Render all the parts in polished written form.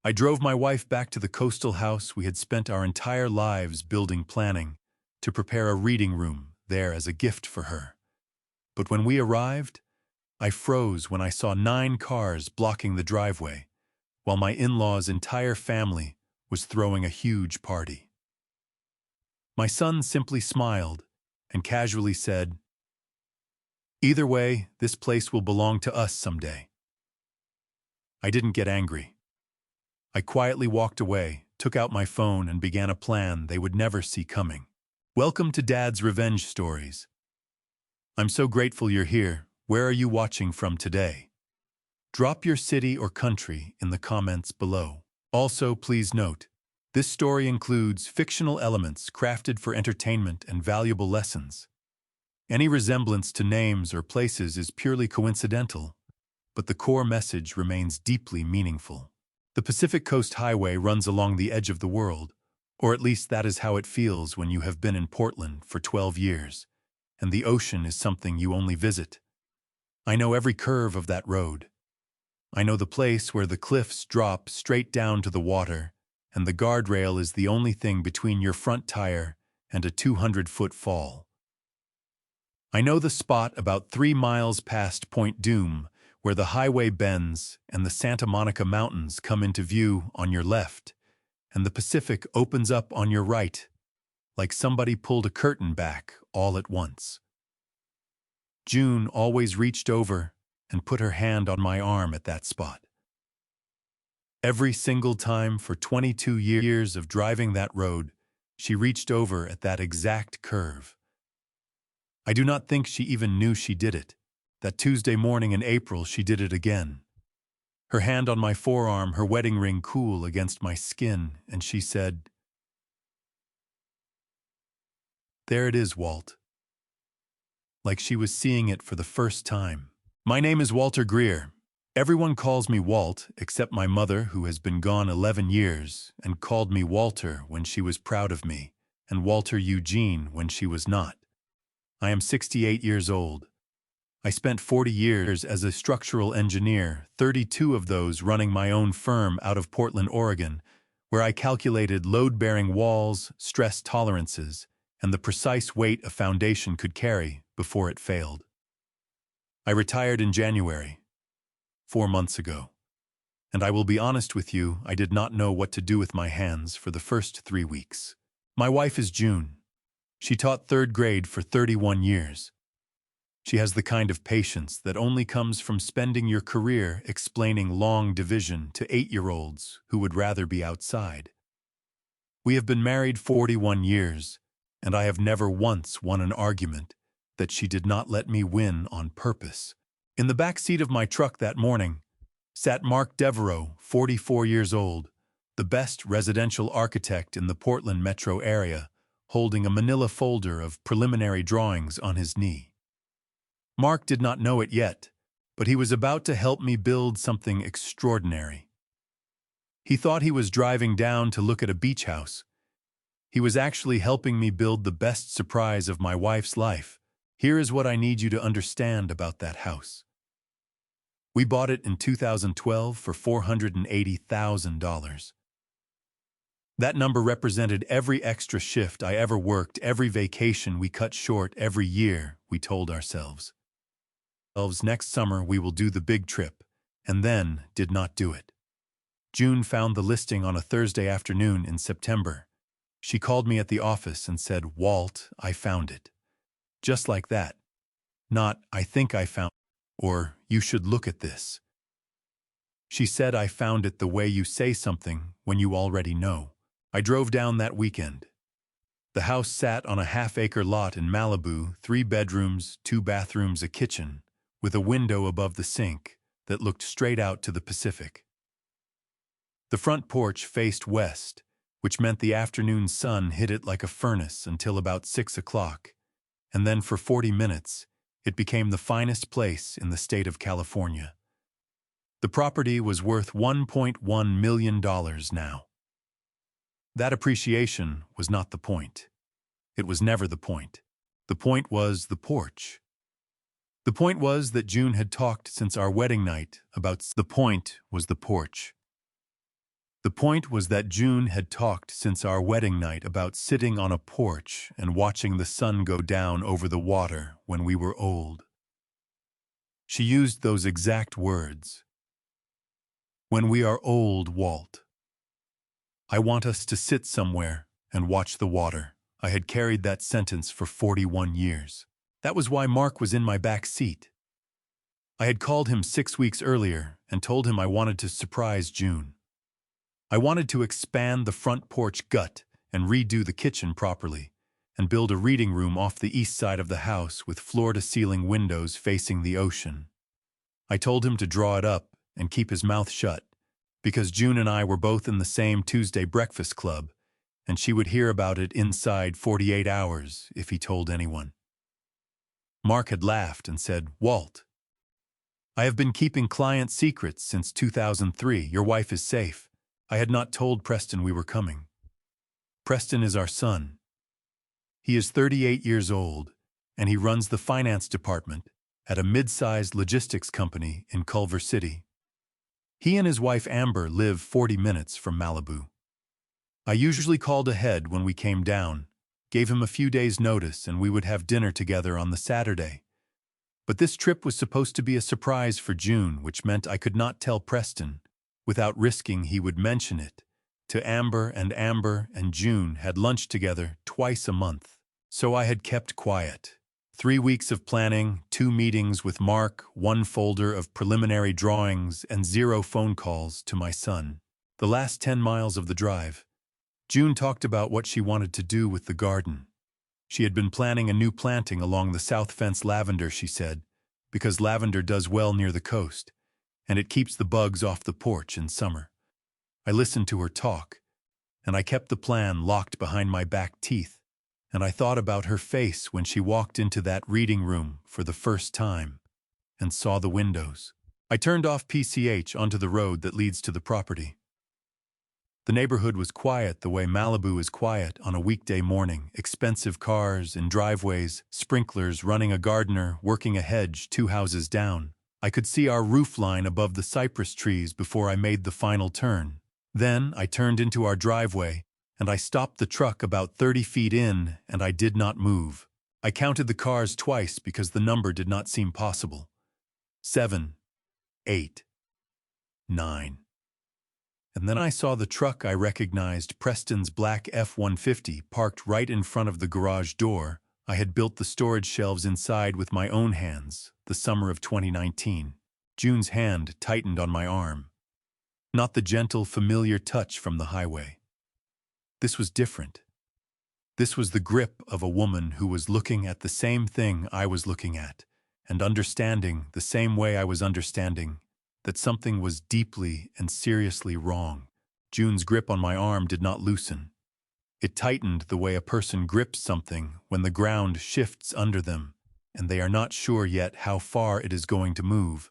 I drove my wife back to the coastal house we had spent our entire lives building, planning to prepare a reading room there as a gift for her. But when we arrived, I froze when I saw 9 cars blocking the driveway, while my in-laws' entire family was throwing a huge party. My son simply smiled and casually said, "Either way, this place will belong to us someday." I didn't get angry. I quietly walked away, took out my phone, and began a plan they would never see coming. Welcome to Dad's Revenge Stories. I'm so grateful you're here. Where are you watching from today? Drop your city or country in the comments below. Also, please note, this story includes fictional elements crafted for entertainment and valuable lessons. Any resemblance to names or places is purely coincidental, but the core message remains deeply meaningful. The Pacific Coast Highway runs along the edge of the world, or at least that is how it feels when you have been in Portland for 12 years, and the ocean is something you only visit. I know every curve of that road. I know the place where the cliffs drop straight down to the water, and the guardrail is the only thing between your front tire and a 200-foot fall. I know the spot about 3 miles past Point Dume, where the highway bends and the Santa Monica Mountains come into view on your left, and the Pacific opens up on your right, like somebody pulled a curtain back all at once. June always reached over and put her hand on my arm at that spot. Every single time for 22 years of driving that road, she reached over at that exact curve. I do not think she even knew she did it. That Tuesday morning in April, she did it again. Her hand on my forearm, her wedding ring cool against my skin, and she said, "There it is, Walt." Like she was seeing it for the first time. My name is Walter Greer. Everyone calls me Walt, except my mother, who has been gone 11 years, and called me Walter when she was proud of me, and Walter Eugene when she was not. I am 68 years old. I spent 40 years as a structural engineer, 32 of those running my own firm out of Portland, Oregon, where I calculated load-bearing walls, stress tolerances, and the precise weight a foundation could carry before it failed. I retired in January, 4 months ago, and I will be honest with you, I did not know what to do with my hands for the first 3 weeks. My wife is June. She taught 3rd grade for 31 years. She has the kind of patience that only comes from spending your career explaining long division to 8-year-olds who would rather be outside. We have been married 41 years, and I have never once won an argument that she did not let me win on purpose. In the back seat of my truck that morning sat Mark Devereaux, 44 years old, the best residential architect in the Portland metro area, holding a manila folder of preliminary drawings on his knee. Mark did not know it yet, but he was about to help me build something extraordinary. He thought he was driving down to look at a beach house. He was actually helping me build the best surprise of my wife's life. Here is what I need you to understand about that house. We bought it in 2012 for $480,000. That number represented every extra shift I ever worked, every vacation we cut short, every year we told ourselves. Next summer we will do the big trip, and then did not do it. June found the listing on a Thursday afternoon in September. She called me at the office and said, "Walt, I found it." Just like that. Not, "I think I found," or "You should look at this." She said, "I found it the way you say something when you already know." I drove down that weekend. The house sat on a half-acre lot in Malibu, 3 bedrooms, 2 bathrooms, a kitchen, with a window above the sink that looked straight out to the Pacific. The front porch faced west, which meant the afternoon sun hit it like a furnace until about 6 o'clock, and then for 40 minutes, it became the finest place in the state of California. The property was worth $1.1 million now. That appreciation was not the point. It was never the point. The point was the porch. The point was that June had talked since our wedding night about the point was the porch. The point was that June had talked since our wedding night about sitting on a porch and watching the sun go down over the water when we were old. She used those exact words. When we are old, Walt. I want us to sit somewhere and watch the water. I had carried that sentence for 41 years. That was why Mark was in my back seat. I had called him 6 weeks earlier and told him I wanted to surprise June. I wanted to expand the front porch gut and redo the kitchen properly, and build a reading room off the east side of the house with floor-to-ceiling windows facing the ocean. I told him to draw it up and keep his mouth shut, because June and I were both in the same Tuesday breakfast club, and she would hear about it inside 48 hours if he told anyone. Mark had laughed and said, "Walt, I have been keeping client secrets since 2003. Your wife is safe. I had not told Preston we were coming. Preston is our son. He is 38 years old, and he runs the finance department at a mid-sized logistics company in Culver City. He and his wife Amber live 40 minutes from Malibu. I usually called ahead when we came down, gave him a few days' notice, and we would have dinner together on the Saturday. But this trip was supposed to be a surprise for June, which meant I could not tell Preston, without risking he would mention it, to Amber and June had lunch together twice a month. So I had kept quiet. 3 weeks of planning, 2 meetings with Mark, 1 folder of preliminary drawings, and 0 phone calls to my son. The last 10 miles of the drive, June talked about what she wanted to do with the garden. She had been planning a new planting along the south fence, lavender, she said, because lavender does well near the coast, and it keeps the bugs off the porch in summer. I listened to her talk, and I kept the plan locked behind my back teeth, and I thought about her face when she walked into that reading room for the first time and saw the windows. I turned off PCH onto the road that leads to the property. The neighborhood was quiet the way Malibu is quiet on a weekday morning. Expensive cars in driveways, sprinklers running, a gardener working a hedge 2 houses down. I could see our roofline above the cypress trees before I made the final turn. Then I turned into our driveway, and I stopped the truck about 30 feet in, and I did not move. I counted the cars twice because the number did not seem possible. 7, 8, 9. And then I saw the truck I recognized, Preston's black F-150, parked right in front of the garage door. I had built the storage shelves inside with my own hands, the summer of 2019. June's hand tightened on my arm. Not the gentle, familiar touch from the highway. This was different. This was the grip of a woman who was looking at the same thing I was looking at, and understanding the same way I was understanding that something was deeply and seriously wrong. June's grip on my arm did not loosen. It tightened the way a person grips something when the ground shifts under them, and they are not sure yet how far it is going to move.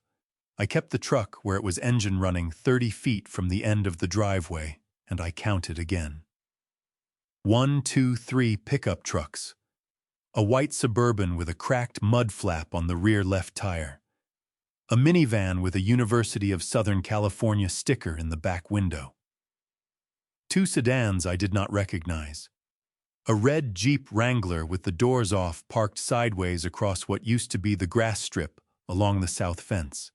I kept the truck where it was engine running 30 feet from the end of the driveway, and I counted again. 1, 2, 3 pickup trucks. A white Suburban with a cracked mud flap on the rear left tire. A minivan with a University of Southern California sticker in the back window. 2 sedans I did not recognize. A red Jeep Wrangler with the doors off parked sideways across what used to be the grass strip along the south fence.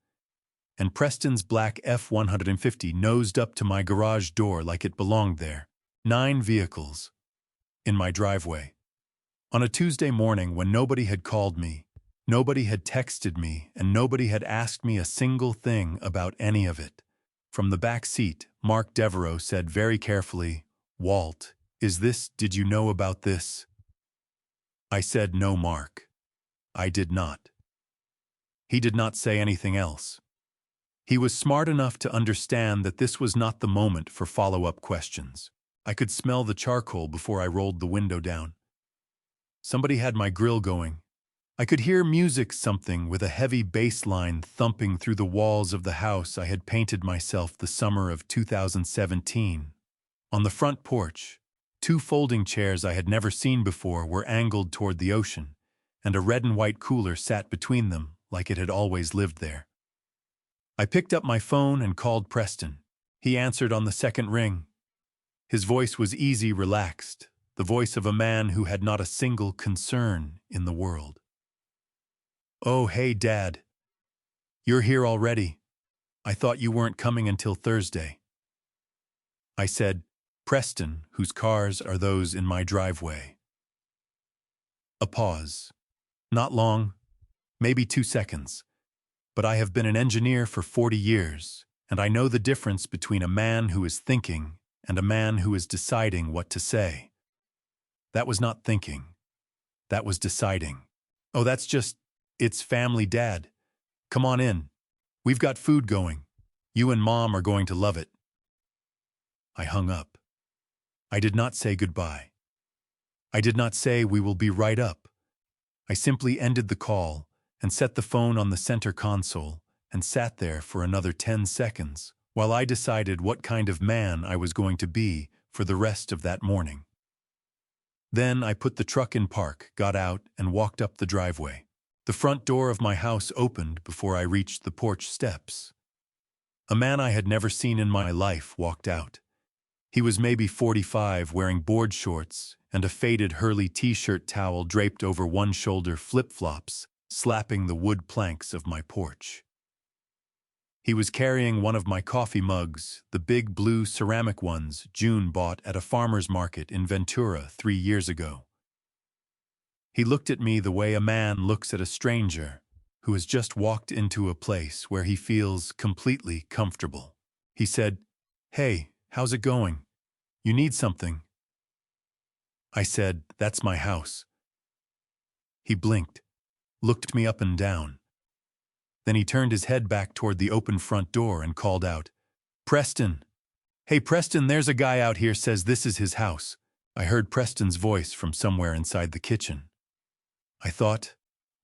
And Preston's black F-150 nosed up to my garage door like it belonged there. 9 vehicles in my driveway. On a Tuesday morning when nobody had called me, nobody had texted me, and nobody had asked me a single thing about any of it. From the back seat, Mark Devereaux said very carefully, "Walt, did you know about this?" I said, "No, Mark. I did not." He did not say anything else. He was smart enough to understand that this was not the moment for follow-up questions. I could smell the charcoal before I rolled the window down. Somebody had my grill going. I could hear music, something with a heavy bass line thumping through the walls of the house I had painted myself the summer of 2017. On the front porch, 2 folding chairs I had never seen before were angled toward the ocean, and a red and white cooler sat between them like it had always lived there. I picked up my phone and called Preston. He answered on the second ring. His voice was easy, relaxed, the voice of a man who had not a single concern in the world. "Oh, hey, Dad. You're here already. I thought you weren't coming until Thursday." I said, "Preston, whose cars are those in my driveway?" A pause. Not long, maybe 2 seconds. But I have been an engineer for 40 years, and I know the difference between a man who is thinking and a man who is deciding what to say. That was not thinking. That was deciding. "Oh, it's family, Dad. Come on in. We've got food going. You and Mom are going to love it." I hung up. I did not say goodbye. I did not say we will be right up. I simply ended the call and set the phone on the center console and sat there for another 10 seconds while I decided what kind of man I was going to be for the rest of that morning. Then I put the truck in park, got out, and walked up the driveway. The front door of my house opened before I reached the porch steps. A man I had never seen in my life walked out. He was maybe 45, wearing board shorts and a faded Hurley t-shirt towel draped over one shoulder, flip-flops, slapping the wood planks of my porch. He was carrying one of my coffee mugs, the big blue ceramic ones June bought at a farmer's market in Ventura 3 years ago. He looked at me the way a man looks at a stranger who has just walked into a place where he feels completely comfortable. He said, "Hey, how's it going? You need something?" I said, "That's my house." He blinked, looked me up and down. Then he turned his head back toward the open front door and called out, "Preston! Hey, Preston, there's a guy out here says this is his house." I heard Preston's voice from somewhere inside the kitchen. I thought,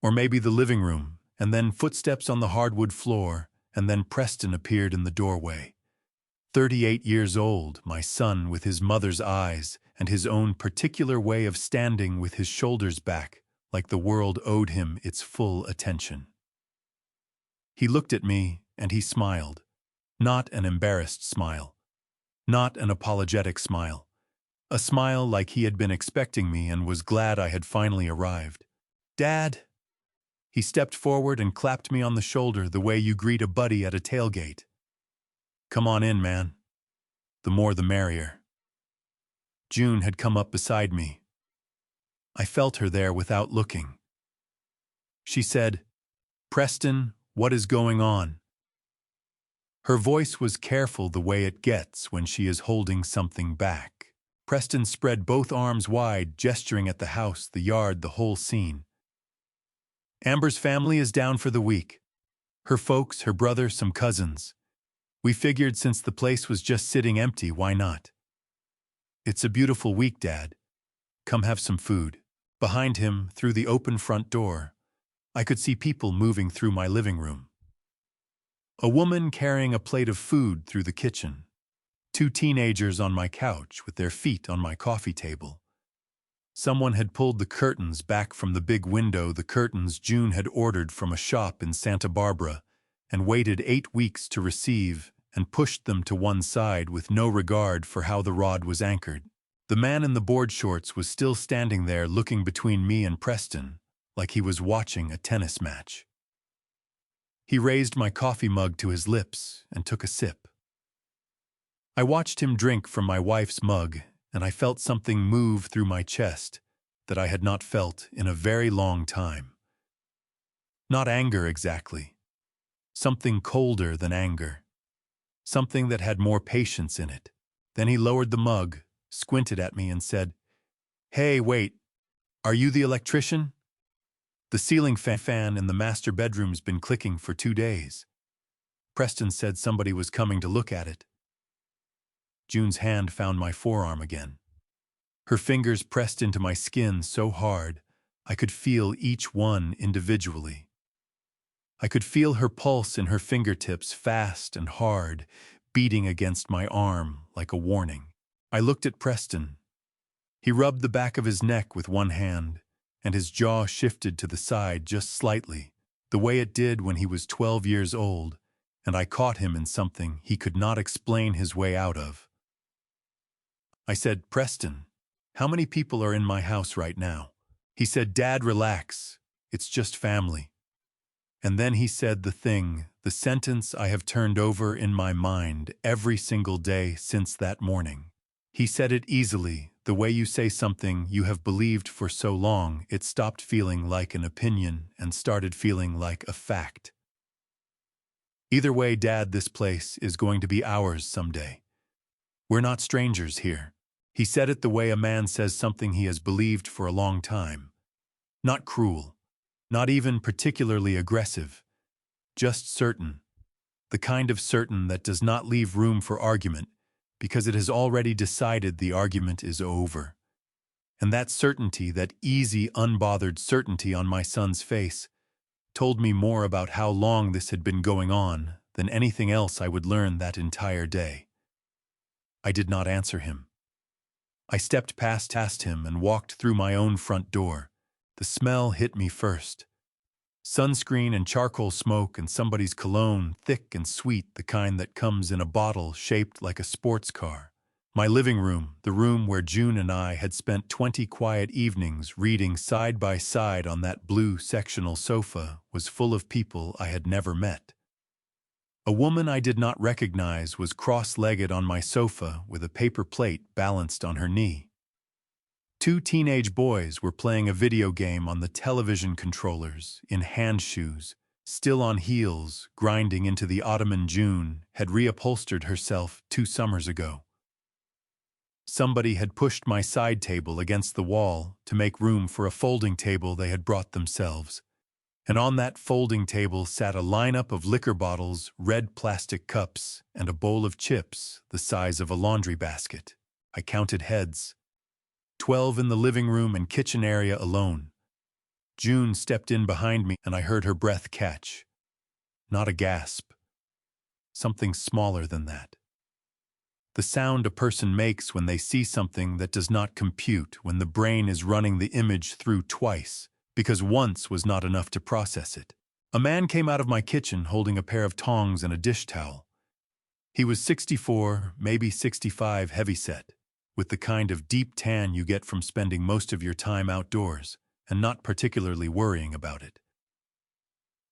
or maybe the living room, and then footsteps on the hardwood floor, and then Preston appeared in the doorway. 38 years old, my son with his mother's eyes and his own particular way of standing with his shoulders back, like the world owed him its full attention. He looked at me and he smiled. Not an embarrassed smile. Not an apologetic smile. A smile like he had been expecting me and was glad I had finally arrived. "Dad!" He stepped forward and clapped me on the shoulder the way you greet a buddy at a tailgate. "Come on in, man. The more the merrier." June had come up beside me. I felt her there without looking. She said, "Preston, what is going on?" Her voice was careful the way it gets when she is holding something back. Preston spread both arms wide, gesturing at the house, the yard, the whole scene. "Amber's family is down for the week. Her folks, her brother, some cousins. We figured since the place was just sitting empty, why not? It's a beautiful week, Dad. Come have some food." Behind him, through the open front door, I could see people moving through my living room. A woman carrying a plate of food through the kitchen. 2 teenagers on my couch with their feet on my coffee table. Someone had pulled the curtains back from the big window, the curtains June had ordered from a shop in Santa Barbara, and waited 8 weeks to receive, and pushed them to one side with no regard for how the rod was anchored. The man in the board shorts was still standing there looking between me and Preston, like he was watching a tennis match. He raised my coffee mug to his lips and took a sip. I watched him drink from my wife's mug, and I felt something move through my chest that I had not felt in a very long time. Not anger exactly. Something colder than anger. Something that had more patience in it. Then he lowered the mug, squinted at me and said, "Hey, wait, are you the electrician? The ceiling fan in the master bedroom's been clicking for 2 days. Preston said somebody was coming to look at it." June's hand found my forearm again. Her fingers pressed into my skin so hard I could feel each one individually. I could feel her pulse in her fingertips, fast and hard, beating against my arm like a warning. I looked at Preston. He rubbed the back of his neck with one hand, and his jaw shifted to the side just slightly, the way it did when he was 12 years old, and I caught him in something he could not explain his way out of. I said, "Preston, how many people are in my house right now?" He said, "Dad, relax. It's just family." And then he said the sentence I have turned over in my mind every single day since that morning. He said it easily, the way you say something you have believed for so long, it stopped feeling like an opinion and started feeling like a fact. "Either way, Dad, this place is going to be ours someday. We're not strangers here." He said it the way a man says something he has believed for a long time. Not cruel, not even particularly aggressive, just certain. The kind of certain that does not leave room for argument because it has already decided the argument is over. And that certainty, that easy, unbothered certainty on my son's face, told me more about how long this had been going on than anything else I would learn that entire day. I did not answer him. I stepped past him and walked through my own front door. The smell hit me first. Sunscreen and charcoal smoke and somebody's cologne, thick and sweet, the kind that comes in a bottle shaped like a sports car. My living room, the room where June and I had spent 20 quiet evenings reading side by side on that blue sectional sofa, was full of people I had never met. A woman I did not recognize was cross-legged on my sofa with a paper plate balanced on her knee. Two teenage boys were playing a video game on the television controllers, in hand shoes, still on heels, grinding into the ottoman June had reupholstered herself 2 summers ago. Somebody had pushed my side table against the wall to make room for a folding table they had brought themselves. And on that folding table sat a lineup of liquor bottles, red plastic cups, and a bowl of chips the size of a laundry basket. I counted heads. 12 in the living room and kitchen area alone. June stepped in behind me and I heard her breath catch. Not a gasp. Something smaller than that. The sound a person makes when they see something that does not compute, when the brain is running the image through twice, because once was not enough to process it. A man came out of my kitchen holding a pair of tongs and a dish towel. He was 64, maybe 65 heavyset, with the kind of deep tan you get from spending most of your time outdoors and not particularly worrying about it.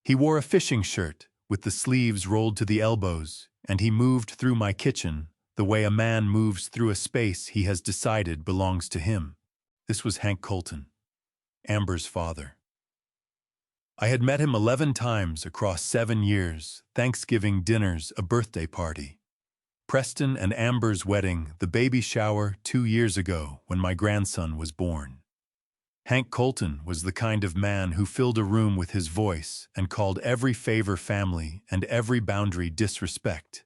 He wore a fishing shirt with the sleeves rolled to the elbows, and he moved through my kitchen the way a man moves through a space he has decided belongs to him. This was Hank Colton, Amber's father. I had met him 11 times across 7 years, Thanksgiving dinners, a birthday party. Preston and Amber's wedding, the baby shower 2 years ago when my grandson was born. Hank Colton was the kind of man who filled a room with his voice and called every favor family and every boundary disrespect.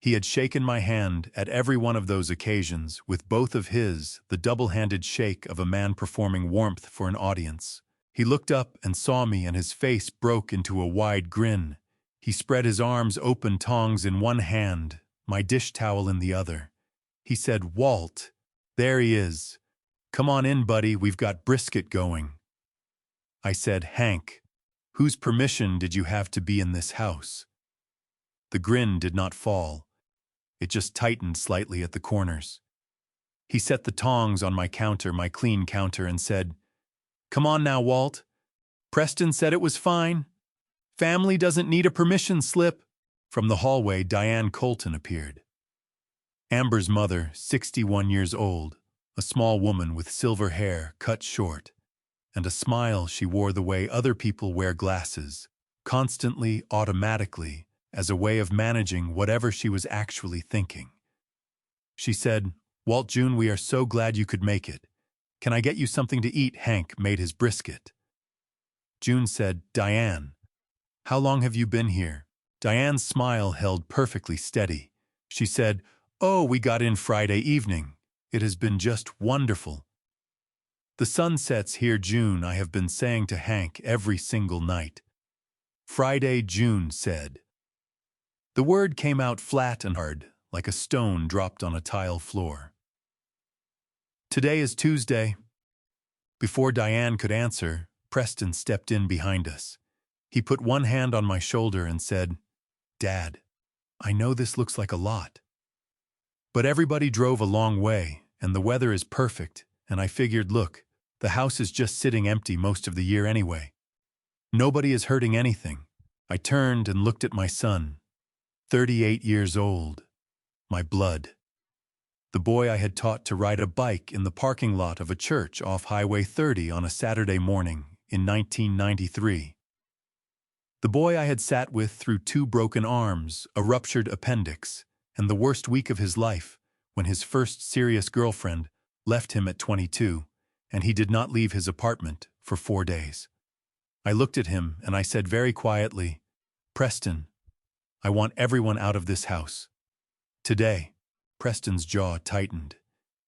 He had shaken my hand at every one of those occasions with both of his, the double-handed shake of a man performing warmth for an audience. He looked up and saw me and his face broke into a wide grin. He spread his arms open, tongs in one hand, my dish towel in the other. He said, "Walt, there he is. Come on in, buddy, we've got brisket going." I said, "Hank, whose permission did you have to be in this house?" The grin did not fall. It just tightened slightly at the corners. He set the tongs on my counter, my clean counter, and said, "Come on now, Walt. Preston said it was fine. Family doesn't need a permission slip." From the hallway, Diane Colton appeared. Amber's mother, 61 years old, a small woman with silver hair cut short, and a smile she wore the way other people wear glasses, constantly, automatically, as a way of managing whatever she was actually thinking. She said, "Walt, June, we are so glad you could make it. Can I get you something to eat?" Hank made his brisket. June said, "Diane, how long have you been here?" Diane's smile held perfectly steady. She said, "Oh, we got in Friday evening. It has been just wonderful." "The sun sets here, June," I have been saying to Hank every single night. "Friday," June said. The word came out flat and hard, like a stone dropped on a tile floor. "Today is Tuesday." Before Diane could answer, Preston stepped in behind us. He put one hand on my shoulder and said, "Dad, I know this looks like a lot, but everybody drove a long way, and the weather is perfect, and I figured, look, the house is just sitting empty most of the year anyway. Nobody is hurting anything." I turned and looked at my son, 38 years old, my blood. The boy I had taught to ride a bike in the parking lot of a church off Highway 30 on a Saturday morning in 1993. The boy I had sat with through 2 broken arms, a ruptured appendix, and the worst week of his life, when his first serious girlfriend left him at 22, and he did not leave his apartment for 4 days. I looked at him and I said very quietly, "Preston, I want everyone out of this house. Today." Preston's jaw tightened.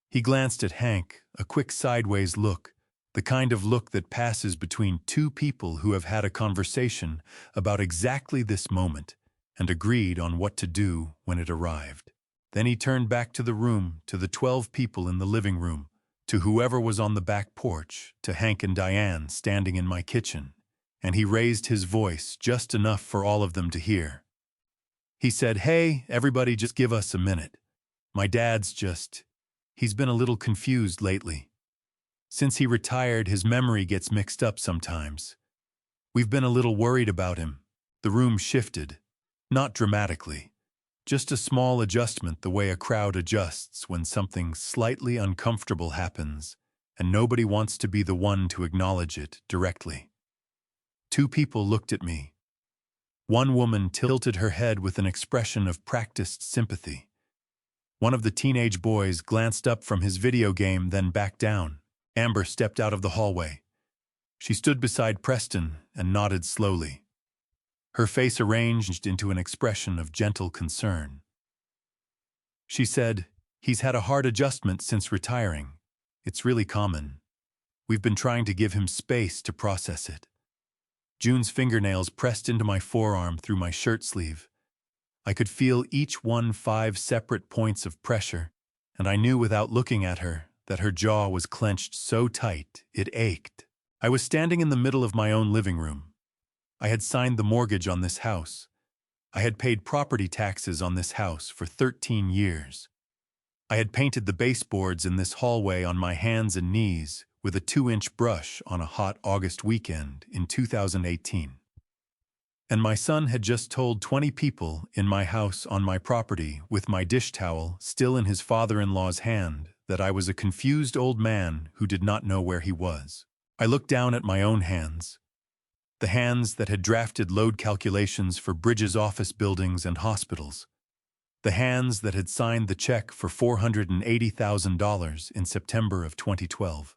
He glanced at Hank, a quick sideways look, the kind of look that passes between 2 people who have had a conversation about exactly this moment and agreed on what to do when it arrived. Then he turned back to the room, to the 12 people in the living room, to whoever was on the back porch, to Hank and Diane standing in my kitchen, and he raised his voice just enough for all of them to hear. He said, "Hey, everybody, just give us a minute. My dad's he's been a little confused lately. Since he retired, his memory gets mixed up sometimes. We've been a little worried about him." The room shifted. Not dramatically. Just a small adjustment the way a crowd adjusts when something slightly uncomfortable happens, and nobody wants to be the one to acknowledge it directly. 2 people looked at me. One woman tilted her head with an expression of practiced sympathy. One of the teenage boys glanced up from his video game, then back down. Amber stepped out of the hallway. She stood beside Preston and nodded slowly. Her face arranged into an expression of gentle concern. She said, "He's had a hard adjustment since retiring. It's really common. We've been trying to give him space to process it." June's fingernails pressed into my forearm through my shirt sleeve. I could feel each one 5 separate points of pressure, and I knew without looking at her that her jaw was clenched so tight it ached. I was standing in the middle of my own living room. I had signed the mortgage on this house. I had paid property taxes on this house for 13 years. I had painted the baseboards in this hallway on my hands and knees with a 2-inch brush on a hot August weekend in 2018. And my son had just told 20 people in my house on my property, with my dish towel still in his father-in-law's hand, that I was a confused old man who did not know where he was. I looked down at my own hands. The hands that had drafted load calculations for Bridges office buildings and hospitals. The hands that had signed the check for $480,000 in September of 2012.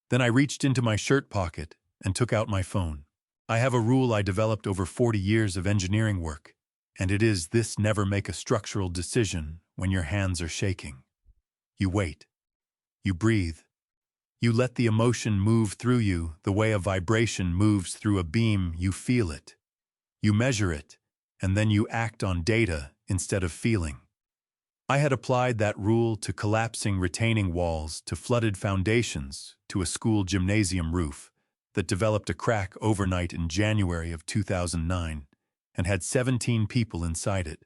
Then I reached into my shirt pocket and took out my phone. I have a rule I developed over 40 years of engineering work, and it is this: never make a structural decision when your hands are shaking. You wait. You breathe. You let the emotion move through you the way a vibration moves through a beam. You feel it. You measure it, and then you act on data instead of feeling. I had applied that rule to collapsing retaining walls, to flooded foundations, to a school gymnasium roof that developed a crack overnight in January of 2009 and had 17 people inside it.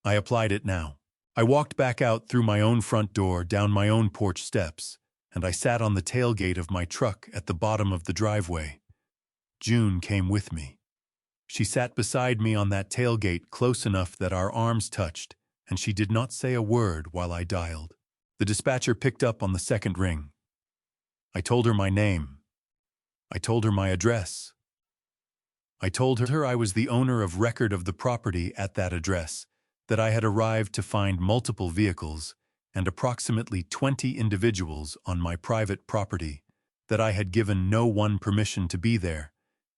I applied it now. I walked back out through my own front door, down my own porch steps, and I sat on the tailgate of my truck at the bottom of the driveway. June came with me. She sat beside me on that tailgate, close enough that our arms touched, and she did not say a word while I dialed. The dispatcher picked up on the second ring. I told her my name. I told her my address. I told her I was the owner of record of the property at that address, that I had arrived to find multiple vehicles and approximately 20 individuals on my private property, that I had given no one permission to be there,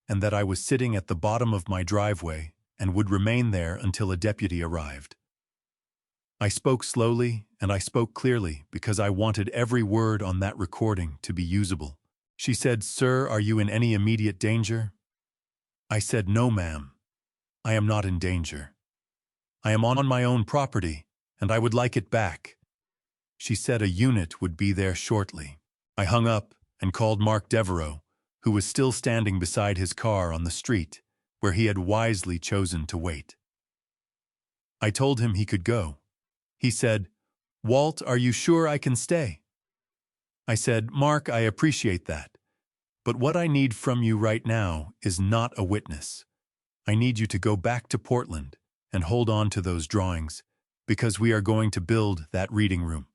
and that I was sitting at the bottom of my driveway and would remain there until a deputy arrived. I spoke slowly and I spoke clearly because I wanted every word on that recording to be usable. She said, "Sir, are you in any immediate danger?" I said, "No, ma'am. I am not in danger. I am on my own property, and I would like it back." She said a unit would be there shortly. I hung up and called Mark Devereaux, who was still standing beside his car on the street, where he had wisely chosen to wait. I told him he could go. He said, "Walt, are you sure I can stay?" I said, "Mark, I appreciate that. But what I need from you right now is not a witness. I need you to go back to Portland and hold on to those drawings, because we are going to build that reading room.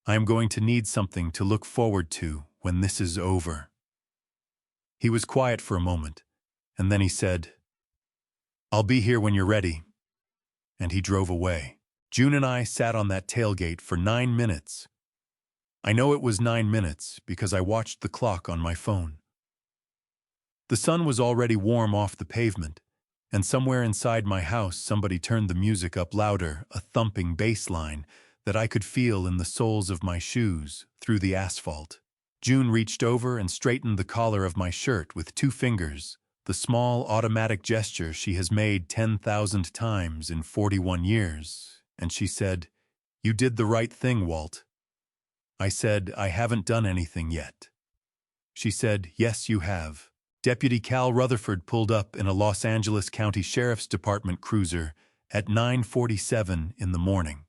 I am going to need something to look forward to when this is over." He was quiet for a moment, and then he said, "I'll be here when you're ready." And he drove away. June and I sat on that tailgate for 9 minutes. I know it was 9 minutes because I watched the clock on my phone. The sun was already warm off the pavement, and somewhere inside my house somebody turned the music up louder, a thumping bass line that I could feel in the soles of my shoes through the asphalt. June reached over and straightened the collar of my shirt with 2 fingers, the small automatic gesture she has made 10,000 times in 41 years, and she said, "You did the right thing, Walt." I said, "I haven't done anything yet." She said, "Yes, you have." Deputy Cal Rutherford pulled up in a Los Angeles County Sheriff's Department cruiser at 9:47 in the morning.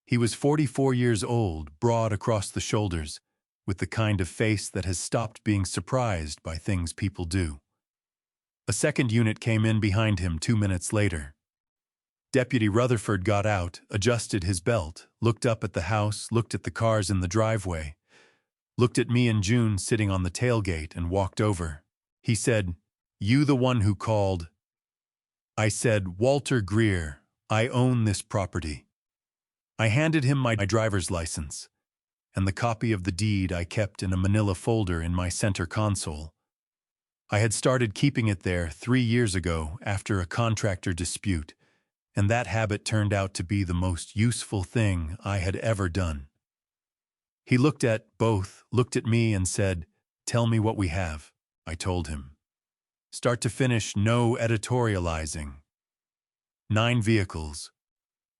He was 44 years old, broad across the shoulders, with the kind of face that has stopped being surprised by things people do. A second unit came in behind him 2 minutes later. Deputy Rutherford got out, adjusted his belt, looked up at the house, looked at the cars in the driveway, looked at me and June sitting on the tailgate, and walked over. He said, "You the one who called?" I said, "Walter Greer, I own this property." I handed him my driver's license and the copy of the deed I kept in a manila folder in my center console. I had started keeping it there 3 years ago after a contractor dispute, and that habit turned out to be the most useful thing I had ever done. He looked at me and said, "Tell me what we have." I told him. Start to finish, no editorializing. 9 vehicles,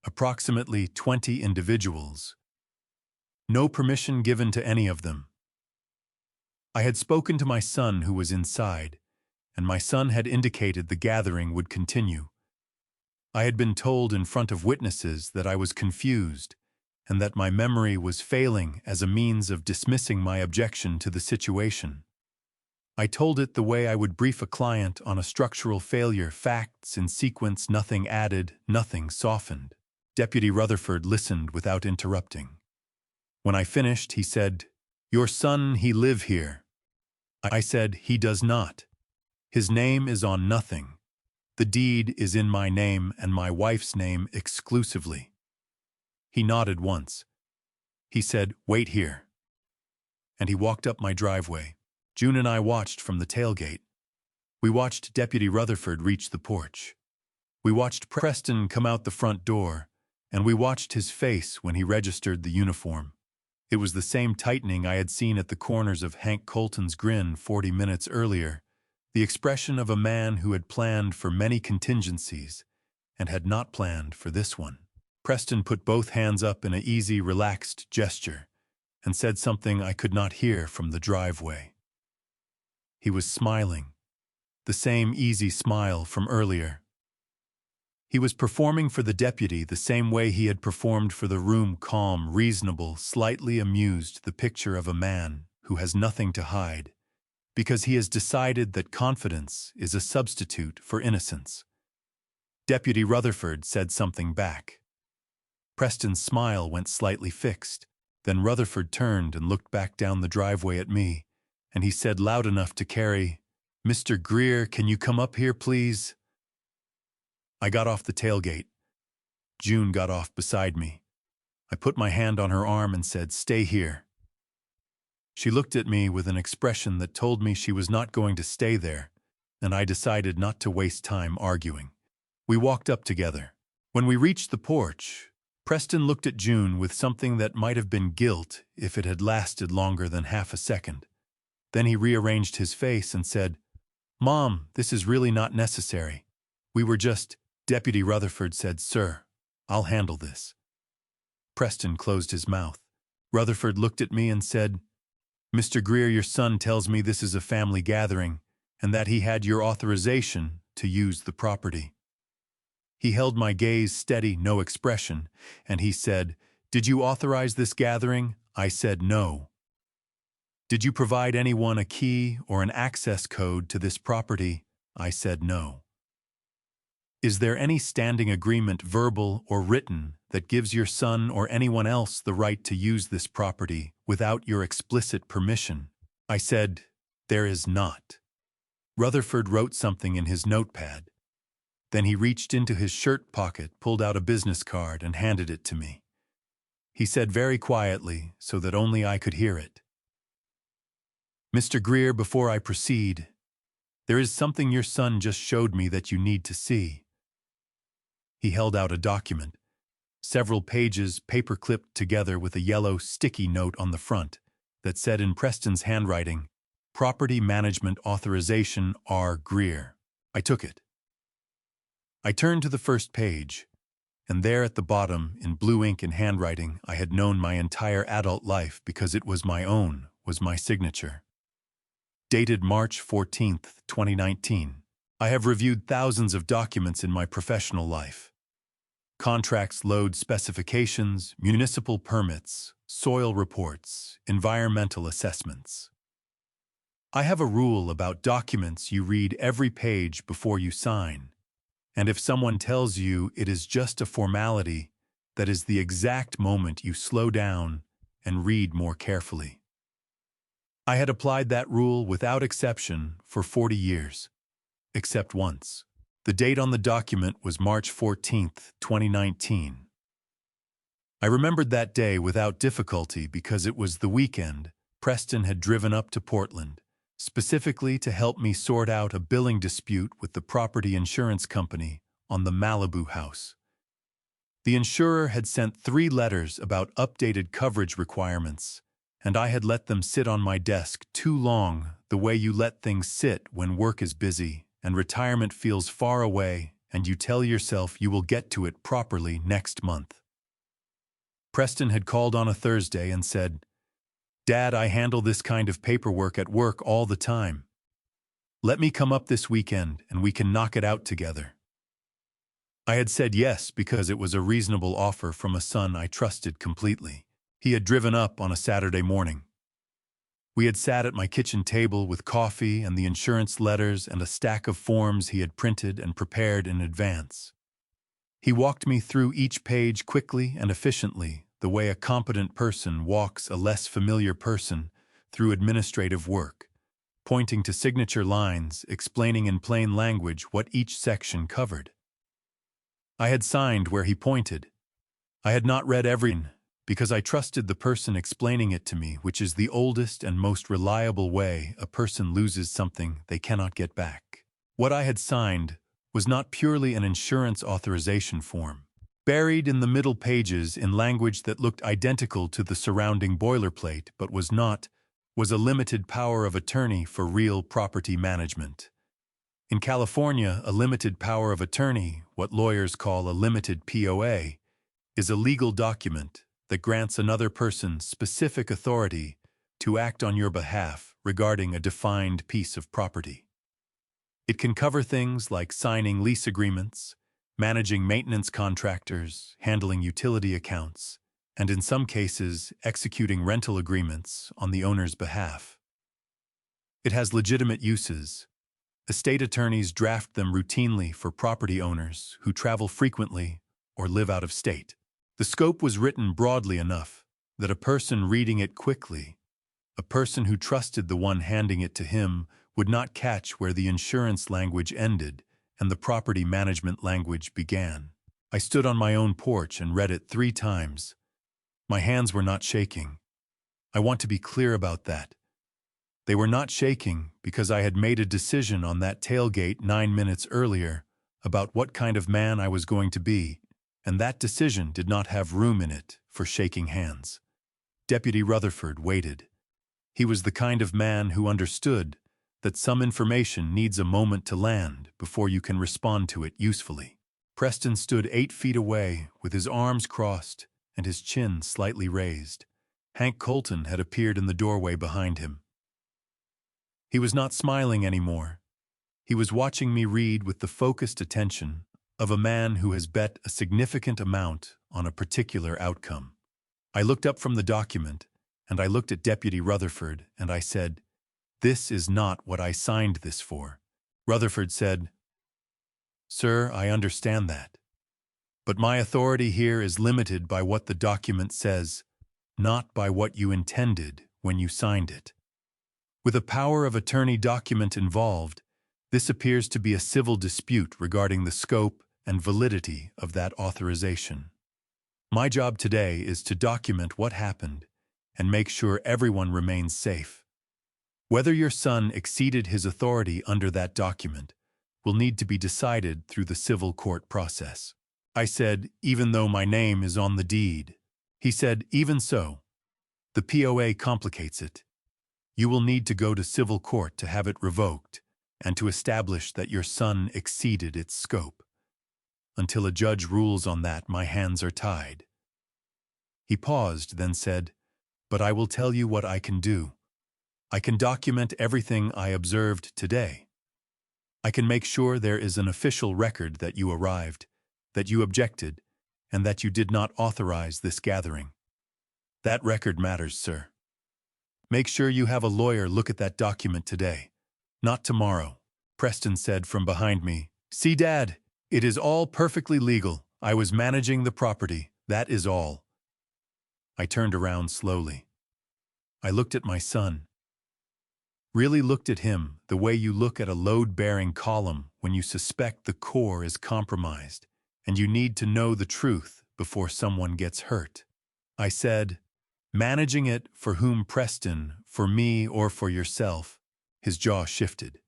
approximately 20 individuals. No permission given to any of them. I had spoken to my son who was inside, and my son had indicated the gathering would continue. I had been told in front of witnesses that I was confused and that my memory was failing as a means of dismissing my objection to the situation. I told it the way I would brief a client on a structural failure, facts in sequence, nothing added, nothing softened. Deputy Rutherford listened without interrupting. When I finished, he said, "Your son, he live here." I said, "He does not. His name is on nothing. The deed is in my name and my wife's name exclusively." He nodded once. He said, "Wait here." And he walked up my driveway. June and I watched from the tailgate. We watched Deputy Rutherford reach the porch. We watched Preston come out the front door, and we watched his face when he registered the uniform. It was the same tightening I had seen at the corners of Hank Colton's grin 40 minutes earlier, the expression of a man who had planned for many contingencies and had not planned for this one. Preston put both hands up in an easy, relaxed gesture and said something I could not hear from the driveway. He was smiling, the same easy smile from earlier. He was performing for the deputy the same way he had performed for the room, calm, reasonable, slightly amused, the picture of a man who has nothing to hide, because he has decided that confidence is a substitute for innocence. Deputy Rutherford said something back. Preston's smile went slightly fixed. Then Rutherford turned and looked back down the driveway at me, and he said loud enough to carry, "Mr. Greer, can you come up here, please?" I got off the tailgate. June got off beside me. I put my hand on her arm and said, "Stay here." She looked at me with an expression that told me she was not going to stay there, and I decided not to waste time arguing. We walked up together. When we reached the porch, Preston looked at June with something that might have been guilt if it had lasted longer than half a second. Then he rearranged his face and said, "Mom, this is really not necessary. We were just..." Deputy Rutherford said, "Sir, I'll handle this." Preston closed his mouth. Rutherford looked at me and said, "Mr. Greer, your son tells me this is a family gathering and that he had your authorization to use the property. He held my gaze steady, no expression, and he said, "Did you authorize this gathering?" I said no. "Did you provide anyone a key or an access code to this property?" I said no. "Is there any standing agreement, verbal or written, that gives your son or anyone else the right to use this property without your explicit permission?" I said, "There is not." Rutherford wrote something in his notepad. Then he reached into his shirt pocket, pulled out a business card, and handed it to me. He said very quietly, so that only I could hear it, "Mr. Greer, before I proceed, there is something your son just showed me that you need to see." He held out a document, several pages paper-clipped together with a yellow sticky note on the front that said in Preston's handwriting, "Property Management Authorization R. Greer." I took it. I turned to the first page, and there at the bottom, in blue ink and handwriting I had known my entire adult life because it was my own, was my signature. Dated March 14th, 2019. I have reviewed thousands of documents in my professional life. Contracts, load specifications, municipal permits, soil reports, environmental assessments. I have a rule about documents: you read every page before you sign. And if someone tells you it is just a formality, that is the exact moment you slow down and read more carefully. I had applied that rule without exception for 40 years, except once. The date on the document was March 14th, 2019. I remembered that day without difficulty because it was the weekend. Preston had driven up to Portland, specifically to help me sort out a billing dispute with the property insurance company on the Malibu house. The insurer had sent 3 letters about updated coverage requirements, and I had let them sit on my desk too long, the way you let things sit when work is busy and retirement feels far away and you tell yourself you will get to it properly next month. Preston had called on a Thursday and said, "Dad, I handle this kind of paperwork at work all the time. Let me come up this weekend and we can knock it out together." I had said yes because it was a reasonable offer from a son I trusted completely. He had driven up on a Saturday morning. We had sat at my kitchen table with coffee and the insurance letters and a stack of forms he had printed and prepared in advance. He walked me through each page quickly and efficiently, the way a competent person walks a less familiar person through administrative work, pointing to signature lines, explaining in plain language what each section covered. I had signed where he pointed. I had not read everything because I trusted the person explaining it to me, which is the oldest and most reliable way a person loses something they cannot get back. What I had signed was not purely an insurance authorization form. Buried in the middle pages in language that looked identical to the surrounding boilerplate but was not, was a limited power of attorney for real property management. In California, a limited power of attorney, what lawyers call a limited POA, is a legal document that grants another person specific authority to act on your behalf regarding a defined piece of property. It can cover things like signing lease agreements, managing maintenance contractors, handling utility accounts, and in some cases, executing rental agreements on the owner's behalf. It has legitimate uses. Estate attorneys draft them routinely for property owners who travel frequently or live out of state. The scope was written broadly enough that a person reading it quickly, a person who trusted the one handing it to him, would not catch where the insurance language ended and the property management language began. I stood on my own porch and read it 3 times. My hands were not shaking. I want to be clear about that. They were not shaking because I had made a decision on that tailgate 9 minutes earlier about what kind of man I was going to be, and that decision did not have room in it for shaking hands. Deputy Rutherford waited. He was the kind of man who understood that some information needs a moment to land before you can respond to it usefully. Preston stood 8 feet away with his arms crossed and his chin slightly raised. Hank Colton had appeared in the doorway behind him. He was not smiling anymore. He was watching me read with the focused attention of a man who has bet a significant amount on a particular outcome. I looked up from the document, and I looked at Deputy Rutherford, and I said, "This is not what I signed this for." Rutherford said, "Sir, I understand that. But my authority here is limited by what the document says, not by what you intended when you signed it. With a power of attorney document involved, this appears to be a civil dispute regarding the scope and validity of that authorization. My job today is to document what happened and make sure everyone remains safe. Whether your son exceeded his authority under that document will need to be decided through the civil court process." I said, "Even though my name is on the deed." He said, "Even so. The POA complicates it. You will need to go to civil court to have it revoked and to establish that your son exceeded its scope. Until a judge rules on that, my hands are tied." He paused, then said, "But I will tell you what I can do. I can document everything I observed today. I can make sure there is an official record that you arrived, that you objected, and that you did not authorize this gathering. That record matters, sir. Make sure you have a lawyer look at that document today, not tomorrow." Preston said from behind me, "See, Dad, it is all perfectly legal. I was managing the property, that is all." I turned around slowly. I looked at my son. Really looked at him the way you look at a load-bearing column when you suspect the core is compromised and you need to know the truth before someone gets hurt. I said, "Managing it for whom, Preston? For me or for yourself?" His jaw shifted.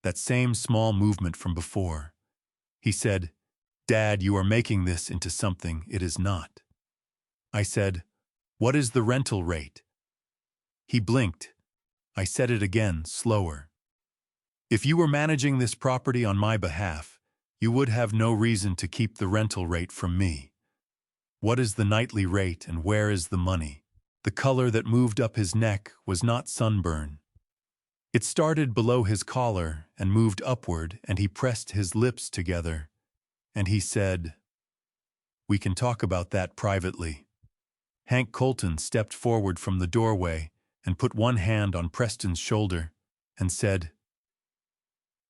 That same small movement from before. He said, "Dad, you are making this into something it is not." I said, "What is the rental rate?" He blinked. I said it again, slower. "If you were managing this property on my behalf, you would have no reason to keep the rental rate from me. What is the nightly rate and where is the money?" The color that moved up his neck was not sunburn. It started below his collar and moved upward, and he pressed his lips together, and he said, "We can talk about that privately." Hank Colton stepped forward from the doorway and put one hand on Preston's shoulder and said,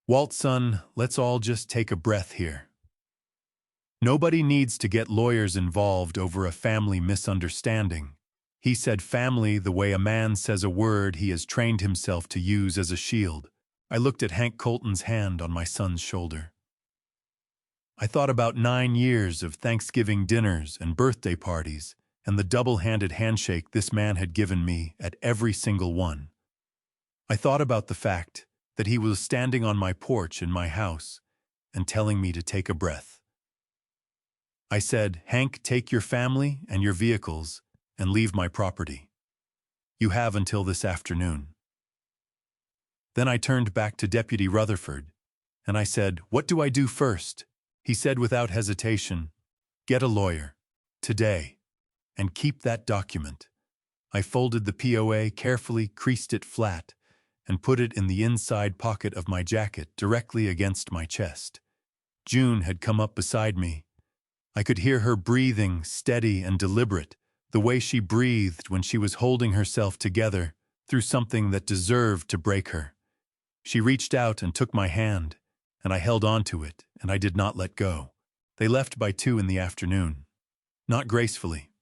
"Walt, son, let's all just take a breath here. Nobody needs to get lawyers involved over a family misunderstanding." He said family the way a man says a word he has trained himself to use as a shield. I looked at Hank Colton's hand on my son's shoulder. I thought about 9 years of Thanksgiving dinners and birthday parties and the double-handed handshake this man had given me at every single one. I thought about the fact that he was standing on my porch in my house and telling me to take a breath. I said, "Hank, take your family and your vehicles and leave my property. You have until this afternoon." Then I turned back to Deputy Rutherford, and I said, "What do I do first?" He said without hesitation, "Get a lawyer, today, and keep that document." I folded the POA carefully, creased it flat, and put it in the inside pocket of my jacket directly against my chest. June had come up beside me. I could hear her breathing, steady and deliberate, the way she breathed when she was holding herself together through something that deserved to break her. She reached out and took my hand, and I held on to it, and I did not let go. They left by 2 in the afternoon. Not gracefully.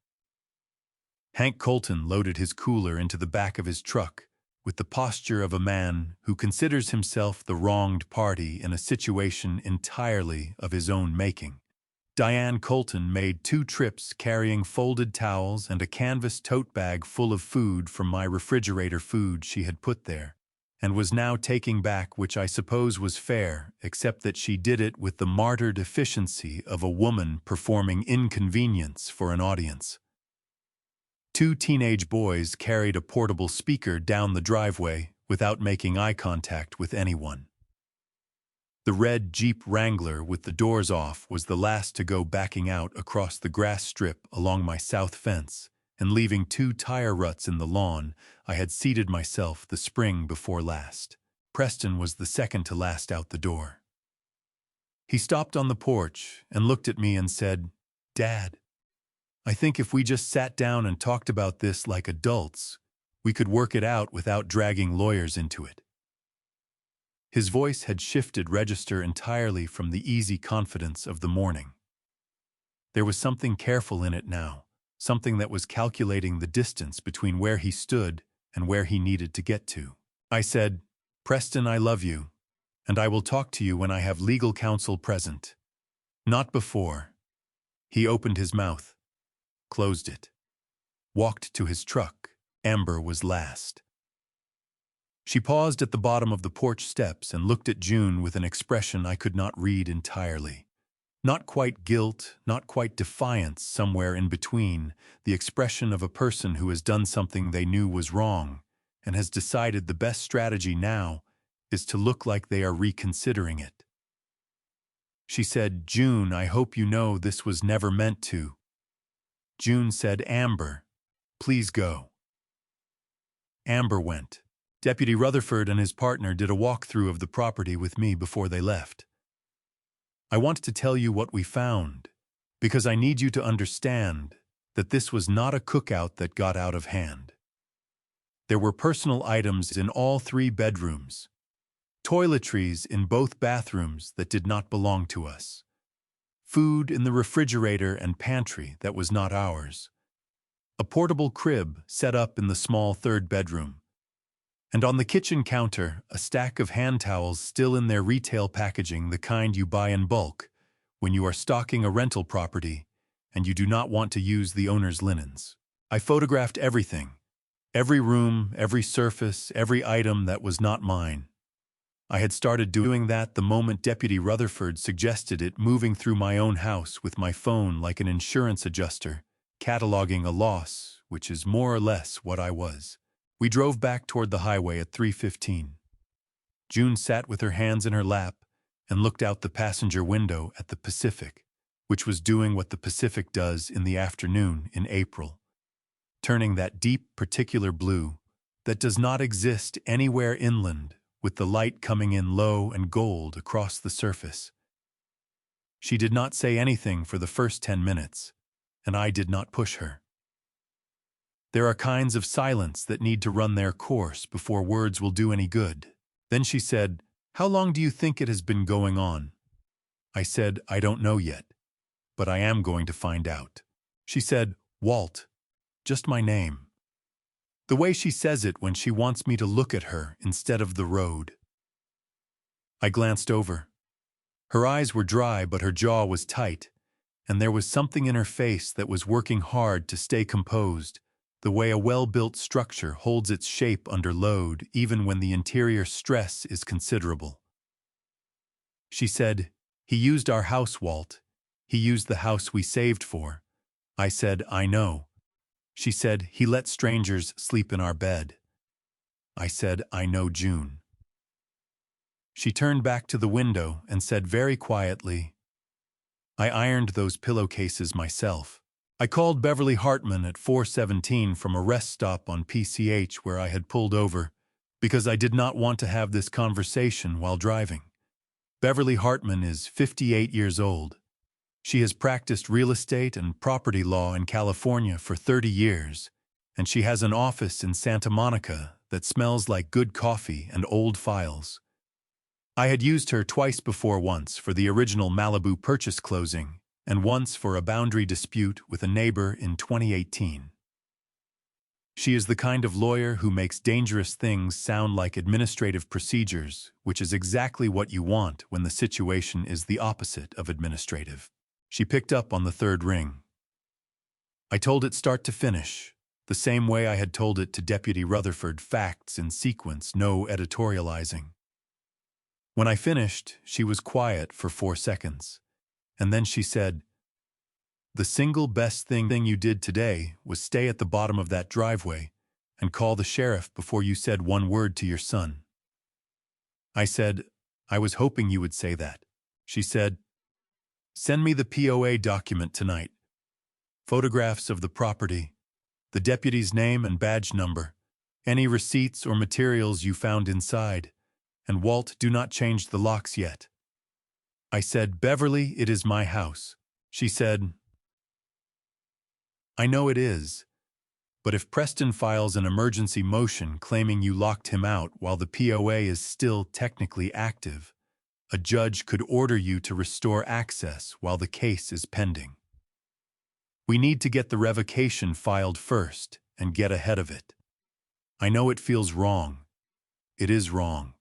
Hank Colton loaded his cooler into the back of his truck with the posture of a man who considers himself the wronged party in a situation entirely of his own making. Diane Colton made 2 trips carrying folded towels and a canvas tote bag full of food from my refrigerator food she had put there, and was now taking back, which I suppose was fair, except that she did it with the martyred efficiency of a woman performing inconvenience for an audience. 2 teenage boys carried a portable speaker down the driveway without making eye contact with anyone. The red Jeep Wrangler with the doors off was the last to go backing out across the grass strip along my south fence, and leaving 2 tire ruts in the lawn I had seeded myself the spring before last. Preston was the second to last out the door. He stopped on the porch and looked at me and said, "Dad, I think if we just sat down and talked about this like adults, we could work it out without dragging lawyers into it." His voice had shifted register entirely from the easy confidence of the morning. There was something careful in it now, something that was calculating the distance between where he stood and where he needed to get to. I said, "Preston, I love you, and I will talk to you when I have legal counsel present. Not before." He opened his mouth, closed it, walked to his truck. Amber was last. She paused at the bottom of the porch steps and looked at June with an expression I could not read entirely. Not quite guilt, not quite defiance, somewhere in between, the expression of a person who has done something they knew was wrong and has decided the best strategy now is to look like they are reconsidering it. She said, "June, I hope you know this was never meant to." June said, "Amber, please go." Amber went. Deputy Rutherford and his partner did a walkthrough of the property with me before they left. "I want to tell you what we found, because I need you to understand that this was not a cookout that got out of hand. There were personal items in all 3 bedrooms, toiletries in both bathrooms that did not belong to us, food in the refrigerator and pantry that was not ours, a portable crib set up in the small 3rd bedroom, and on the kitchen counter, a stack of hand towels still in their retail packaging, the kind you buy in bulk when you are stocking a rental property and you do not want to use the owner's linens. I photographed everything, every room, every surface, every item that was not mine. I had started doing that the moment Deputy Rutherford suggested it, moving through my own house with my phone like an insurance adjuster, cataloging a loss, which is more or less what I was. We drove back toward the highway at 3:15. June sat with her hands in her lap and looked out the passenger window at the Pacific, which was doing what the Pacific does in the afternoon in April, turning that deep particular blue that does not exist anywhere inland, with the light coming in low and gold across the surface. She did not say anything for the first 10 minutes, and I did not push her. There are kinds of silence that need to run their course before words will do any good. Then she said, "How long do you think it has been going on?" I said, "I don't know yet, but I am going to find out." She said, "Walt, just my name." The way she says it when she wants me to look at her instead of the road. I glanced over. Her eyes were dry, but her jaw was tight, and there was something in her face that was working hard to stay composed, the way a well-built structure holds its shape under load even when the interior stress is considerable. She said, "He used our house, Walt. He used the house we saved for." I said, "I know." She said, "He let strangers sleep in our bed." I said, "I know, June." She turned back to the window and said very quietly, "I ironed those pillowcases myself. I called Beverly Hartman at 4:17 from a rest stop on PCH where I had pulled over, because I did not want to have this conversation while driving. Beverly Hartman is 58 years old. She has practiced real estate and property law in California for 30 years, and she has an office in Santa Monica that smells like good coffee and old files. I had used her twice before, once for the original Malibu purchase closing, and once for a boundary dispute with a neighbor in 2018. She is the kind of lawyer who makes dangerous things sound like administrative procedures, which is exactly what you want when the situation is the opposite of administrative. She picked up on the 3rd ring. I told it start to finish, the same way I had told it to Deputy Rutherford, facts in sequence, no editorializing. When I finished, she was quiet for 4 seconds. And then she said, "The single best thing you did today was stay at the bottom of that driveway and call the sheriff before you said one word to your son." I said, "I was hoping you would say that." She said, "Send me the POA document tonight. Photographs of the property, the deputy's name and badge number, any receipts or materials you found inside, And Walt, do not change the locks yet. I said, Beverly, it is my house. She said, I know it is. But if Preston files an emergency motion claiming you locked him out while the POA is still technically active, a judge could order you to restore access while the case is pending. We need to get the revocation filed first and get ahead of it. I know it feels wrong. It is wrong.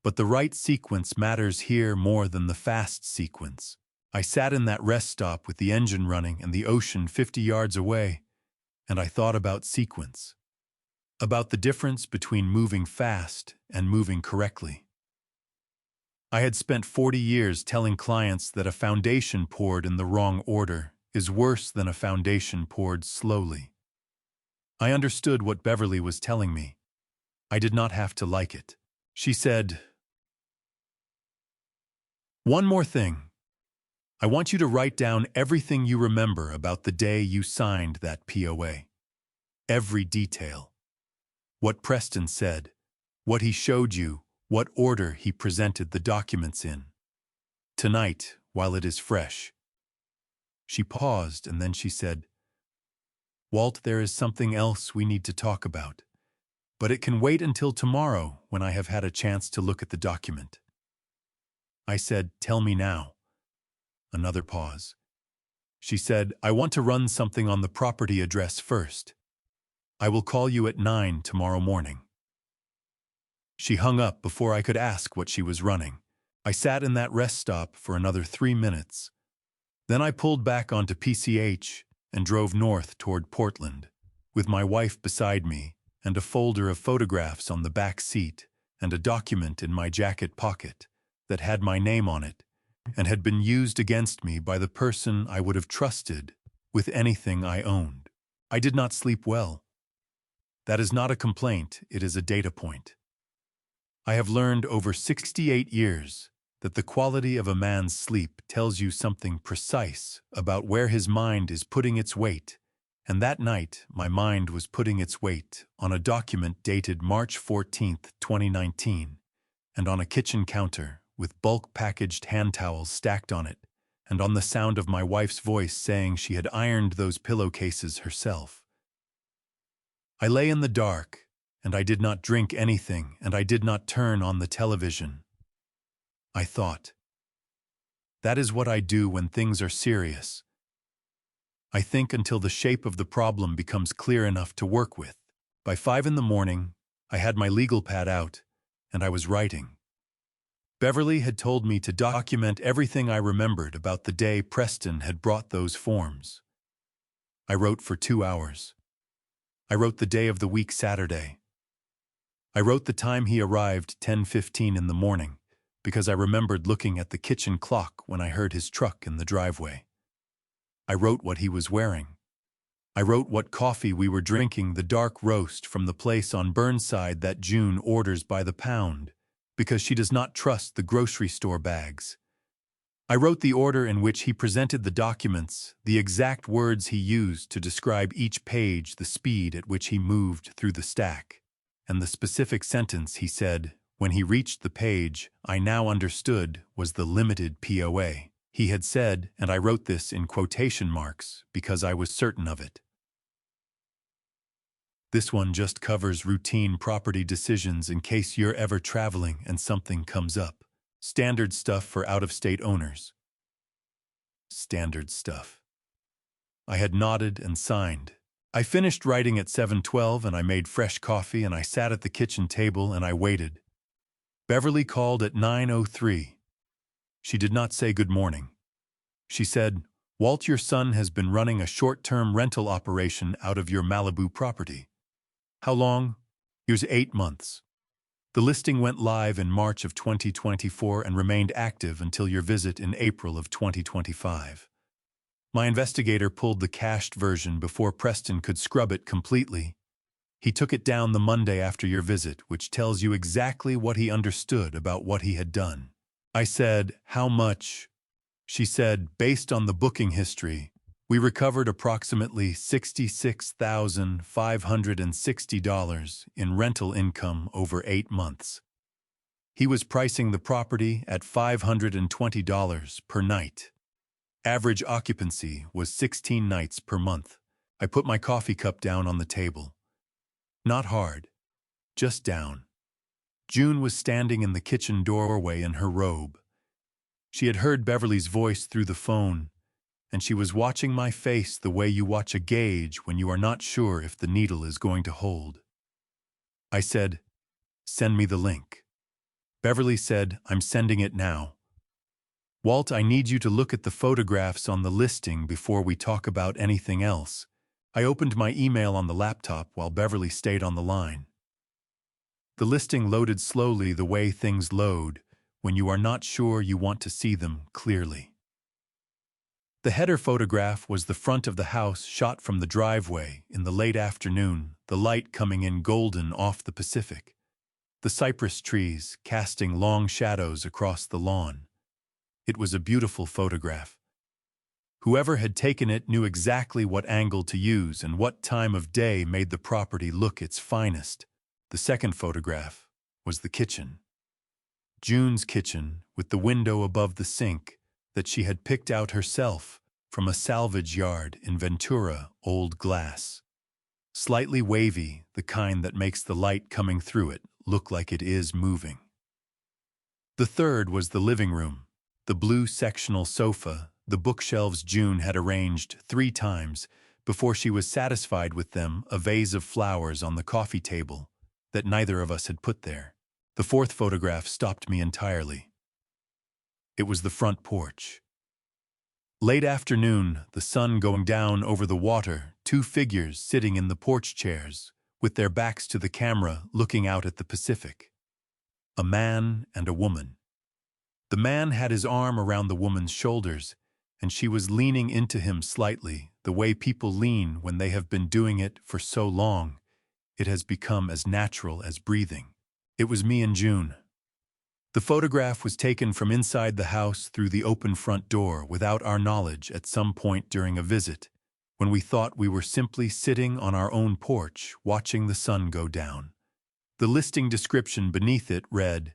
But the right sequence matters here more than the fast sequence. I sat in that rest stop with the engine running and the ocean 50 yards away, and I thought about sequence. About the difference between moving fast and moving correctly. I had spent 40 years telling clients that a foundation poured in the wrong order is worse than a foundation poured slowly. I understood what Beverly was telling me. I did not have to like it. She said, one more thing. I want you to write down everything you remember about the day you signed that POA. Every detail. What Preston said, what he showed you, what order he presented the documents in. Tonight, while it is fresh. She paused and then she said, Walt, there is something else we need to talk about, but it can wait until tomorrow when I have had a chance to look at the document. I said, tell me now. Another pause. She said, I want to run something on the property address first. I will call you at 9 tomorrow morning. She hung up before I could ask what she was running. I sat in that rest stop for another 3 minutes. Then I pulled back onto PCH and drove north toward Portland, with my wife beside me and a folder of photographs on the back seat and a document in my jacket pocket that had my name on it and had been used against me by the person I would have trusted with anything I owned. I did not sleep well. That is not a complaint, it is a data point. I have learned over 68 years that the quality of a man's sleep tells you something precise about where his mind is putting its weight, and that night my mind was putting its weight on a document dated March 14, 2019, and on a kitchen counter with bulk packaged hand towels stacked on it, and on the sound of my wife's voice saying she had ironed those pillowcases herself. I lay in the dark, and I did not drink anything, and I did not turn on the television. I thought. That is what I do when things are serious. I think until the shape of the problem becomes clear enough to work with. By 5 in the morning, I had my legal pad out, and I was writing. Beverly had told me to document everything I remembered about the day Preston had brought those forms. I wrote for 2 hours. I wrote the day of the week Saturday. I wrote the time he arrived 10:15 in the morning, because I remembered looking at the kitchen clock when I heard his truck in the driveway. I wrote what he was wearing. I wrote what coffee we were drinking, the dark roast from the place on Burnside that June orders by the pound, because she does not trust the grocery store bags. I wrote the order in which he presented the documents, the exact words he used to describe each page, the speed at which he moved through the stack, and the specific sentence he said, when he reached the page I now understood was the limited POA. He had said, and I wrote this in quotation marks because I was certain of it. This one just covers routine property decisions in case you're ever traveling and something comes up. Standard stuff for out-of-state owners. Standard stuff. I had nodded and signed. I finished writing at 7:12 and I made fresh coffee and I sat at the kitchen table and I waited. Beverly called at 9:03. She did not say good morning. She said, Walt, your son has been running a short-term rental operation out of your Malibu property. How long? Here's 8 months. The listing went live in March of 2024 and remained active until your visit in April of 2025. My investigator pulled the cached version before Preston could scrub it completely. He took it down the Monday after your visit, which tells you exactly what he understood about what he had done. I said, how much? She said, based on the booking history, we recovered approximately $66,560 in rental income over 8 months. He was pricing the property at $520 per night. Average occupancy was 16 nights per month. I put my coffee cup down on the table. Not hard, just down. June was standing in the kitchen doorway in her robe. She had heard Beverly's voice through the phone, and she was watching my face the way you watch a gauge when you are not sure if the needle is going to hold. I said, "Send me the link." Beverly said, "I'm sending it now." "Walt, I need you to look at the photographs on the listing before we talk about anything else." I opened my email on the laptop while Beverly stayed on the line. The listing loaded slowly the way things load when you are not sure you want to see them clearly. The header photograph was the front of the house shot from the driveway in the late afternoon, the light coming in golden off the Pacific, the cypress trees casting long shadows across the lawn. It was a beautiful photograph. Whoever had taken it knew exactly what angle to use and what time of day made the property look its finest. The second photograph was the kitchen. June's kitchen, with the window above the sink that she had picked out herself from a salvage yard in Ventura, old glass. Slightly wavy, the kind that makes the light coming through it look like it is moving. The third was the living room, the blue sectional sofa, the bookshelves June had arranged 3 times before she was satisfied with them, a vase of flowers on the coffee table that neither of us had put there. The fourth photograph stopped me entirely. It was the front porch. Late afternoon, the sun going down over the water, 2 figures sitting in the porch chairs, with their backs to the camera looking out at the Pacific. A man and a woman. The man had his arm around the woman's shoulders, and she was leaning into him slightly, the way people lean when they have been doing it for so long. It has become as natural as breathing. It was me and June. The photograph was taken from inside the house through the open front door without our knowledge at some point during a visit, when we thought we were simply sitting on our own porch watching the sun go down. The listing description beneath it read,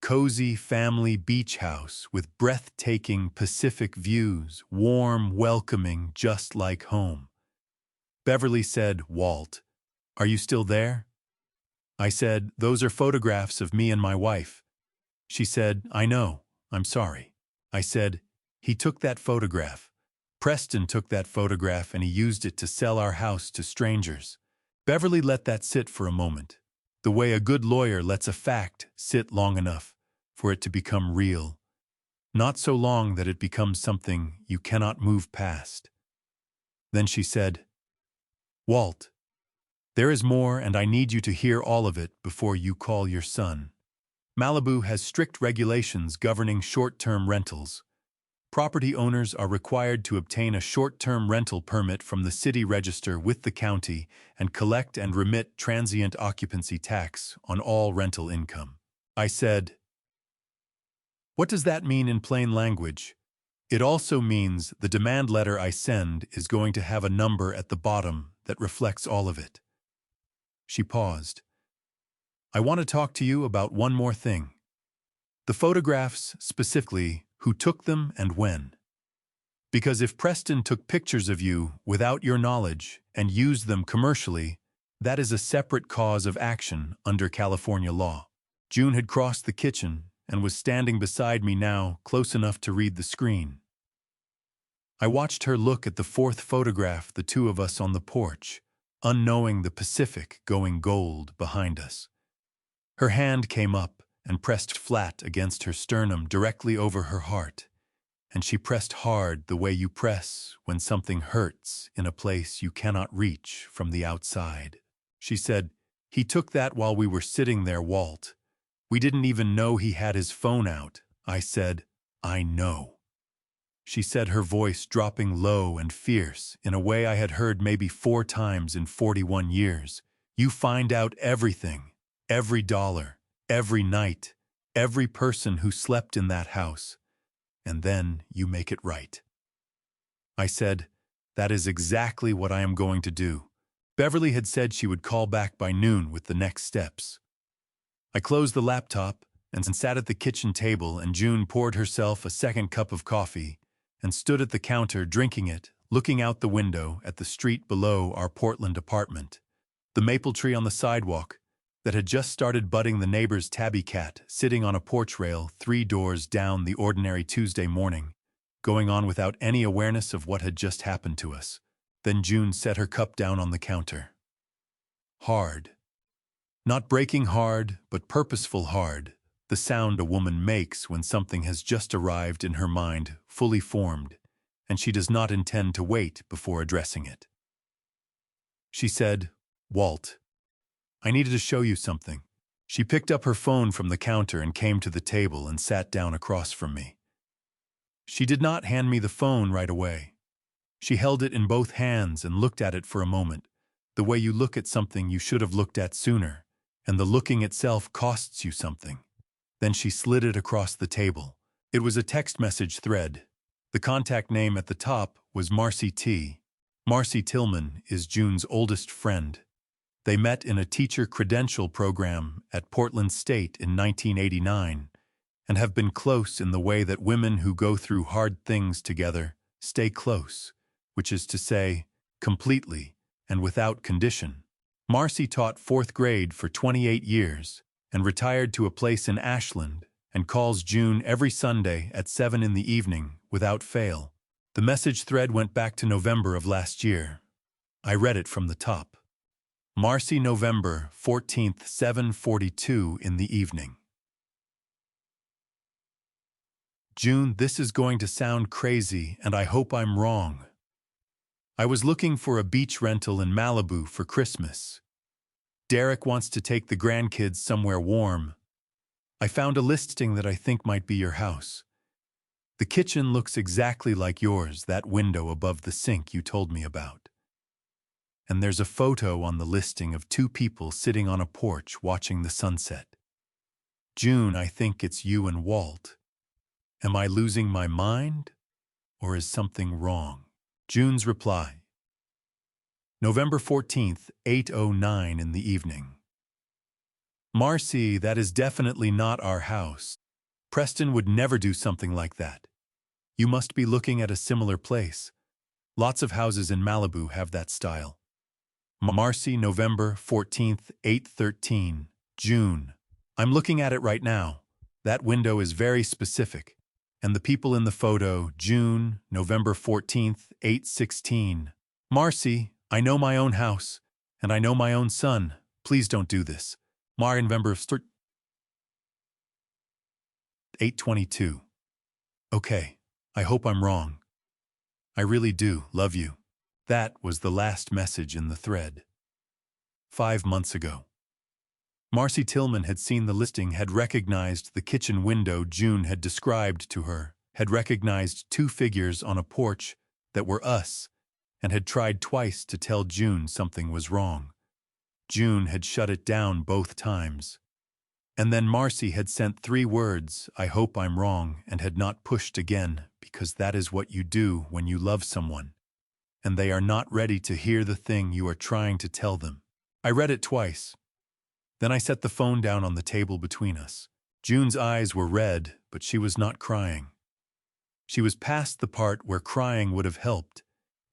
"Cozy family beach house with breathtaking Pacific views, warm, welcoming, just like home." Beverly said, "Walt, are you still there?" I said, "Those are photographs of me and my wife." She said, "I know, I'm sorry." I said, "He took that photograph. Preston took that photograph and he used it to sell our house to strangers." Beverly let that sit for a moment, the way a good lawyer lets a fact sit long enough for it to become real, not so long that it becomes something you cannot move past. Then she said, "Walt, there is more and I need you to hear all of it before you call your son. Malibu has strict regulations governing short-term rentals. Property owners are required to obtain a short-term rental permit from the city register with the county and collect and remit transient occupancy tax on all rental income." I said, "What does that mean in plain language?" "It also means the demand letter I send is going to have a number at the bottom that reflects all of it." She paused. "I want to talk to you about one more thing. The photographs, specifically, who took them and when. Because if Preston took pictures of you without your knowledge and used them commercially, that is a separate cause of action under California law." June had crossed the kitchen and was standing beside me now, close enough to read the screen. I watched her look at the fourth photograph, the 2 of us on the porch, unknowing the Pacific going gold behind us. Her hand came up and pressed flat against her sternum directly over her heart, and she pressed hard the way you press when something hurts in a place you cannot reach from the outside. She said, "He took that while we were sitting there, Walt. We didn't even know he had his phone out." I said, "I know." She said, her voice dropping low and fierce in a way I had heard maybe 4 times in 41 years. "You find out everything, every dollar, every night, every person who slept in that house, and then you make it right." I said, "That is exactly what I am going to do." Beverly had said she would call back by noon with the next steps. I closed the laptop and sat at the kitchen table, and June poured herself a second cup of coffee and stood at the counter drinking it, looking out the window at the street below our Portland apartment. The maple tree on the sidewalk that had just started budding, the neighbor's tabby cat sitting on a porch rail 3 doors down, the ordinary Tuesday morning, going on without any awareness of what had just happened to us. Then June set her cup down on the counter. Hard. Not breaking hard, but purposeful hard. The sound a woman makes when something has just arrived in her mind, fully formed, and she does not intend to wait before addressing it. She said, "Walt, I needed to show you something." She picked up her phone from the counter and came to the table and sat down across from me. She did not hand me the phone right away. She held it in both hands and looked at it for a moment, the way you look at something you should have looked at sooner, and the looking itself costs you something. Then she slid it across the table. It was a text message thread. The contact name at the top was Marcy T. Marcy Tillman is June's oldest friend. They met in a teacher credential program at Portland State in 1989 and have been close in the way that women who go through hard things together stay close, which is to say, completely and without condition. Marcy taught 4th grade for 28 years and retired to a place in Ashland and calls June every Sunday at 7 in the evening without fail. The message thread went back to November of last year. I read it from the top. Marcy, November 14th, 7:42 in the evening. June, this is going to sound crazy, and I hope I'm wrong. I was looking for a beach rental in Malibu for Christmas. Derek wants to take the grandkids somewhere warm. I found a listing that I think might be your house. The kitchen looks exactly like yours, that window above the sink you told me about. And there's a photo on the listing of 2 people sitting on a porch watching the sunset. June, I think it's you and Walt. Am I losing my mind? Or is something wrong? June's reply. November 14th, 8:09 in the evening. Marcy, that is definitely not our house. Preston would never do something like that. You must be looking at a similar place. Lots of houses in Malibu have that style. Marcy, November 14th, 8:13. June. I'm looking at it right now. That window is very specific. And the people in the photo, June, November 14th, 8:16. Marcy, I know my own house, and I know my own son. Please don't do this. November 8:22. Okay, I hope I'm wrong. I really do love you. That was the last message in the thread. 5 months ago. Marcy Tillman had seen the listing, had recognized the kitchen window June had described to her, had recognized 2 figures on a porch that were us, and had tried twice to tell June something was wrong. June had shut it down both times. And then Marcy had sent 3 words, I hope I'm wrong, and had not pushed again, because that is what you do when you love someone, and they are not ready to hear the thing you are trying to tell them. I read it twice. Then I set the phone down on the table between us. June's eyes were red, but she was not crying. She was past the part where crying would have helped,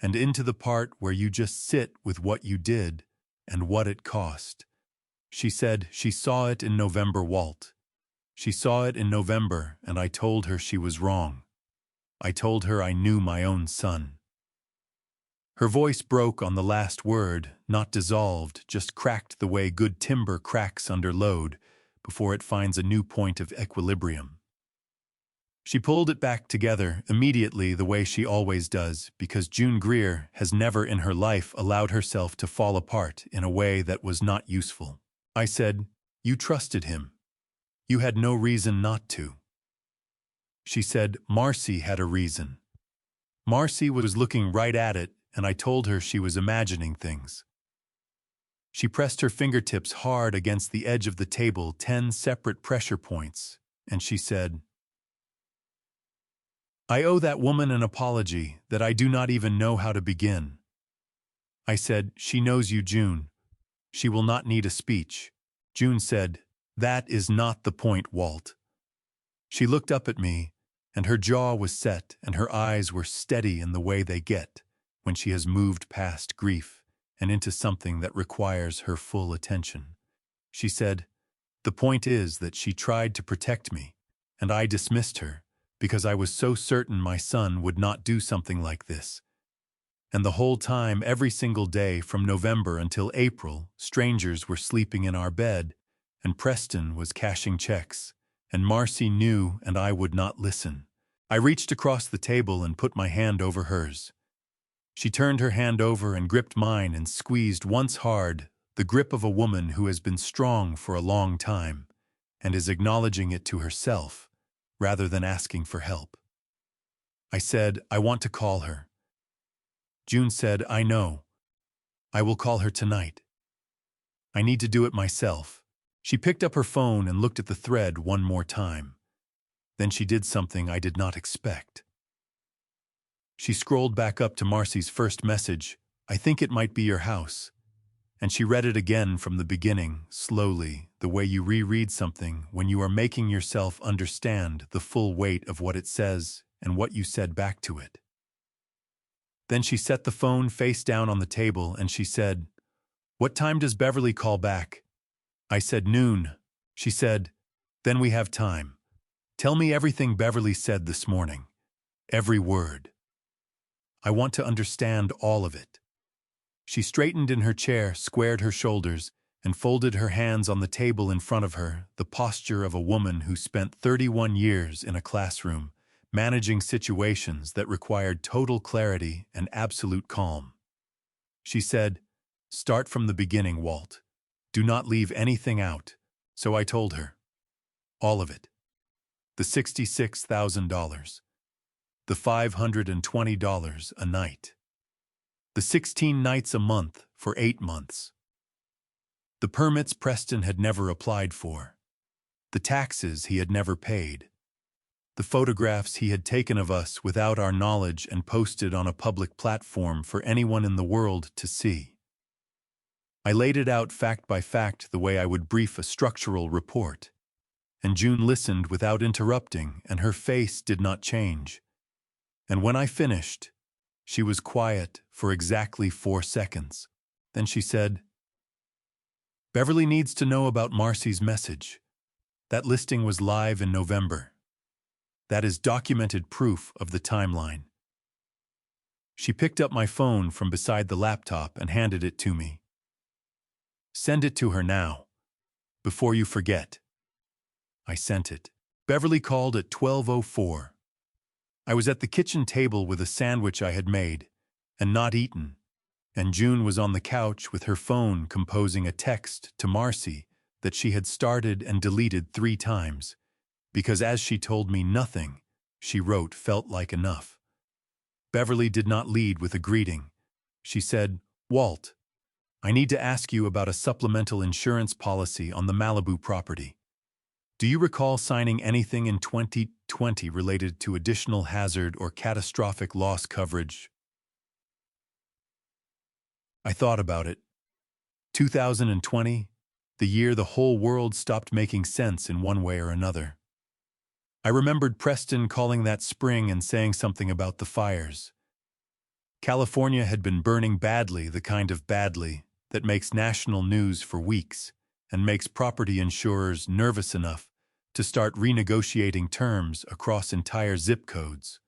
and into the part where you just sit with what you did and what it cost. She said she saw it in November, Walt. She saw it in November, and I told her she was wrong. I told her I knew my own son. Her voice broke on the last word, not dissolved, just cracked the way good timber cracks under load before it finds a new point of equilibrium. She pulled it back together immediately, the way she always does, because June Greer has never in her life allowed herself to fall apart in a way that was not useful. I said, you trusted him. You had no reason not to. She said, Marcy had a reason. Marcy was looking right at it, and I told her she was imagining things. She pressed her fingertips hard against the edge of the table, 10 separate pressure points, and she said, I owe that woman an apology that I do not even know how to begin. I said, she knows you, June. She will not need a speech. June said, That is not the point, Walt. She looked up at me, and her jaw was set and her eyes were steady in the way they get when she has moved past grief and into something that requires her full attention. She said, "The point is that she tried to protect me, and I dismissed her because I was so certain my son would not do something like this. And the whole time, every single day from November until April, strangers were sleeping in our bed, and Preston was cashing checks, and Marcy knew and I would not listen." I reached across the table and put my hand over hers. She turned her hand over and gripped mine and squeezed once hard, the grip of a woman who has been strong for a long time and is acknowledging it to herself rather than asking for help. I said, "I want to call her." June said, "I know. I will call her tonight. I need to do it myself." She picked up her phone and looked at the thread one more time. Then she did something I did not expect. She scrolled back up to Marcy's first message, "I think it might be your house." And she read it again from the beginning, slowly, the way you reread something when you are making yourself understand the full weight of what it says and what you said back to it. Then she set the phone face down on the table and she said, "What time does Beverly call back?" I said, "Noon." She said, "Then we have time. Tell me everything Beverly said this morning. Every word. I want to understand all of it." She straightened in her chair, squared her shoulders, and folded her hands on the table in front of her, the posture of a woman who spent 31 years in a classroom, managing situations that required total clarity and absolute calm. She said, "Start from the beginning, Walt. Do not leave anything out." So I told her. All of it. The $66,000. The $520 a night. The 16 nights a month for 8 months. The permits Preston had never applied for. The taxes he had never paid. The photographs he had taken of us without our knowledge and posted on a public platform for anyone in the world to see. I laid it out fact by fact the way I would brief a structural report. And June listened without interrupting, and her face did not change. And when I finished, she was quiet for exactly 4 seconds. Then she said, "Beverly needs to know about Marcy's message. That listing was live in November. That is documented proof of the timeline." She picked up my phone from beside the laptop and handed it to me. "Send it to her now, before you forget." I sent it. Beverly called at 12:04. I was at the kitchen table with a sandwich I had made, and not eaten, and June was on the couch with her phone composing a text to Marcy that she had started and deleted 3 times, because as she told me nothing she wrote felt like enough. Beverly did not lead with a greeting. She said, "Walt, I need to ask you about a supplemental insurance policy on the Malibu property. Do you recall signing anything in 2020 related to additional hazard or catastrophic loss coverage?" I thought about it. 2020, the year the whole world stopped making sense in one way or another. I remembered Preston calling that spring and saying something about the fires. California had been burning badly, the kind of badly that makes national news for weeks and makes property insurers nervous enough to start renegotiating terms across entire zip codes.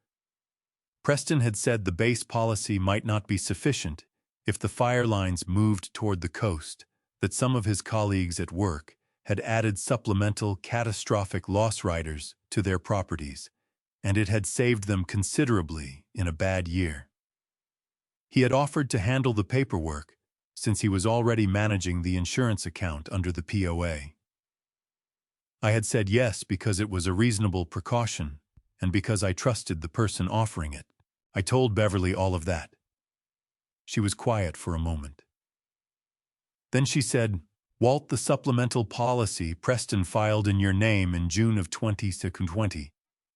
Preston had said the base policy might not be sufficient if the fire lines moved toward the coast, that some of his colleagues at work had added supplemental catastrophic loss riders to their properties, and it had saved them considerably in a bad year. He had offered to handle the paperwork since he was already managing the insurance account under the POA. I had said yes because it was a reasonable precaution and because I trusted the person offering it. I told Beverly all of that. She was quiet for a moment. Then she said, "Walt, the supplemental policy Preston filed in your name in June of 2020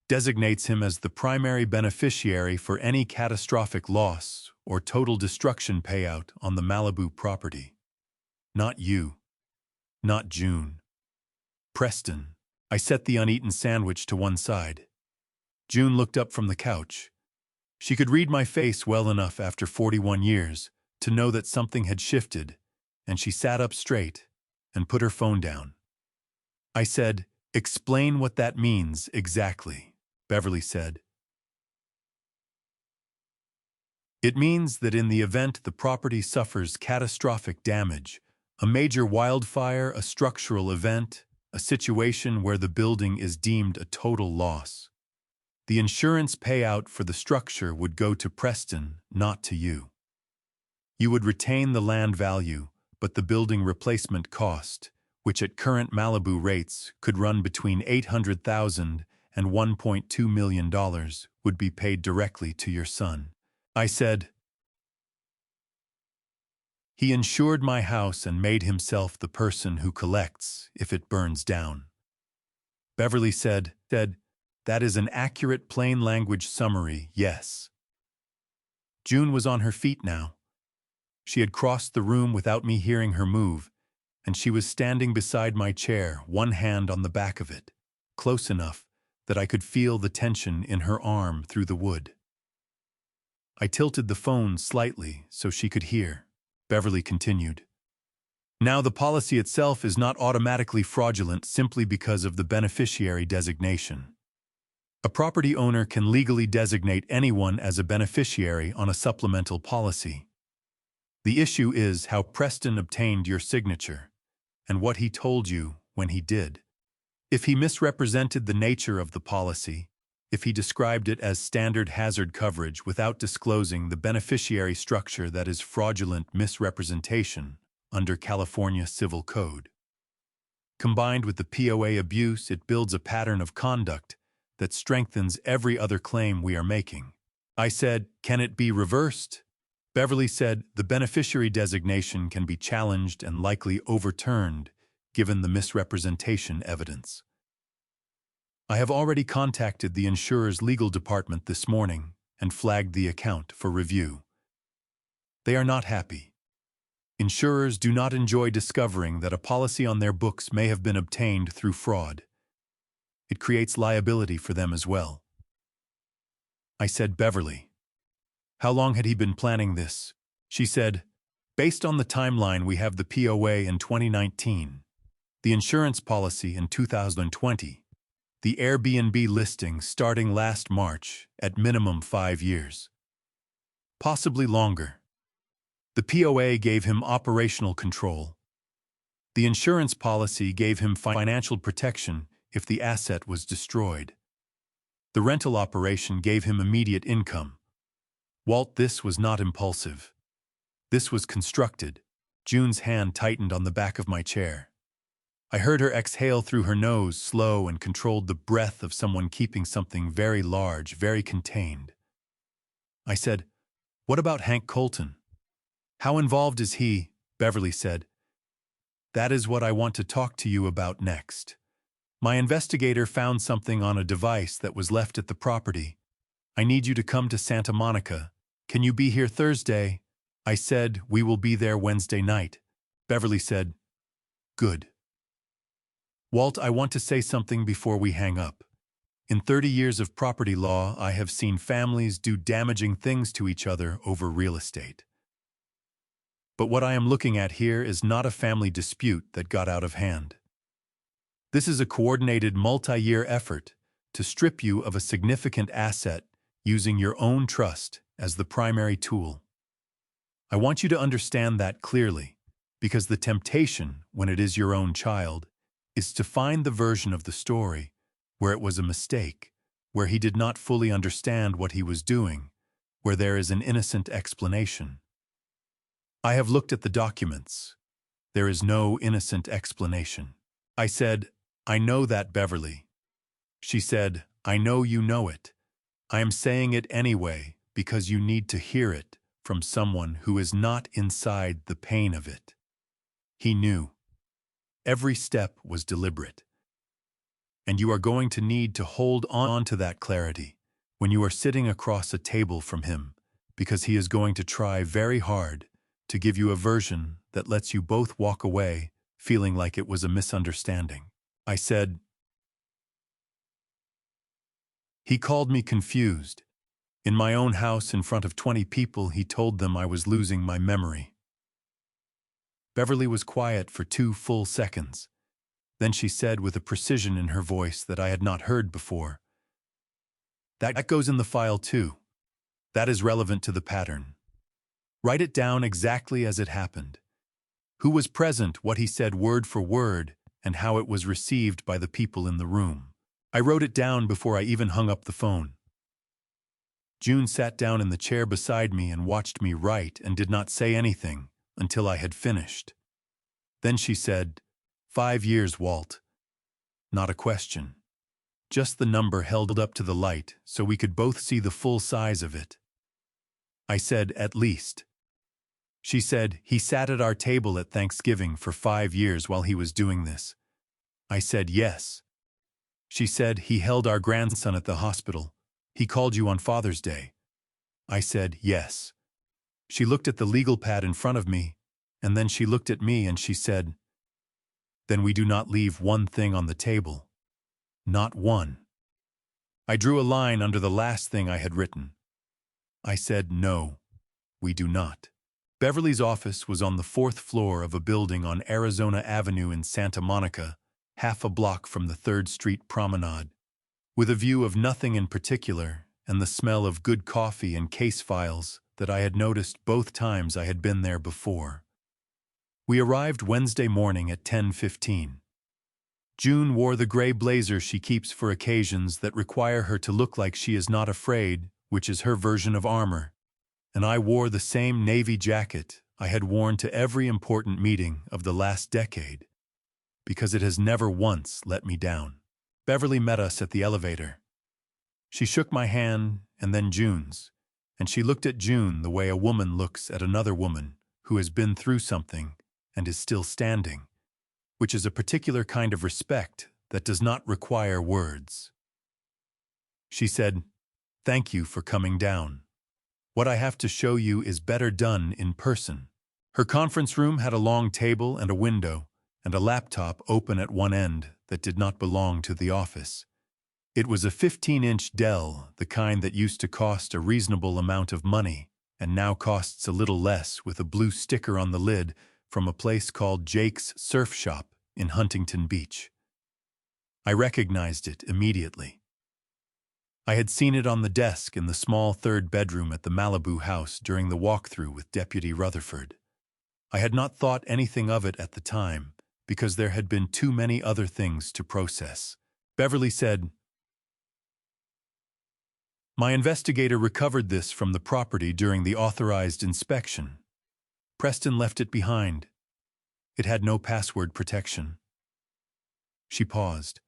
designates him as the primary beneficiary for any catastrophic loss or total destruction payout on the Malibu property. Not you. Not June. Preston. I set the uneaten sandwich to one side. June looked up from the couch. She could read my face well enough after 41 years to know that something had shifted, and she sat up straight and put her phone down. I said, "Explain what that means exactly," Beverly said. "It means that in the event the property suffers catastrophic damage, a major wildfire, a structural event, a situation where the building is deemed a total loss, the insurance payout for the structure would go to Preston, not to you. You would retain the land value, but the building replacement cost, which at current Malibu rates could run between $800,000 and $1.2 million, would be paid directly to your son." I said, "He insured my house and made himself the person who collects if it burns down." Beverly said, "That is an accurate plain language summary, yes." June was on her feet now. She had crossed the room without me hearing her move, and she was standing beside my chair, one hand on the back of it, close enough that I could feel the tension in her arm through the wood. I tilted the phone slightly so she could hear. Beverly continued, "Now, the policy itself is not automatically fraudulent simply because of the beneficiary designation. A property owner can legally designate anyone as a beneficiary on a supplemental policy. The issue is how Preston obtained your signature and what he told you when he did. If he misrepresented the nature of the policy, if he described it as standard hazard coverage without disclosing the beneficiary structure, that is fraudulent misrepresentation under California Civil Code. Combined with the POA abuse, it builds a pattern of conduct that strengthens every other claim we are making." I said, "Can it be reversed?" Beverly said, "The beneficiary designation can be challenged and likely overturned given the misrepresentation evidence. I have already contacted the insurer's legal department this morning and flagged the account for review. They are not happy. Insurers do not enjoy discovering that a policy on their books may have been obtained through fraud. It creates liability for them as well." I said, "Beverly, how long had he been planning this?" She said, "Based on the timeline, we have the POA in 2019, the insurance policy in 2020, the Airbnb listing starting last March at minimum 5 years. Possibly longer. The POA gave him operational control. The insurance policy gave him financial protection if the asset was destroyed. The rental operation gave him immediate income. Walt, this was not impulsive. This was constructed." June's hand tightened on the back of my chair. I heard her exhale through her nose, slow and controlled, the breath of someone keeping something very large, very contained. I said, "What about Hank Colton? How involved is he?" Beverly said, "That is what I want to talk to you about next. My investigator found something on a device that was left at the property. I need you to come to Santa Monica. Can you be here Thursday?" I said, "We will be there Wednesday night." Beverly said, "Good. Walt, I want to say something before we hang up. In 30 years of property law, I have seen families do damaging things to each other over real estate. But what I am looking at here is not a family dispute that got out of hand. This is a coordinated multi-year effort to strip you of a significant asset using your own trust as the primary tool. I want you to understand that clearly, because the temptation, when it is your own child, is to find the version of the story where it was a mistake, where he did not fully understand what he was doing, where there is an innocent explanation. I have looked at the documents. There is no innocent explanation." I said, "I know that, Beverly." She said, "I know you know it. I am saying it anyway because you need to hear it from someone who is not inside the pain of it." He knew. Every step was deliberate. And you are going to need to hold on to that clarity when you are sitting across a table from him, because he is going to try very hard to give you a version that lets you both walk away feeling like it was a misunderstanding. I said. He called me confused. In my own house in front of 20 people, he told them I was losing my memory. Beverly was quiet for 2 full seconds. Then she said with a precision in her voice that I had not heard before, "That goes in the file too. That is relevant to the pattern. Write it down exactly as it happened. Who was present, what he said word for word, and how it was received by the people in the room." I wrote it down before I even hung up the phone. June sat down in the chair beside me and watched me write and did not say anything until I had finished. Then she said, 5 years, Walt. Not a question. Just the number held up to the light so we could both see the full size of it. I said, at least. She said, he sat at our table at Thanksgiving for 5 years while he was doing this. I said, yes. She said, he held our grandson at the hospital. He called you on Father's Day. I said, yes. She looked at the legal pad in front of me, and then she looked at me and she said, then we do not leave one thing on the table. Not one. I drew a line under the last thing I had written. I said, no, we do not. Beverly's office was on the 4th floor of a building on Arizona Avenue in Santa Monica, half a block from the 3rd Street Promenade, with a view of nothing in particular and the smell of good coffee and case files that I had noticed both times I had been there before. We arrived Wednesday morning at 10:15. June wore the gray blazer she keeps for occasions that require her to look like she is not afraid, which is her version of armor, and I wore the same navy jacket I had worn to every important meeting of the last decade, because it has never once let me down. Beverly met us at the elevator. She shook my hand and then June's, and she looked at June the way a woman looks at another woman who has been through something and is still standing, which is a particular kind of respect that does not require words. She said, thank you for coming down. What I have to show you is better done in person. Her conference room had a long table and a window, and a laptop open at one end that did not belong to the office. It was a 15-inch Dell, the kind that used to cost a reasonable amount of money, and now costs a little less with a blue sticker on the lid from a place called Jake's Surf Shop in Huntington Beach. I recognized it immediately. I had seen it on the desk in the small 3rd bedroom at the Malibu house during the walkthrough with Deputy Rutherford. I had not thought anything of it at the time, because there had been too many other things to process. Beverly said, my investigator recovered this from the property during the authorized inspection. Preston left it behind. It had no password protection. She paused.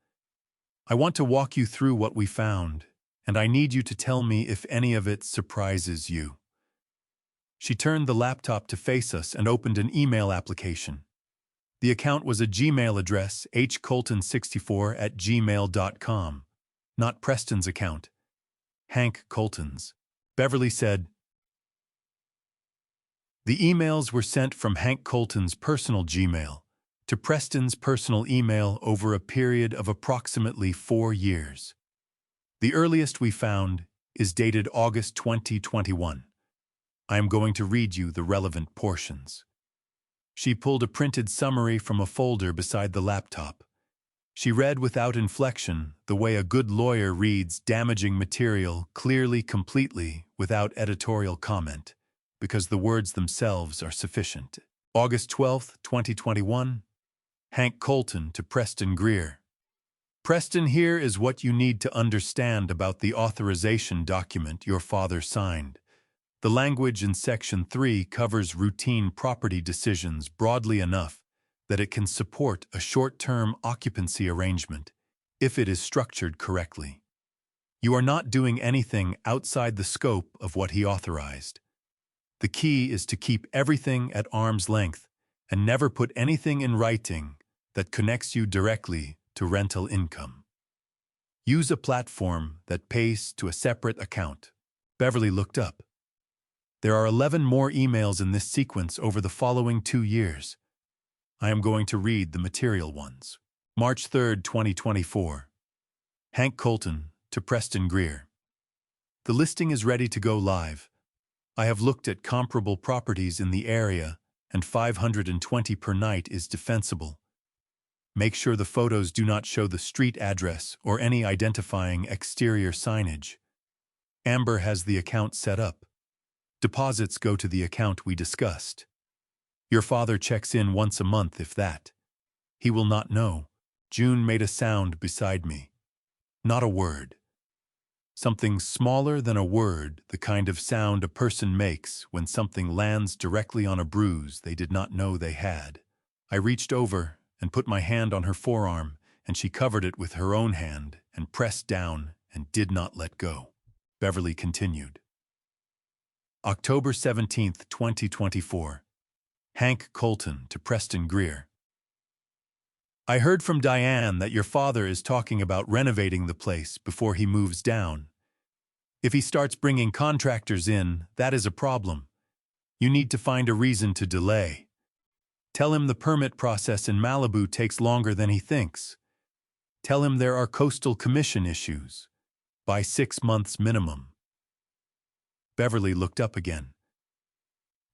I want to walk you through what we found, and I need you to tell me if any of it surprises you. She turned the laptop to face us and opened an email application. The account was a Gmail address, hcolton64@gmail.com, not Preston's account, Hank Colton's. Beverly said, the emails were sent from Hank Colton's personal Gmail to Preston's personal email over a period of approximately 4 years. The earliest we found is dated August 2021. I am going to read you the relevant portions. She pulled a printed summary from a folder beside the laptop. She read without inflection, the way a good lawyer reads damaging material clearly, completely, without editorial comment, because the words themselves are sufficient. August 12, 2021. Hank Colton to Preston Greer. Preston, here is what you need to understand about the authorization document your father signed. The language in Section 3 covers routine property decisions broadly enough that it can support a short-term occupancy arrangement if it is structured correctly. You are not doing anything outside the scope of what he authorized. The key is to keep everything at arm's length and never put anything in writing that connects you directly to rental income. Use a platform that pays to a separate account. Beverly looked up. There are 11 more emails in this sequence over the following 2 years. I am going to read the material ones. March 3, 2024. Hank Colton to Preston Greer. The listing is ready to go live. I have looked at comparable properties in the area, and 520 per night is defensible. Make sure the photos do not show the street address or any identifying exterior signage. Amber has the account set up. Deposits go to the account we discussed. Your father checks in once a month, if that. He will not know. June made a sound beside me. Not a word. Something smaller than a word, the kind of sound a person makes when something lands directly on a bruise they did not know they had. I reached over and put my hand on her forearm, and she covered it with her own hand and pressed down and did not let go. Beverly continued. October 17, 2024. Hank Colton to Preston Greer. I heard from Diane that your father is talking about renovating the place before he moves down. If he starts bringing contractors in, that is a problem. You need to find a reason to delay. Tell him the permit process in Malibu takes longer than he thinks. Tell him there are coastal commission issues. By 6 months minimum. Beverly looked up again.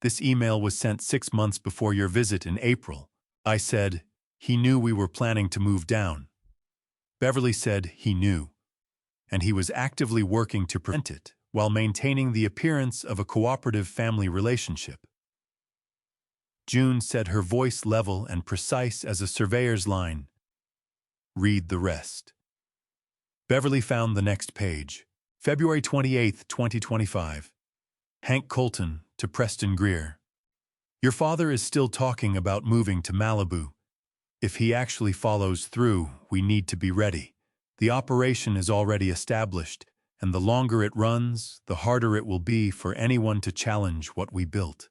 This email was sent 6 months before your visit in April. I said, he knew we were planning to move down. Beverly said he knew, and he was actively working to prevent it while maintaining the appearance of a cooperative family relationship. June said, her voice level and precise as a surveyor's line. Read the rest. Beverly found the next page. February 28, 2025. Hank Colton to Preston Greer. Your father is still talking about moving to Malibu. If he actually follows through, we need to be ready. The operation is already established, and the longer it runs, the harder it will be for anyone to challenge what we built.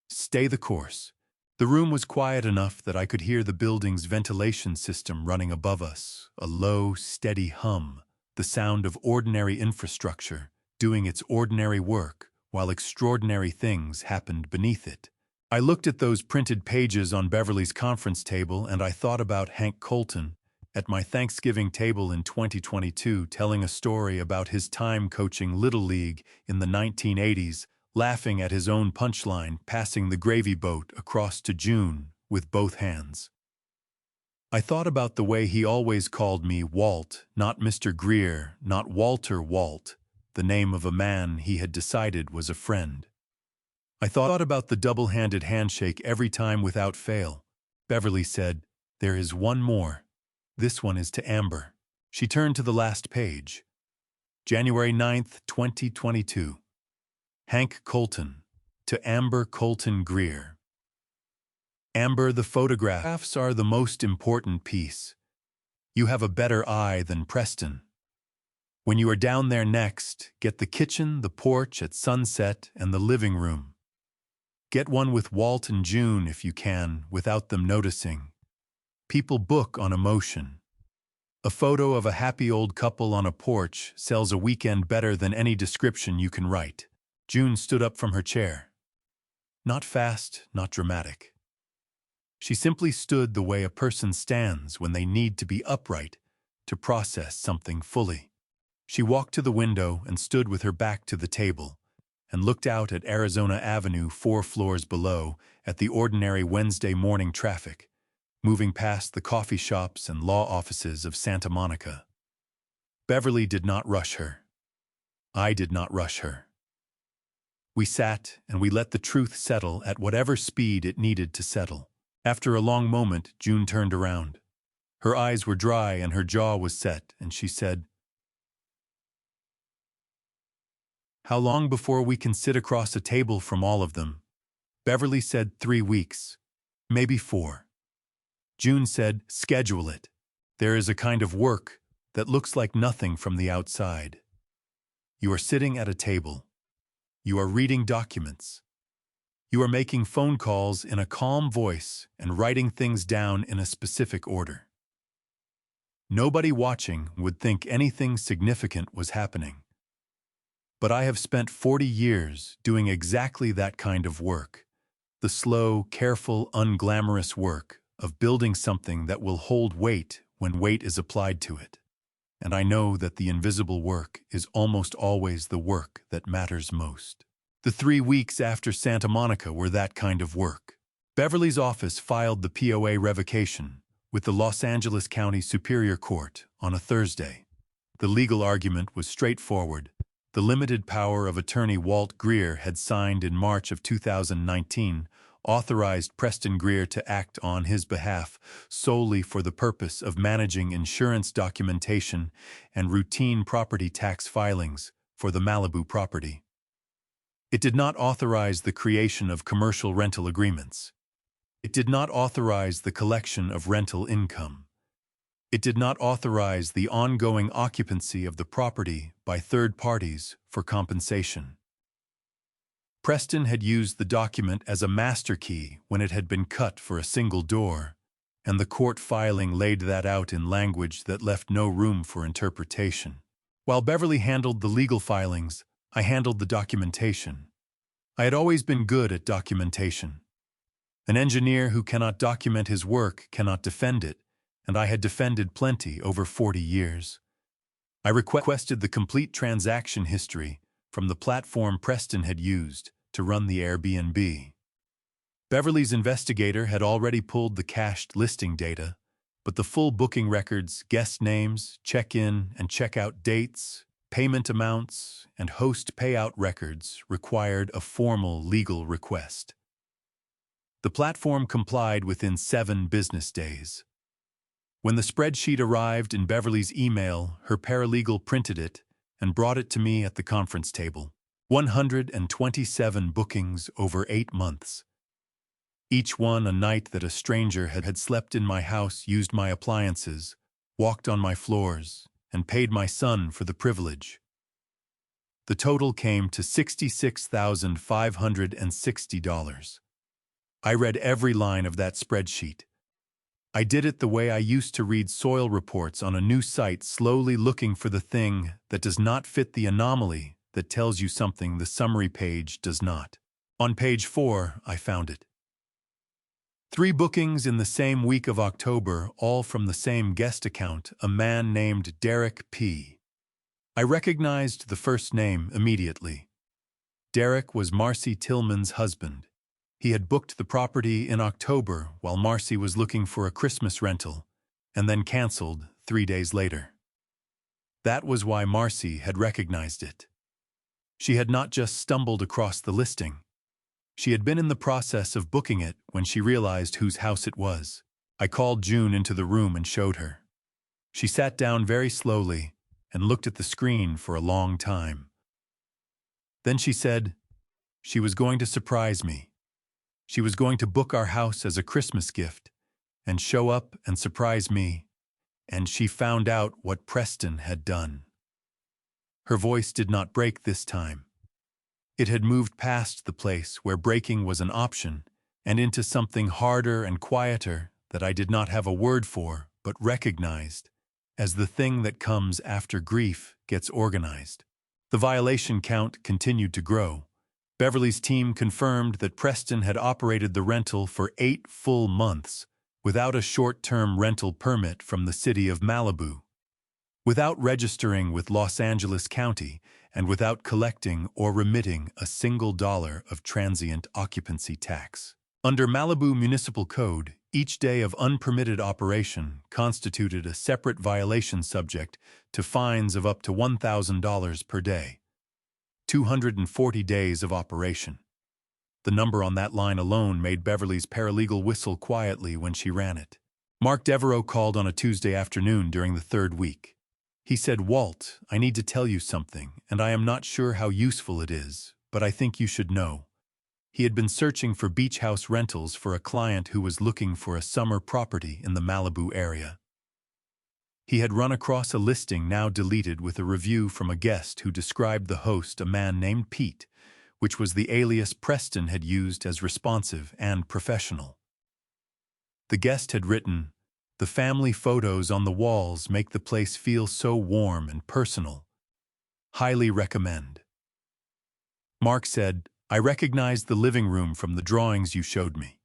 Stay the course. The room was quiet enough that I could hear the building's ventilation system running above us, a low, steady hum, the sound of ordinary infrastructure, doing its ordinary work, while extraordinary things happened beneath it. I looked at those printed pages on Beverly's conference table, and I thought about Hank Colton at my Thanksgiving table in 2022 telling a story about his time coaching Little League in the 1980s, laughing at his own punchline, passing the gravy boat across to June with both hands. I thought about the way he always called me Walt, not Mr. Greer, not Walter Walt, the name of a man he had decided was a friend. I thought about the double-handed handshake every time without fail. Beverly said, there is one more. This one is to Amber. She turned to the last page. January 9, 2022. Hank Colton to Amber Colton Greer. Amber, the photographs are the most important piece. You have a better eye than Preston. When you are down there next, get the kitchen, the porch at sunset, and the living room. Get one with Walt and June if you can, without them noticing. People book on emotion. A photo of a happy old couple on a porch sells a weekend better than any description you can write. June stood up from her chair. Not fast, not dramatic. She simply stood the way a person stands when they need to be upright to process something fully. She walked to the window and stood with her back to the table and looked out at Arizona Avenue 4 floors below at the ordinary Wednesday morning traffic, moving past the coffee shops and law offices of Santa Monica. Beverly did not rush her. I did not rush her. We sat and we let the truth settle at whatever speed it needed to settle. After a long moment, June turned around. Her eyes were dry and her jaw was set, and she said, how long before we can sit across a table from all of them? Beverly said 3 weeks, maybe 4. June said, schedule it. There is a kind of work that looks like nothing from the outside. You are sitting at a table. You are reading documents. You are making phone calls in a calm voice and writing things down in a specific order. Nobody watching would think anything significant was happening. But I have spent 40 years doing exactly that kind of work. The slow, careful, unglamorous work of building something that will hold weight when weight is applied to it. And I know that the invisible work is almost always the work that matters most. The 3 weeks after Santa Monica were that kind of work. Beverly's office filed the POA revocation with the Los Angeles County Superior Court on a Thursday. The legal argument was straightforward. The limited power of attorney Walt Greer had signed in March of 2019 authorized Preston Greer to act on his behalf solely for the purpose of managing insurance documentation and routine property tax filings for the Malibu property. It did not authorize the creation of commercial rental agreements. It did not authorize the collection of rental income. It did not authorize the ongoing occupancy of the property by third parties for compensation. Preston had used the document as a master key when it had been cut for a single door, and the court filing laid that out in language that left no room for interpretation. While Beverly handled the legal filings, I handled the documentation. I had always been good at documentation. An engineer who cannot document his work cannot defend it, and I had defended plenty over 40 years. I requested the complete transaction history from the platform Preston had used to run the Airbnb. Beverly's investigator had already pulled the cached listing data, but the full booking records, guest names, check-in and check-out dates, payment amounts, and host payout records required a formal legal request. The platform complied within 7 business days. When the spreadsheet arrived in Beverly's email, her paralegal printed it and brought it to me at the conference table. 127 bookings over 8 months. Each one a night that a stranger had slept in my house, used my appliances, walked on my floors, and paid my son for the privilege. The total came to $66,560. I read every line of that spreadsheet. I did it the way I used to read soil reports on a new site, slowly looking for the thing that does not fit the anomaly that tells you something the summary page does not. On page 4, I found it. 3 bookings in the same week of October, all from the same guest account, a man named Derek P. I recognized the first name immediately. Derek was Marcy Tillman's husband. He had booked the property in October while Marcy was looking for a Christmas rental, and then canceled 3 days later. That was why Marcy had recognized it. She had not just stumbled across the listing. She had been in the process of booking it when she realized whose house it was. I called June into the room and showed her. She sat down very slowly and looked at the screen for a long time. Then she said she was going to surprise me. She was going to book our house as a Christmas gift and show up and surprise me, and she found out what Preston had done. Her voice did not break this time. It had moved past the place where breaking was an option and into something harder and quieter that I did not have a word for but recognized as the thing that comes after grief gets organized. The violation count continued to grow. Beverly's team confirmed that Preston had operated the rental for 8 full months without a short-term rental permit from the city of Malibu, without registering with Los Angeles County, and without collecting or remitting a single dollar of transient occupancy tax. Under Malibu Municipal Code, each day of unpermitted operation constituted a separate violation subject to fines of up to $1,000 per day. 240 days of operation. The number on that line alone made Beverly's paralegal whistle quietly when she ran it. Mark Devereaux called on a Tuesday afternoon during the 3rd week. He said, "Walt, I need to tell you something, and I am not sure how useful it is, but I think you should know." He had been searching for beach house rentals for a client who was looking for a summer property in the Malibu area. He had run across a listing now deleted with a review from a guest who described the host, a man named Pete, which was the alias Preston had used as responsive and professional. The guest had written, "The family photos on the walls make the place feel so warm and personal. Highly recommend." Mark said, "I recognized the living room from the drawings you showed me."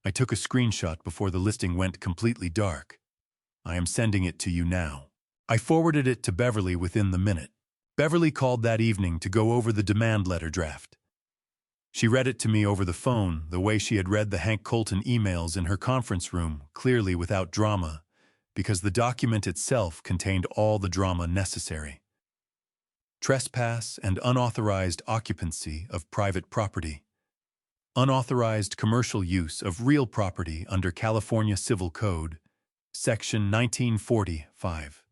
I took a screenshot before the listing went completely dark. I am sending it to you now. I forwarded it to Beverly within the minute. Beverly called that evening to go over the demand letter draft. She read it to me over the phone, the way she had read the Hank Colton emails in her conference room, clearly without drama, because the document itself contained all the drama necessary. Trespass and unauthorized occupancy of private property. Unauthorized commercial use of real property under California Civil Code, Section 1945.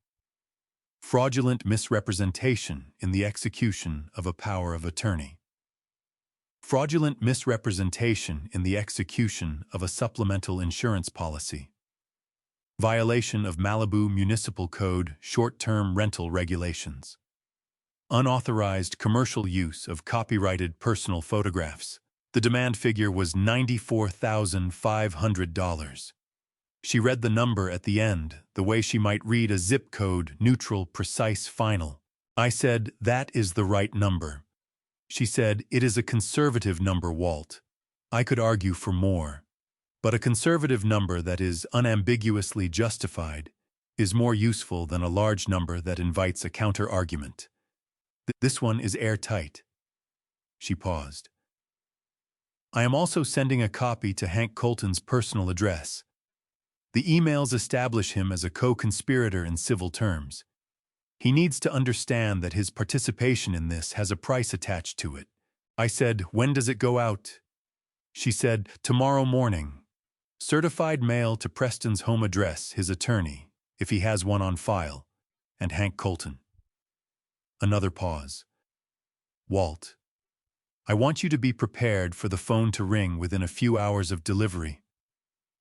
Fraudulent misrepresentation in the execution of a power of attorney. Fraudulent misrepresentation in the execution of a supplemental insurance policy. Violation of Malibu Municipal Code short-term rental regulations. Unauthorized commercial use of copyrighted personal photographs. The demand figure was $94,500. She read the number at the end, the way she might read a zip code, neutral, precise, final. I said, "That is the right number." She said, "It is a conservative number, Walt." I could argue for more. But a conservative number that is unambiguously justified is more useful than a large number that invites a counter-argument. This one is airtight. She paused. I am also sending a copy to Hank Colton's personal address. The emails establish him as a co-conspirator in civil terms. He needs to understand that his participation in this has a price attached to it. I said, "When does it go out?" She said, "Tomorrow morning. Certified mail to Preston's home address, his attorney, if he has one on file, and Hank Colton." Another pause. "Walt, I want you to be prepared for the phone to ring within a few hours of delivery.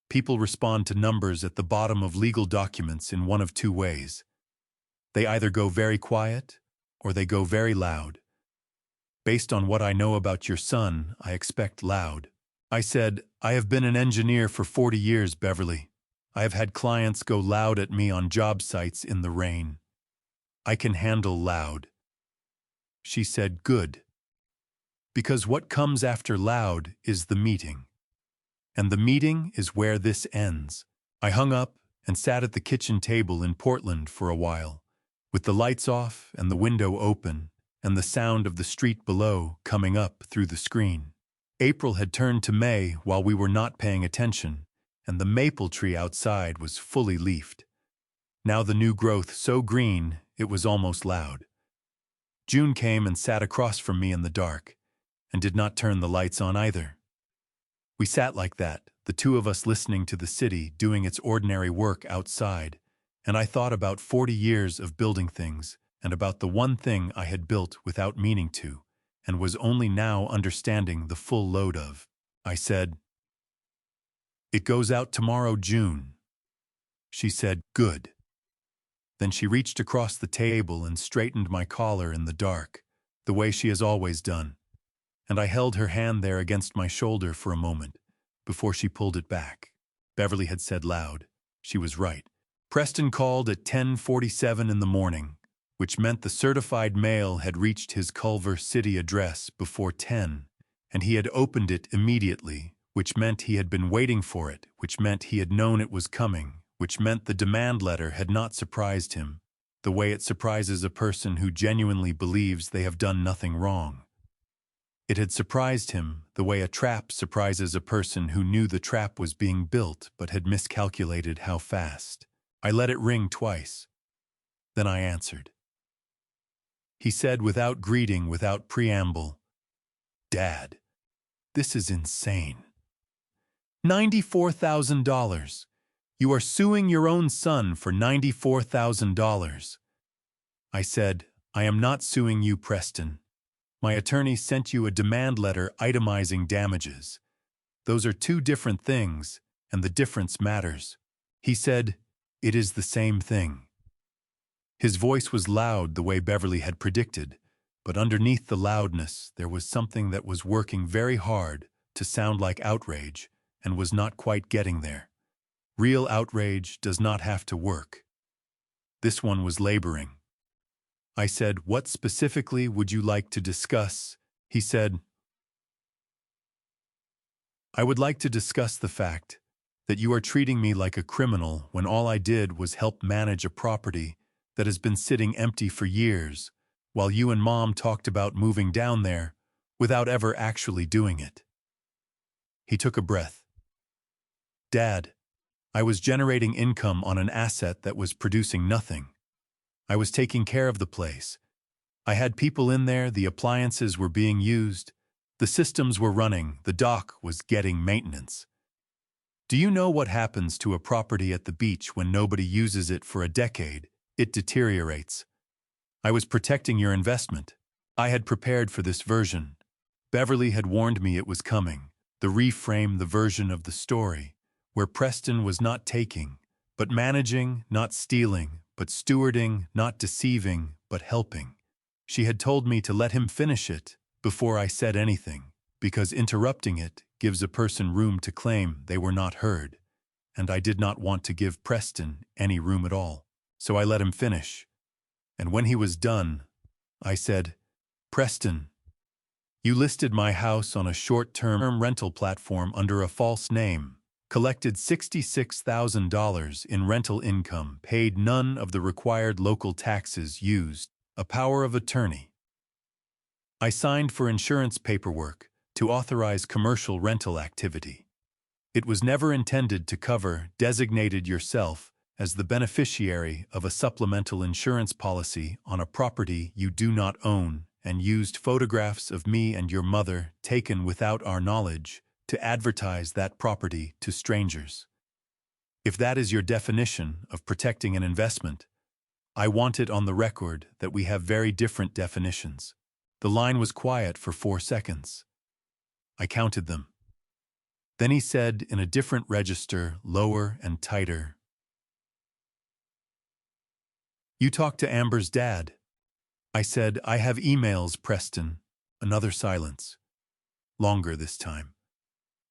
People respond to numbers at the bottom of legal documents in one of two ways. They either go very quiet or they go very loud. Based on what I know about your son, I expect loud." I said, "I have been an engineer for 40 years, Beverly. I have had clients go loud at me on job sites in the rain. I can handle loud." She said, "Good. Because what comes after loud is the meeting. And the meeting is where this ends." I hung up and sat at the kitchen table in Portland for a while, with the lights off and the window open and the sound of the street below coming up through the screen. April had turned to May while we were not paying attention, and the maple tree outside was fully leafed. Now the new growth so green it was almost loud. June came and sat across from me in the dark, and did not turn the lights on either. We sat like that, the two of us listening to the city doing its ordinary work outside, and I thought about 40 years of building things and about the one thing I had built without meaning to, and was only now understanding the full load of. I said, "It goes out tomorrow, June." She said, "Good." Then she reached across the table and straightened my collar in the dark, the way she has always done, and I held her hand there against my shoulder for a moment, before she pulled it back. Beverly had said loud. She was right. Preston called at 10:47 in the morning, which meant the certified mail had reached his Culver City address before 10, and he had opened it immediately, which meant he had been waiting for it, which meant he had known it was coming, which meant the demand letter had not surprised him, the way it surprises a person who genuinely believes they have done nothing wrong. It had surprised him the way a trap surprises a person who knew the trap was being built but had miscalculated how fast. I let it ring twice. Then I answered. He said without greeting, without preamble, "Dad, this is insane. $94,000. You are suing your own son for $94,000. I said, "I am not suing you, Preston. My attorney sent you a demand letter itemizing damages. Those are two different things, and the difference matters." He said, "It is the same thing." His voice was loud the way Beverly had predicted, but underneath the loudness there was something that was working very hard to sound like outrage and was not quite getting there. Real outrage does not have to work. This one was laboring. I said, "What specifically would you like to discuss?" He said, I would like to discuss the fact that you are treating me like a criminal when all I did was help manage a property that has been sitting empty for years, while you and Mom talked about moving down there without ever actually doing it. He took a breath. Dad, I was generating income on an asset that was producing nothing. I was taking care of the place. I had people in there, the appliances were being used, the systems were running, the dock was getting maintenance. Do you know what happens to a property at the beach when nobody uses it for a decade? It deteriorates. I was protecting your investment. I had prepared for this version. Beverly had warned me it was coming. The reframe, the version of the story, where Preston was not taking, but managing, not stealing, but stewarding, not deceiving, but helping. She had told me to let him finish it before I said anything, because interrupting it gives a person room to claim they were not heard, and I did not want to give Preston any room at all. So I let him finish. And when he was done, I said, Preston, you listed my house on a short-term rental platform under a false name, collected $66,000 in rental income, paid none of the required local taxes, used a power of attorney. I signed for insurance paperwork to authorize commercial rental activity. It was never intended to cover, designated yourself as the beneficiary of a supplemental insurance policy on a property you do not own, and used photographs of me and your mother taken without our knowledge to advertise that property to strangers. If that is your definition of protecting an investment, I want it on the record that we have very different definitions. The line was quiet for 4 seconds. I counted them. Then he said in a different register, lower and tighter, You talked to Amber's dad. I said, I have emails, Preston. Another silence. Longer this time.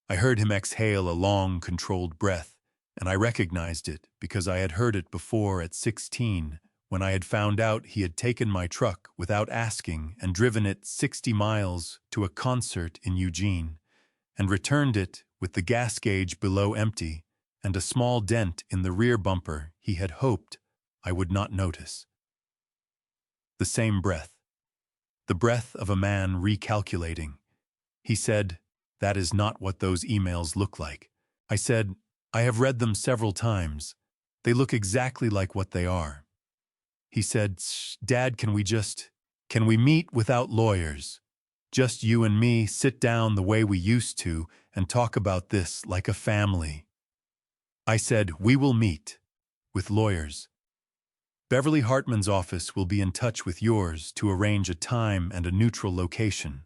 I heard him exhale a long, controlled breath, and I recognized it because I had heard it before at 16, when I had found out he had taken my truck without asking and driven it 60 miles to a concert in Eugene, and returned it with the gas gauge below empty and a small dent in the rear bumper he had hoped I would not notice. The same breath. The breath of a man recalculating. He said, That is not what those emails look like. I said, I have read them several times. They look exactly like what they are. He said, Dad, can we meet without lawyers? Just you and me, sit down the way we used to and talk about this like a family. I said, we will meet with lawyers. Beverly Hartman's office will be in touch with yours to arrange a time and a neutral location.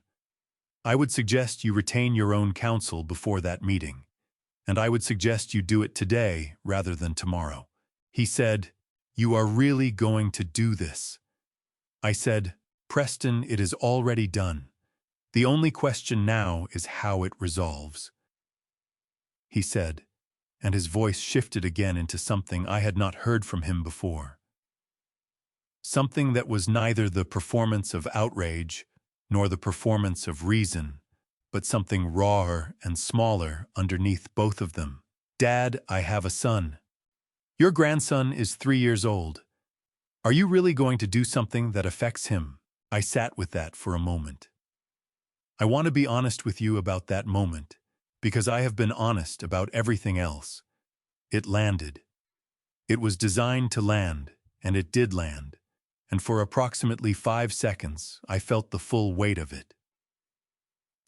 I would suggest you retain your own counsel before that meeting, and I would suggest you do it today rather than tomorrow. He said, You are really going to do this? I said, Preston, it is already done. The only question now is how it resolves. He said, and his voice shifted again into something I had not heard from him before. Something that was neither the performance of outrage nor the performance of reason, but something rawer and smaller underneath both of them. Dad, I have a son. Your grandson is 3 years old. Are you really going to do something that affects him? I sat with that for a moment. I want to be honest with you about that moment, because I have been honest about everything else. It landed. It was designed to land, and it did land. And for approximately 5 seconds, I felt the full weight of it.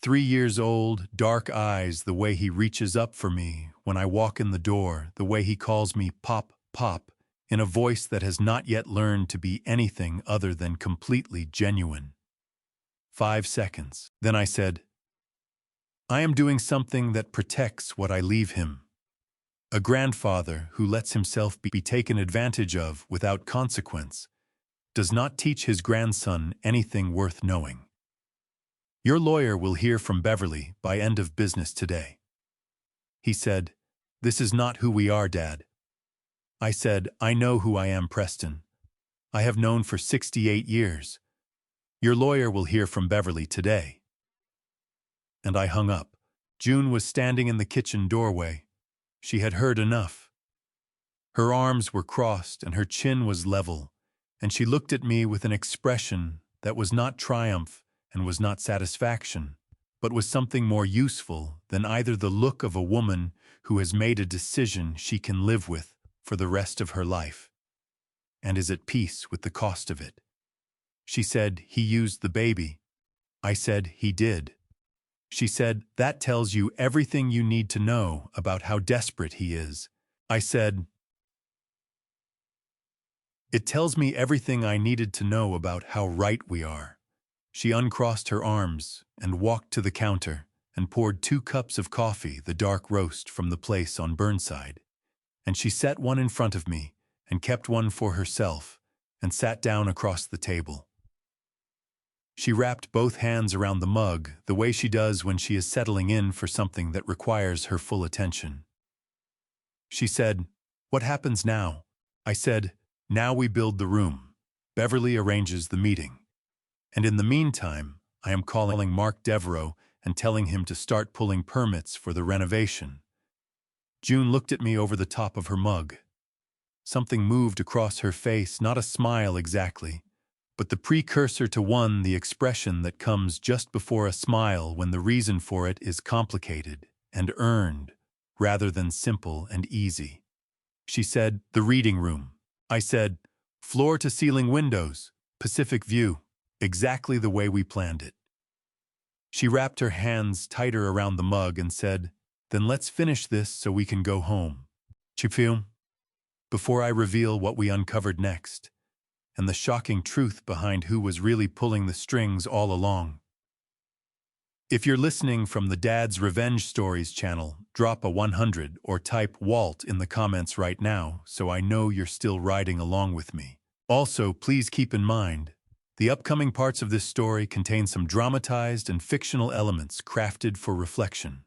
3 years old, dark eyes, the way he reaches up for me when I walk in the door, the way he calls me Pop, Pop, in a voice that has not yet learned to be anything other than completely genuine. 5 seconds. Then I said, I am doing something that protects what I leave him. A grandfather who lets himself be taken advantage of without consequence does not teach his grandson anything worth knowing. Your lawyer will hear from Beverly by end of business today. He said, This is not who we are, Dad. I said, I know who I am, Preston. I have known for 68 years. Your lawyer will hear from Beverly today. And I hung up, June was standing in the kitchen doorway. She had heard enough. Her arms were crossed and her chin was level, and she looked at me with an expression that was not triumph and was not satisfaction, but was something more useful than either the look of a woman who has made a decision she can live with for the rest of her life and is at peace with the cost of it. She said, "He used the baby." I said, "He did." She said, "That tells you everything you need to know about how desperate he is." I said, "It tells me everything I needed to know about how right we are." She uncrossed her arms and walked to the counter and poured 2 cups of coffee, the dark roast from the place on Burnside. And she set one in front of me and kept one for herself and sat down across the table. She wrapped both hands around the mug the way she does when she is settling in for something that requires her full attention. She said, "What happens now?" I said, "Now we build the room. Beverly arranges the meeting. And in the meantime, I am calling Mark Devereaux and telling him to start pulling permits for the renovation." June looked at me over the top of her mug. Something moved across her face, not a smile exactly, but the precursor to one, the expression that comes just before a smile when the reason for it is complicated and earned rather than simple and easy. She said, "The reading room." I said, "Floor-to-ceiling windows, Pacific view, exactly the way we planned it." She wrapped her hands tighter around the mug and said, "Then let's finish this so we can go home." Chipfium. Before I reveal what we uncovered next, and the shocking truth behind who was really pulling the strings all along. If you're listening from the Dad's Revenge Stories channel, drop a 100 or type Walt in the comments right now so I know you're still riding along with me. Also, please keep in mind, the upcoming parts of this story contain some dramatized and fictional elements crafted for reflection.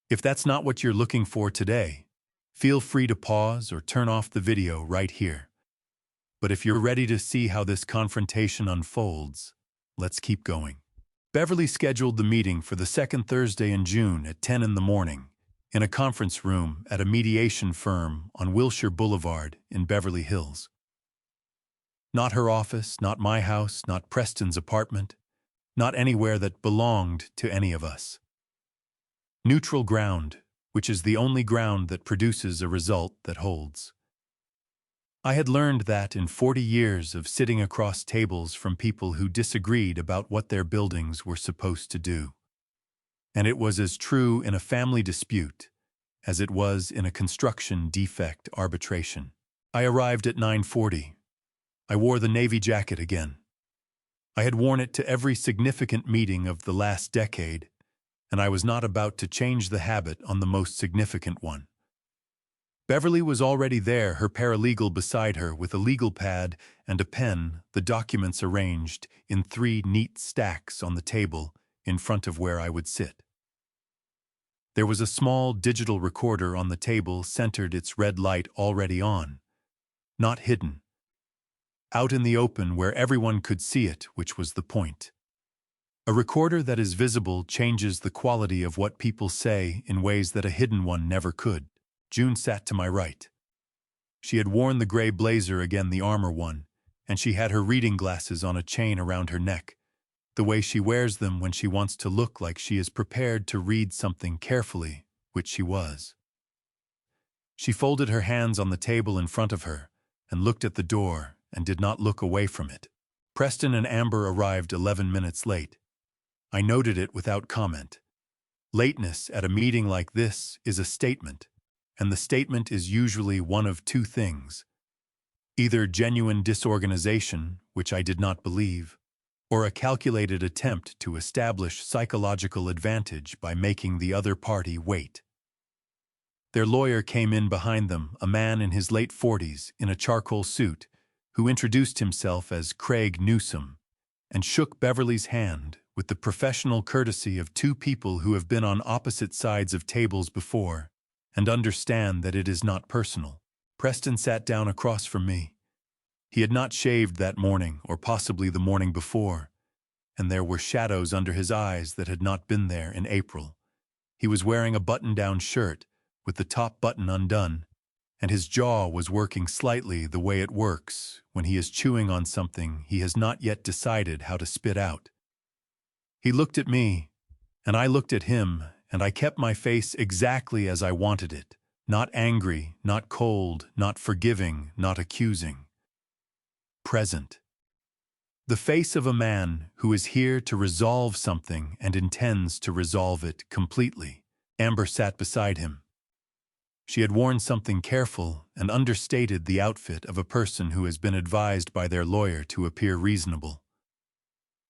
If that's not what you're looking for today, feel free to pause or turn off the video right here. But if you're ready to see how this confrontation unfolds, let's keep going. Beverly scheduled the meeting for the second Thursday in June at 10 in the morning in a conference room at a mediation firm on Wilshire Boulevard in Beverly Hills. Not her office, not my house, not Preston's apartment, not anywhere that belonged to any of us. Neutral ground, which is the only ground that produces a result that holds. I had learned that in 40 years of sitting across tables from people who disagreed about what their buildings were supposed to do. And it was as true in a family dispute as it was in a construction defect arbitration. I arrived at 9:40. I wore the navy jacket again. I had worn it to every significant meeting of the last decade, and I was not about to change the habit on the most significant one. Beverly was already there, her paralegal beside her with a legal pad and a pen, the documents arranged in 3 neat stacks on the table in front of where I would sit. There was a small digital recorder on the table, centered, its red light already on. Not hidden. Out in the open where everyone could see it, which was the point. A recorder that is visible changes the quality of what people say in ways that a hidden one never could. June sat to my right. She had worn the gray blazer, again the armor one, and she had her reading glasses on a chain around her neck, the way she wears them when she wants to look like she is prepared to read something carefully, which she was. She folded her hands on the table in front of her and looked at the door and did not look away from it. Preston and Amber arrived 11 minutes late. I noted it without comment. Lateness at a meeting like this is a statement. And the statement is usually one of 2 things. Either genuine disorganization, which I did not believe, or a calculated attempt to establish psychological advantage by making the other party wait. Their lawyer came in behind them, a man in his late 40s in a charcoal suit, who introduced himself as Craig Newsom, and shook Beverly's hand with the professional courtesy of 2 people who have been on opposite sides of tables before and understand that it is not personal. Preston sat down across from me. He had not shaved that morning, or possibly the morning before, and there were shadows under his eyes that had not been there in April. He was wearing a button-down shirt with the top button undone, and his jaw was working slightly the way it works when he is chewing on something he has not yet decided how to spit out. He looked at me, and I looked at him, and I kept my face exactly as I wanted it. Not angry, not cold, not forgiving, not accusing. Present. The face of a man who is here to resolve something and intends to resolve it completely. Amber sat beside him. She had worn something careful and understated the outfit of a person who has been advised by their lawyer to appear reasonable.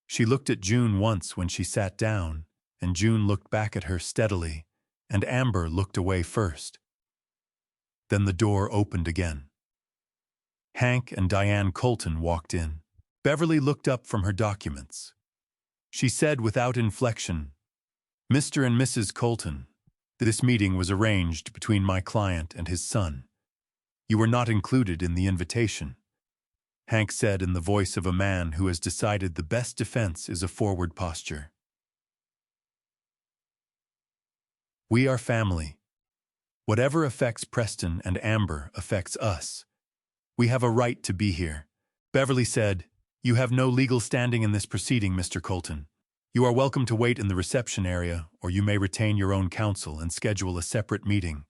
She looked at June once when she sat down, and June looked back at her steadily, and Amber looked away first. Then the door opened again. Hank and Diane Colton walked in. Beverly looked up from her documents. She said without inflection, "Mr. and Mrs. Colton, this meeting was arranged between my client and his son. You were not included in the invitation." Hank said in the voice of a man who has decided the best defense is a forward posture. "We are family. Whatever affects Preston and Amber affects us. We have a right to be here." Beverly said, "You have no legal standing in this proceeding, Mr. Colton. You are welcome to wait in the reception area, or you may retain your own counsel and schedule a separate meeting,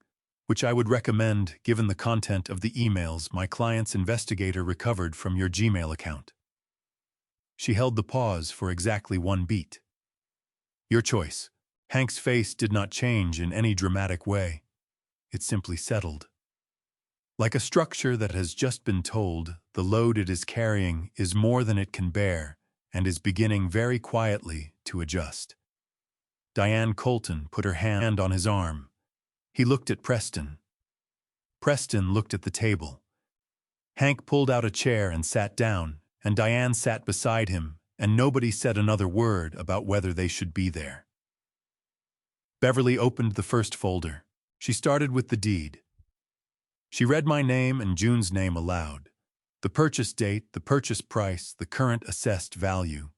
which I would recommend given the content of the emails my client's investigator recovered from your Gmail account." She held the pause for exactly 1 beat. "Your choice." Hank's face did not change in any dramatic way. It simply settled. Like a structure that has just been told, the load it is carrying is more than it can bear and is beginning very quietly to adjust. Diane Colton put her hand on his arm. He looked at Preston. Preston looked at the table. Hank pulled out a chair and sat down, and Diane sat beside him, and nobody said another word about whether they should be there. Beverly opened the first folder. She started with the deed. She read my name and June's name aloud. The purchase date, the purchase price, the current assessed value.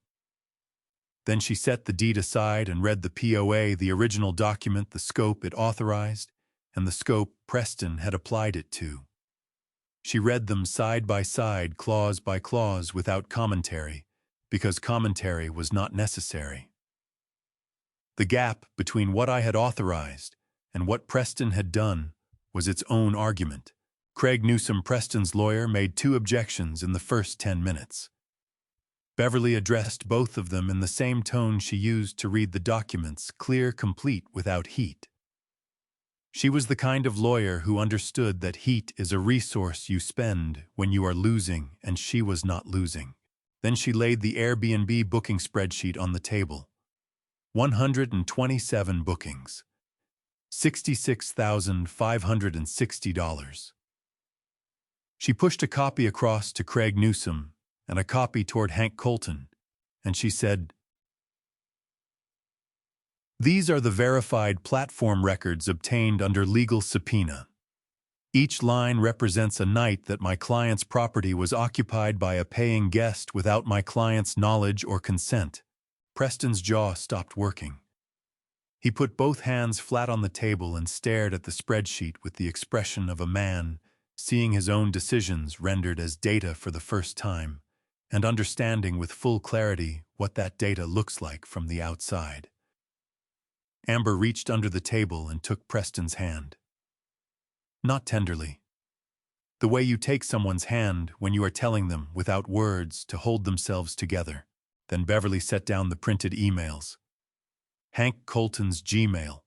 Then she set the deed aside and read the POA, the original document, the scope it authorized, and the scope Preston had applied it to. She read them side by side, clause by clause, without commentary, because commentary was not necessary. The gap between what I had authorized and what Preston had done was its own argument. Craig Newsom, Preston's lawyer, made 2 objections in the first 10 minutes. Beverly addressed both of them in the same tone she used to read the documents, clear, complete, without heat. She was the kind of lawyer who understood that heat is a resource you spend when you are losing, and she was not losing. Then she laid the Airbnb booking spreadsheet on the table. 127 bookings. $66,560. She pushed a copy across to Craig Newsom and a copy toward Hank Colton, and she said, "These are the verified platform records obtained under legal subpoena. Each line represents a night that my client's property was occupied by a paying guest without my client's knowledge or consent." Preston's jaw stopped working. He put both hands flat on the table and stared at the spreadsheet with the expression of a man seeing his own decisions rendered as data for the first time, and understanding with full clarity what that data looks like from the outside. Amber reached under the table and took Preston's hand. Not tenderly. The way you take someone's hand when you are telling them, without words, to hold themselves together. Then Beverly set down the printed emails. Hank Colton's Gmail.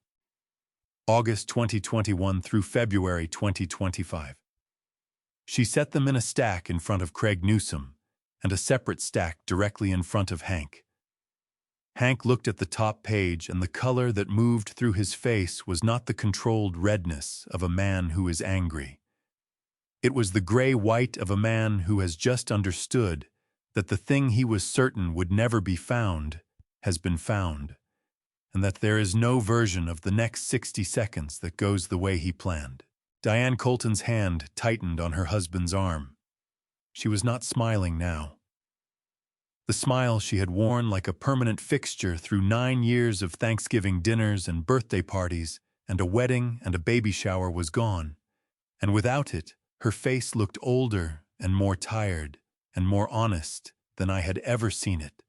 August 2021 through February 2025. She set them in a stack in front of Craig Newsom and a separate stack directly in front of Hank. Hank looked at the top page, and the color that moved through his face was not the controlled redness of a man who is angry. It was the gray-white of a man who has just understood that the thing he was certain would never be found has been found, and that there is no version of the next 60 seconds that goes the way he planned. Diane Colton's hand tightened on her husband's arm. She was not smiling now. The smile she had worn like a permanent fixture through 9 years of Thanksgiving dinners and birthday parties and a wedding and a baby shower was gone, and without it, her face looked older and more tired and more honest than I had ever seen it.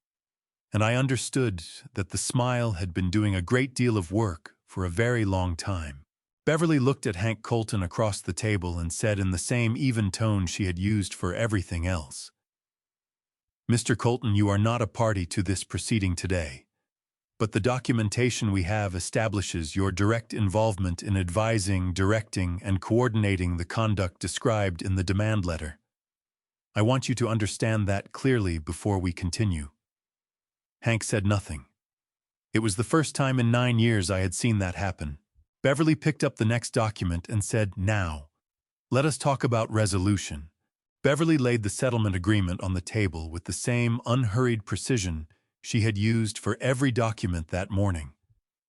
And I understood that the smile had been doing a great deal of work for a very long time. Beverly looked at Hank Colton across the table and said in the same even tone she had used for everything else, "Mr. Colton, you are not a party to this proceeding today, but the documentation we have establishes your direct involvement in advising, directing, and coordinating the conduct described in the demand letter. I want you to understand that clearly before we continue." Hank said nothing. It was the first time in 9 years I had seen that happen. Beverly picked up the next document and said, "Now, let us talk about resolution." Beverly laid the settlement agreement on the table with the same unhurried precision she had used for every document that morning.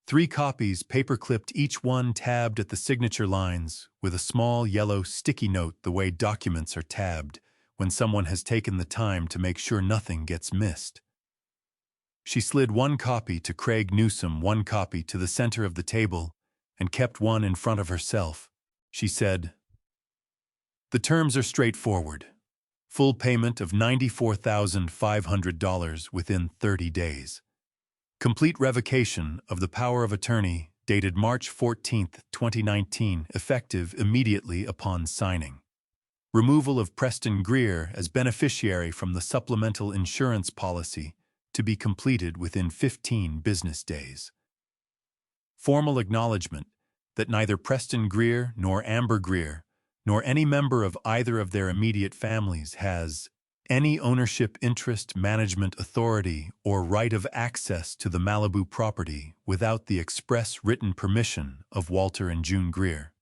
3 copies, paper-clipped, each one tabbed at the signature lines with a small yellow sticky note the way documents are tabbed when someone has taken the time to make sure nothing gets missed. She slid 1 copy to Craig Newsom, 1 copy to the center of the table, and kept 1 in front of herself. She said, "The terms are straightforward. Full payment of $94,500 within 30 days. Complete revocation of the power of attorney dated March 14, 2019, effective immediately upon signing. Removal of Preston Greer as beneficiary from the supplemental insurance policy to be completed within 15 business days. Formal acknowledgement that neither Preston Greer nor Amber Greer nor any member of either of their immediate families has any ownership, interest, management authority, or right of access to the Malibu property without the express written permission of Walter and June Greer.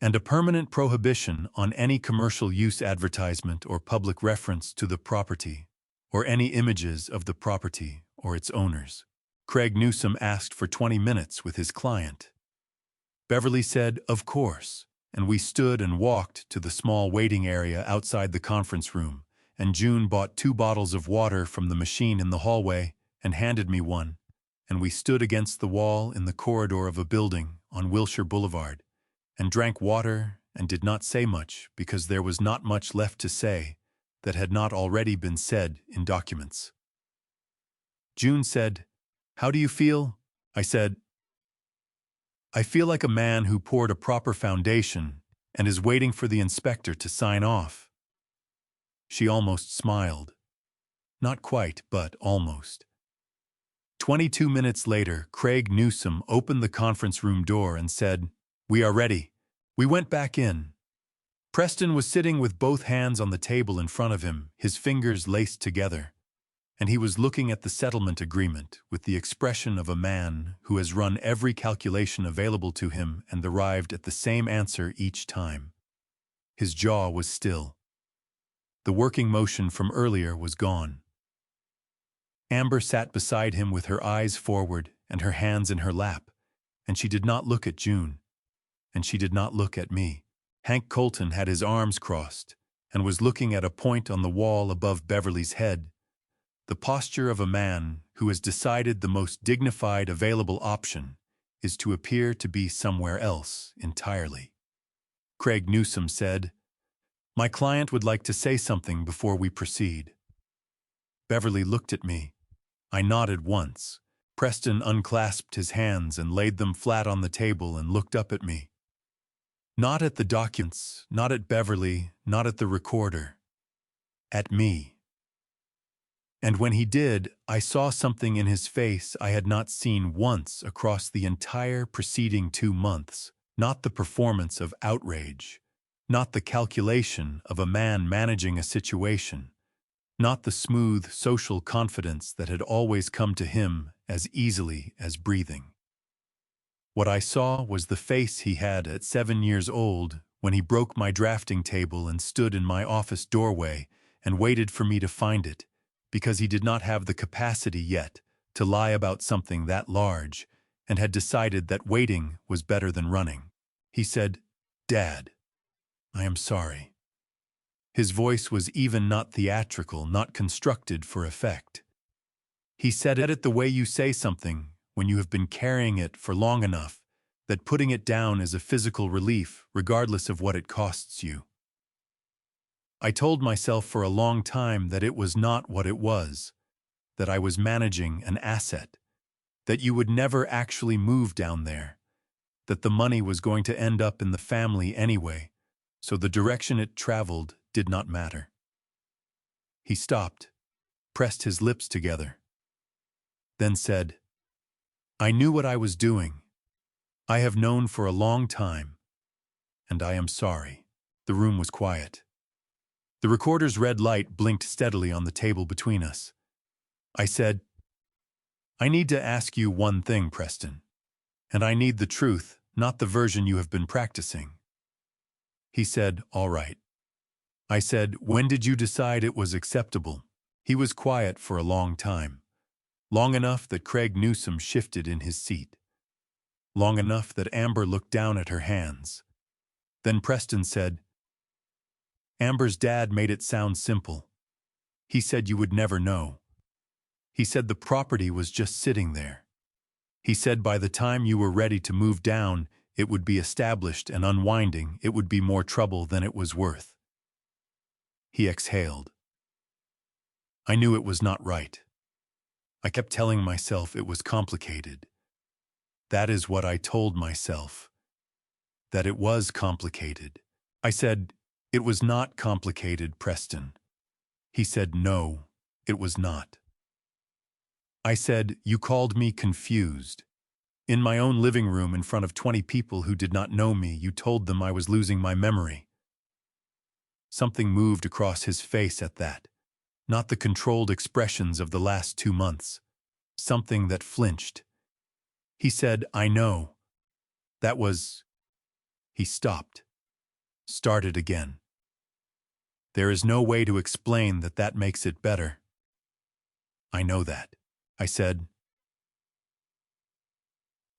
And a permanent prohibition on any commercial use advertisement or public reference to the property, or any images of the property or its owners." Craig Newsom asked for 20 minutes with his client. Beverly said, "Of course," and we stood and walked to the small waiting area outside the conference room, and June bought 2 bottles of water from the machine in the hallway and handed me one, and we stood against the wall in the corridor of a building on Wilshire Boulevard and drank water and did not say much because there was not much left to say that had not already been said in documents. June said, "How do you feel?" I said, "I feel like a man who poured a proper foundation and is waiting for the inspector to sign off." She almost smiled. Not quite, but almost. 22 minutes later, Craig Newsom opened the conference room door and said, "We are ready." We went back in. Preston was sitting with both hands on the table in front of him, his fingers laced together, and he was looking at the settlement agreement with the expression of a man who has run every calculation available to him and arrived at the same answer each time. His jaw was still. The working motion from earlier was gone. Amber sat beside him with her eyes forward and her hands in her lap, and she did not look at June, and she did not look at me. Hank Colton had his arms crossed and was looking at a point on the wall above Beverly's head, the posture of a man who has decided the most dignified available option is to appear to be somewhere else entirely. Craig Newsom said, "My client would like to say something before we proceed." Beverly looked at me. I nodded once. Preston unclasped his hands and laid them flat on the table and looked up at me. Not at the documents, not at Beverly, not at the recorder. At me. And when he did, I saw something in his face I had not seen once across the entire preceding 2 months. Not the performance of outrage, not the calculation of a man managing a situation, not the smooth social confidence that had always come to him as easily as breathing. What I saw was the face he had at 7 years old when he broke my drafting table and stood in my office doorway and waited for me to find it, because he did not have the capacity yet to lie about something that large and had decided that waiting was better than running. He said, "Dad, I am sorry." His voice was even not theatrical, not constructed for effect. He said it the way you say something when you have been carrying it for long enough that putting it down is a physical relief, regardless of what it costs you. I told myself for a long time that it was not what it was, that I was managing an asset, that you would never actually move down there, that the money was going to end up in the family anyway, so the direction it traveled did not matter. He stopped, pressed his lips together, then said, "I knew what I was doing. I have known for a long time, and I am sorry." The room was quiet. The recorder's red light blinked steadily on the table between us. I said, "I need to ask you one thing, Preston, and I need the truth, not the version you have been practicing." He said, "All right." I said, "When did you decide it was acceptable?" He was quiet for a long time, long enough that Craig Newsome shifted in his seat, long enough that Amber looked down at her hands. Then Preston said, "Amber's dad made it sound simple. He said you would never know. He said the property was just sitting there. He said by the time you were ready to move down, it would be established and unwinding. It would be more trouble than it was worth." He exhaled. I knew it was not right. I kept telling myself it was complicated. That is what I told myself, that it was complicated. I said, "It was not complicated, Preston." He said, "No, it was not." I said, "You called me confused. In my own living room in front of 20 people who did not know me, you told them I was losing my memory." Something moved across his face at that, not the controlled expressions of the last 2 months, something that flinched. He said, "I know. That was—" He stopped, started again. "There is no way to explain that. That makes it better." "I know that," I said.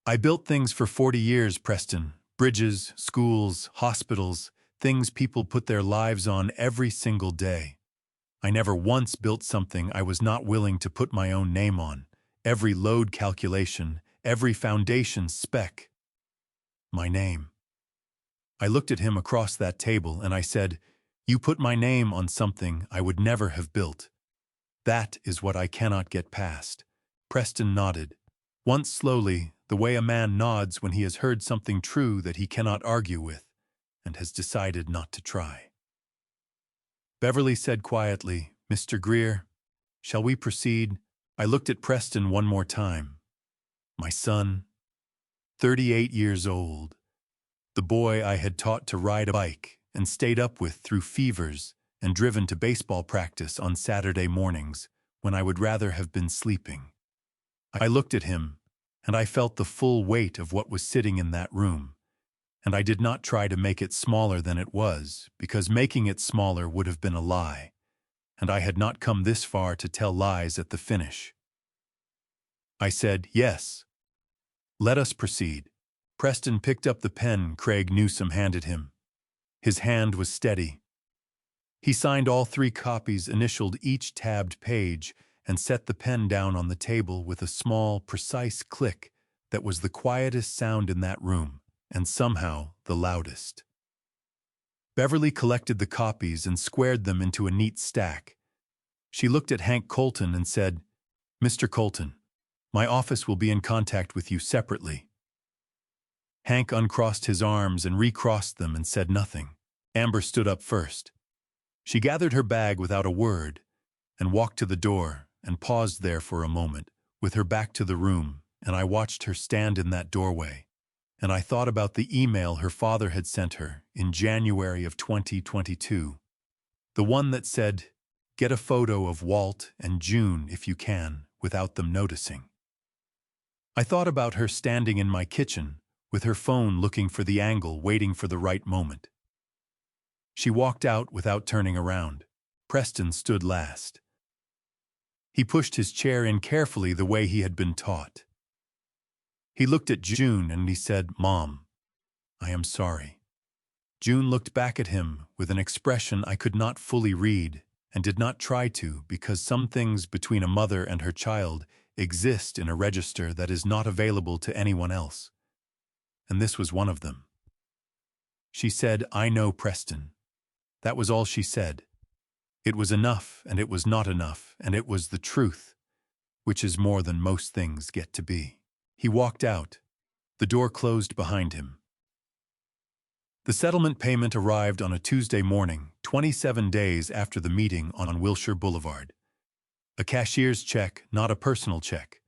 "I built things for 40 years, Preston. Bridges, schools, hospitals, things people put their lives on every single day. I never once built something I was not willing to put my own name on. Every load calculation, every foundation spec. My name." I looked at him across that table and I said, "You put my name on something I would never have built. That is what I cannot get past." Preston nodded, once slowly, the way a man nods when he has heard something true that he cannot argue with and has decided not to try. Beverly said quietly, "Mr. Greer, shall we proceed?" I looked at Preston one more time. My son, 38 years old, the boy I had taught to ride a bike and stayed up with through fevers and driven to baseball practice on Saturday mornings when I would rather have been sleeping. I looked at him, and I felt the full weight of what was sitting in that room, and I did not try to make it smaller than it was, because making it smaller would have been a lie, and I had not come this far to tell lies at the finish. I said, "Yes. Let us proceed." Preston picked up the pen Craig Newsome handed him. His hand was steady. He signed all 3 copies, initialed each tabbed page, and set the pen down on the table with a small, precise click that was the quietest sound in that room, and somehow the loudest. Beverly collected the copies and squared them into a neat stack. She looked at Hank Colton and said, "Mr. Colton, my office will be in contact with you separately." Hank uncrossed his arms and recrossed them and said nothing. Amber stood up first. She gathered her bag without a word and walked to the door and paused there for a moment, with her back to the room, and I watched her stand in that doorway, and I thought about the email her father had sent her in January of 2022. The one that said, "Get a photo of Walt and June if you can, without them noticing." I thought about her standing in my kitchen, with her phone looking for the angle, waiting for the right moment. She walked out without turning around. Preston stood last. He pushed his chair in carefully the way he had been taught. He looked at June and he said, "Mom, I am sorry." June looked back at him with an expression I could not fully read, and did not try to, because some things between a mother and her child exist in a register that is not available to anyone else. And this was one of them. She said, "I know, Preston." That was all she said. It was enough, and it was not enough, and it was the truth, which is more than most things get to be. He walked out. The door closed behind him. The settlement payment arrived on a Tuesday morning, 27 days after the meeting on Wilshire Boulevard. A cashier's check, not a personal check.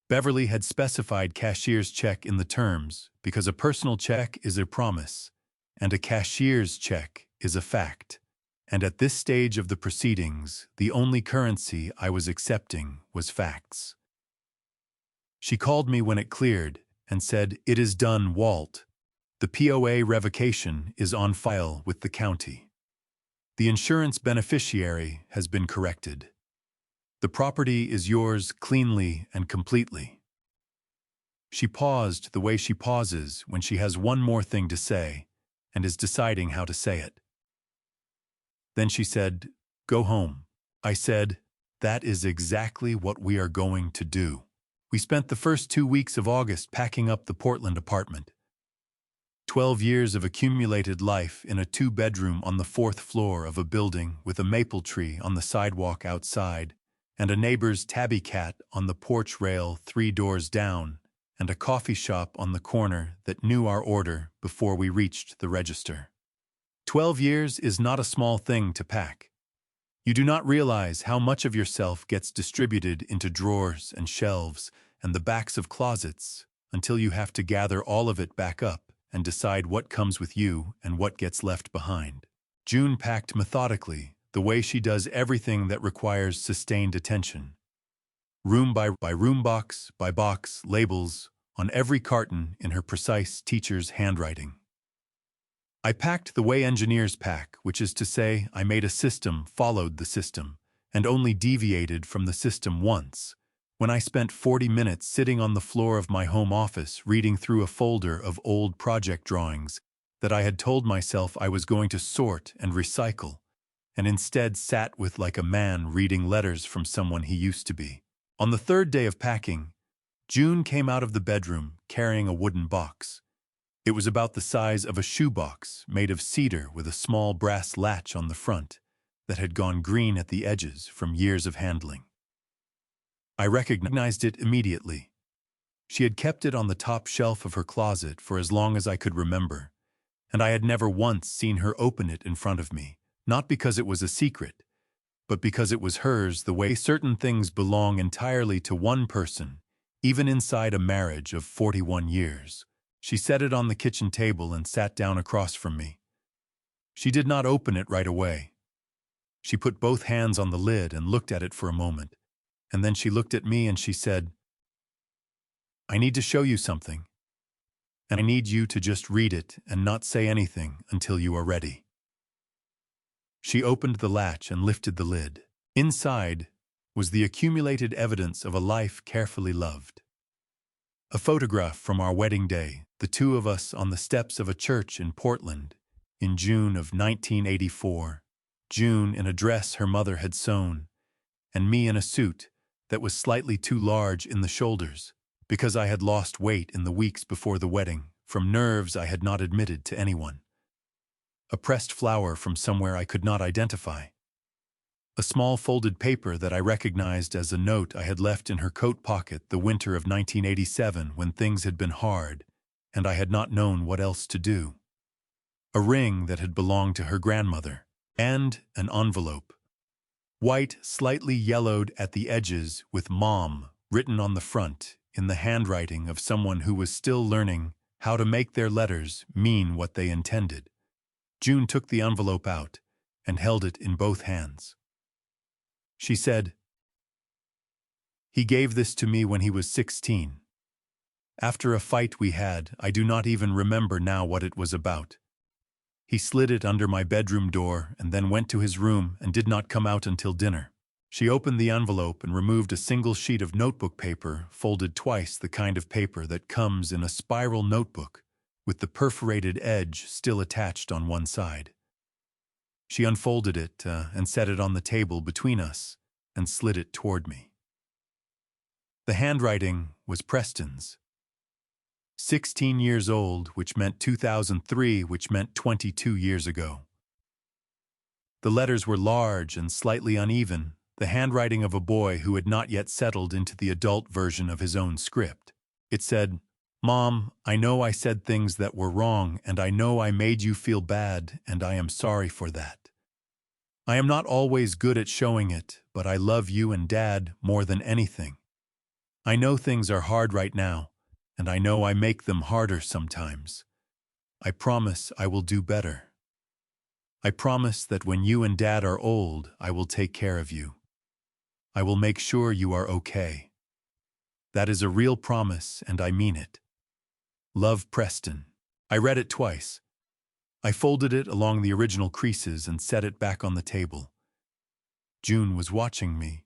Beverly had specified cashier's check in the terms because a personal check is a promise, and a cashier's check is a fact. And at this stage of the proceedings, the only currency I was accepting was facts. She called me when it cleared and said, "It is done, Walt. The POA revocation is on file with the county. The insurance beneficiary has been corrected. The property is yours cleanly and completely." She paused the way she pauses when she has one more thing to say and is deciding how to say it. Then she said, "Go home." I said, "That is exactly what we are going to do." We spent the first 2 weeks of August packing up the Portland apartment. 12 years of accumulated life in a 2-bedroom on the 4th floor of a building with a maple tree on the sidewalk outside, and a neighbor's tabby cat on the porch rail 3 doors down, and a coffee shop on the corner that knew our order before we reached the register. 12 years is not a small thing to pack. You do not realize how much of yourself gets distributed into drawers and shelves and the backs of closets until you have to gather all of it back up and decide what comes with you and what gets left behind. June packed methodically, the way she does everything that requires sustained attention. Room by room, box by box, labels on every carton in her precise teacher's handwriting. I packed the way engineers pack, which is to say, I made a system, followed the system, and only deviated from the system once, when I spent 40 minutes sitting on the floor of my home office reading through a folder of old project drawings that I had told myself I was going to sort and recycle, and instead sat with like a man reading letters from someone he used to be. On the 3rd day of packing, June came out of the bedroom carrying a wooden box. It was about the size of a shoebox, made of cedar with a small brass latch on the front that had gone green at the edges from years of handling. I recognized it immediately. She had kept it on the top shelf of her closet for as long as I could remember, and I had never once seen her open it in front of me, not because it was a secret, but because it was hers the way certain things belong entirely to one person, even inside a marriage of 41 years. She set it on the kitchen table and sat down across from me. She did not open it right away. She put both hands on the lid and looked at it for a moment, and then she looked at me and she said, "I need to show you something, and I need you to just read it and not say anything until you are ready." She opened the latch and lifted the lid. Inside was the accumulated evidence of a life carefully loved. A photograph from our wedding day, the 2 of us on the steps of a church in Portland in June of 1984, June in a dress her mother had sewn, and me in a suit that was slightly too large in the shoulders because I had lost weight in the weeks before the wedding from nerves I had not admitted to anyone. A pressed flower from somewhere I could not identify. A small folded paper that I recognized as a note I had left in her coat pocket the winter of 1987 when things had been hard and I had not known what else to do. A ring that had belonged to her grandmother, and an envelope. White, slightly yellowed at the edges with "Mom" written on the front in the handwriting of someone who was still learning how to make their letters mean what they intended. June took the envelope out and held it in both hands. She said, "He gave this to me when he was 16. After a fight we had, I do not even remember now what it was about. He slid it under my bedroom door and then went to his room and did not come out until dinner." She opened the envelope and removed a single sheet of notebook paper, folded twice, the kind of paper that comes in a spiral notebook, with the perforated edge still attached on one side. She unfolded it and set it on the table between us and slid it toward me. The handwriting was Preston's. 16 years old, which meant 2003, which meant 22 years ago. The letters were large and slightly uneven, the handwriting of a boy who had not yet settled into the adult version of his own script. It said, "Mom, I know I said things that were wrong, and I know I made you feel bad, and I am sorry for that. I am not always good at showing it, but I love you and Dad more than anything. I know things are hard right now, and I know I make them harder sometimes. I promise I will do better. I promise that when you and Dad are old, I will take care of you. I will make sure you are okay. That is a real promise, and I mean it. Love, Preston." I read it twice. I folded it along the original creases and set it back on the table. June was watching me.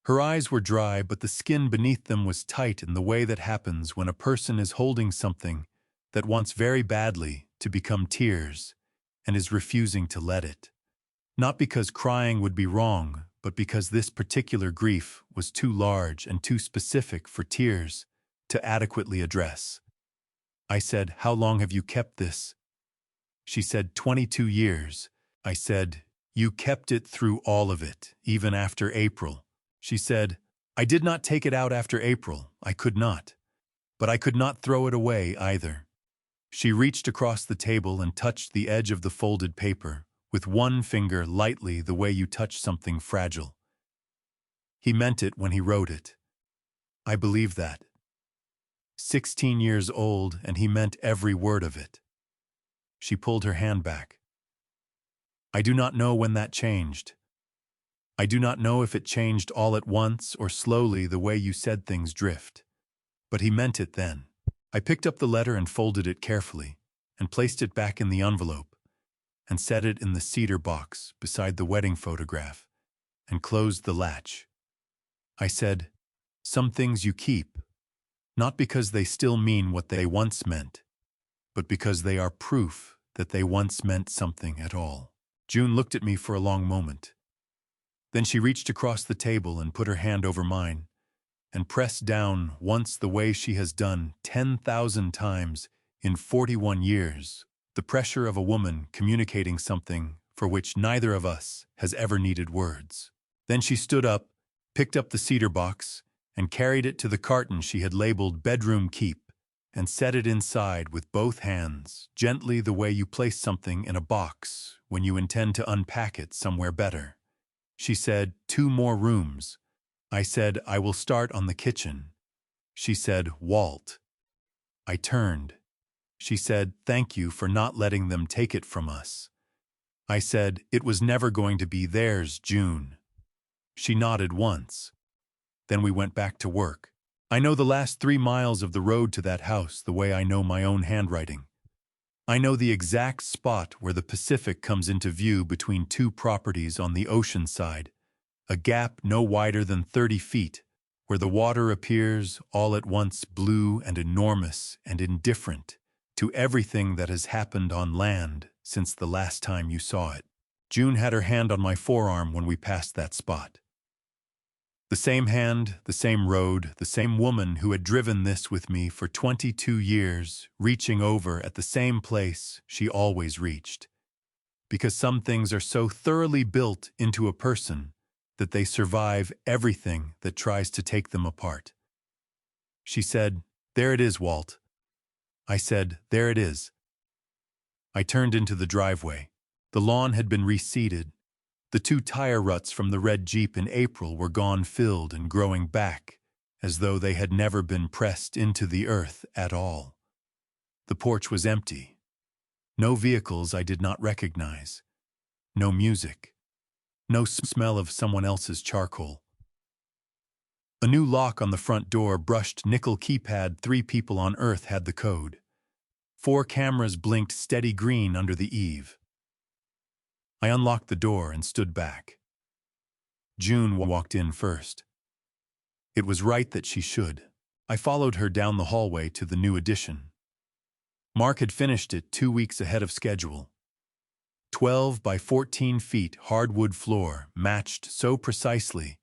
Her eyes were dry, but the skin beneath them was tight in the way that happens when a person is holding something that wants very badly to become tears and is refusing to let it. Not because crying would be wrong, but because this particular grief was too large and too specific for tears to adequately address. I said, "How long have you kept this?" She said, 22 years. I said, "You kept it through all of it, even after April." She said, "I did not take it out after April. I could not. But I could not throw it away either." She reached across the table and touched the edge of the folded paper, with one finger lightly the way you touch something fragile. He meant it when he wrote it. I believe that. 16 years old, and he meant every word of it. She pulled her hand back. I do not know when that changed. I do not know if it changed all at once or slowly the way you said things drift. But he meant it then. I picked up the letter and folded it carefully, and placed it back in the envelope, and set it in the cedar box beside the wedding photograph, and closed the latch. I said, "Some things you keep, not because they still mean what they once meant, but because they are proof that they once meant something at all." June looked at me for a long moment. Then she reached across the table and put her hand over mine, and pressed down once the way she has done 10,000 times in 41 years, the pressure of a woman communicating something for which neither of us has ever needed words. Then she stood up, picked up the cedar box, and carried it to the carton she had labeled "Bedroom Keep," and set it inside with both hands, gently the way you place something in a box when you intend to unpack it somewhere better. She said, "2 more rooms." I said, "I will start on the kitchen." She said, "Walt." I turned. She said, "Thank you for not letting them take it from us." I said, "It was never going to be theirs, June." She nodded once. Then we went back to work. I know the last 3 miles of the road to that house the way I know my own handwriting. I know the exact spot where the Pacific comes into view between 2 properties on the ocean side, a gap no wider than 30 feet, where the water appears all at once blue and enormous and indifferent to everything that has happened on land since the last time you saw it. June had her hand on my forearm when we passed that spot. The same hand, the same road, the same woman who had driven this with me for 22 years, reaching over at the same place she always reached. Because some things are so thoroughly built into a person that they survive everything that tries to take them apart. She said, "There it is, Walt." I said, "There it is." I turned into the driveway. The lawn had been reseeded. The 2 tire ruts from the red Jeep in April were gone, filled and growing back, as though they had never been pressed into the earth at all. The porch was empty. No vehicles I did not recognize. No music. No smell of someone else's charcoal. A new lock on the front door brushed nickel keypad. 3 people on Earth had the code. 4 cameras blinked steady green under the eave. I unlocked the door and stood back. June walked in first. It was right that she should. I followed her down the hallway to the new addition. Mark had finished it 2 weeks ahead of schedule. 12 by 14 feet hardwood floor matched so precisely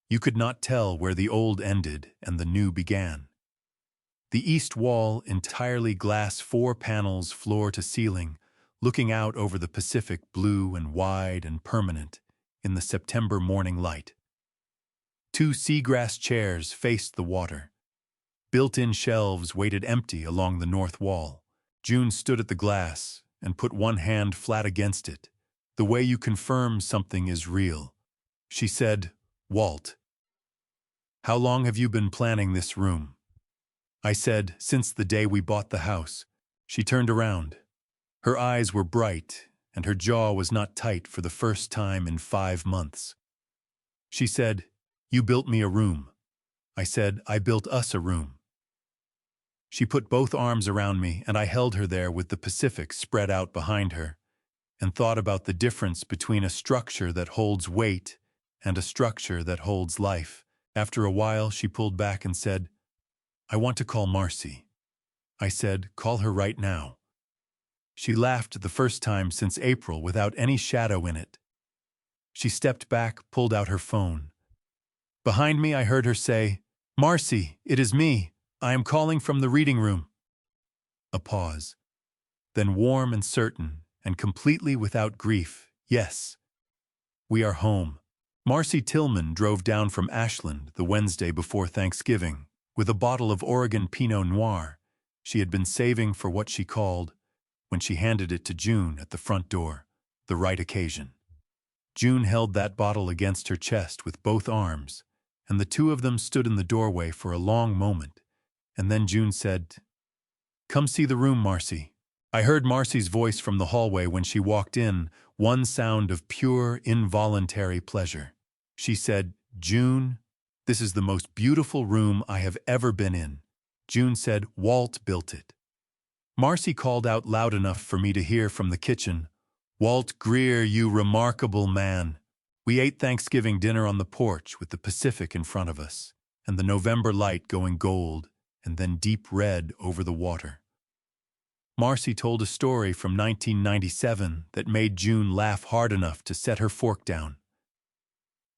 you could not tell where the old ended and the new began. The east wall entirely glass, 4 panels floor to ceiling, looking out over the Pacific, blue and wide and permanent in the September morning light. 2 seagrass chairs faced the water. Built-in shelves waited empty along the north wall. June stood at the glass and put one hand flat against it. The way you confirm something is real. She said, "Walt, how long have you been planning this room?" I said, "Since the day we bought the house." She turned around. Her eyes were bright, and her jaw was not tight for the first time in 5 months. She said, "You built me a room." I said, "I built us a room." She put both arms around me, and I held her there with the Pacific spread out behind her, and thought about the difference between a structure that holds weight and a structure that holds life. After a while, she pulled back and said, "I want to call Marcy." I said, "Call her right now." She laughed the first time since April without any shadow in it. She stepped back, pulled out her phone. Behind me, I heard her say, "Marcy, it is me. I am calling from the reading room." A pause. Then warm and certain, and completely without grief, "Yes, we are home." Marcy Tillman drove down from Ashland the Wednesday before Thanksgiving with a bottle of Oregon Pinot Noir she had been saving for what she called, when she handed it to June at the front door, the right occasion. June held that bottle against her chest with both arms, and the two of them stood in the doorway for a long moment, and then June said, "Come see the room, Marcy." I heard Marcy's voice from the hallway when she walked in, one sound of pure, involuntary pleasure. She said, "June, this is the most beautiful room I have ever been in." June said, "Walt built it." Marcy called out loud enough for me to hear from the kitchen, "Walt Greer, you remarkable man." We ate Thanksgiving dinner on the porch with the Pacific in front of us, and the November light going gold and then deep red over the water. Marcy told a story from 1997 that made June laugh hard enough to set her fork down.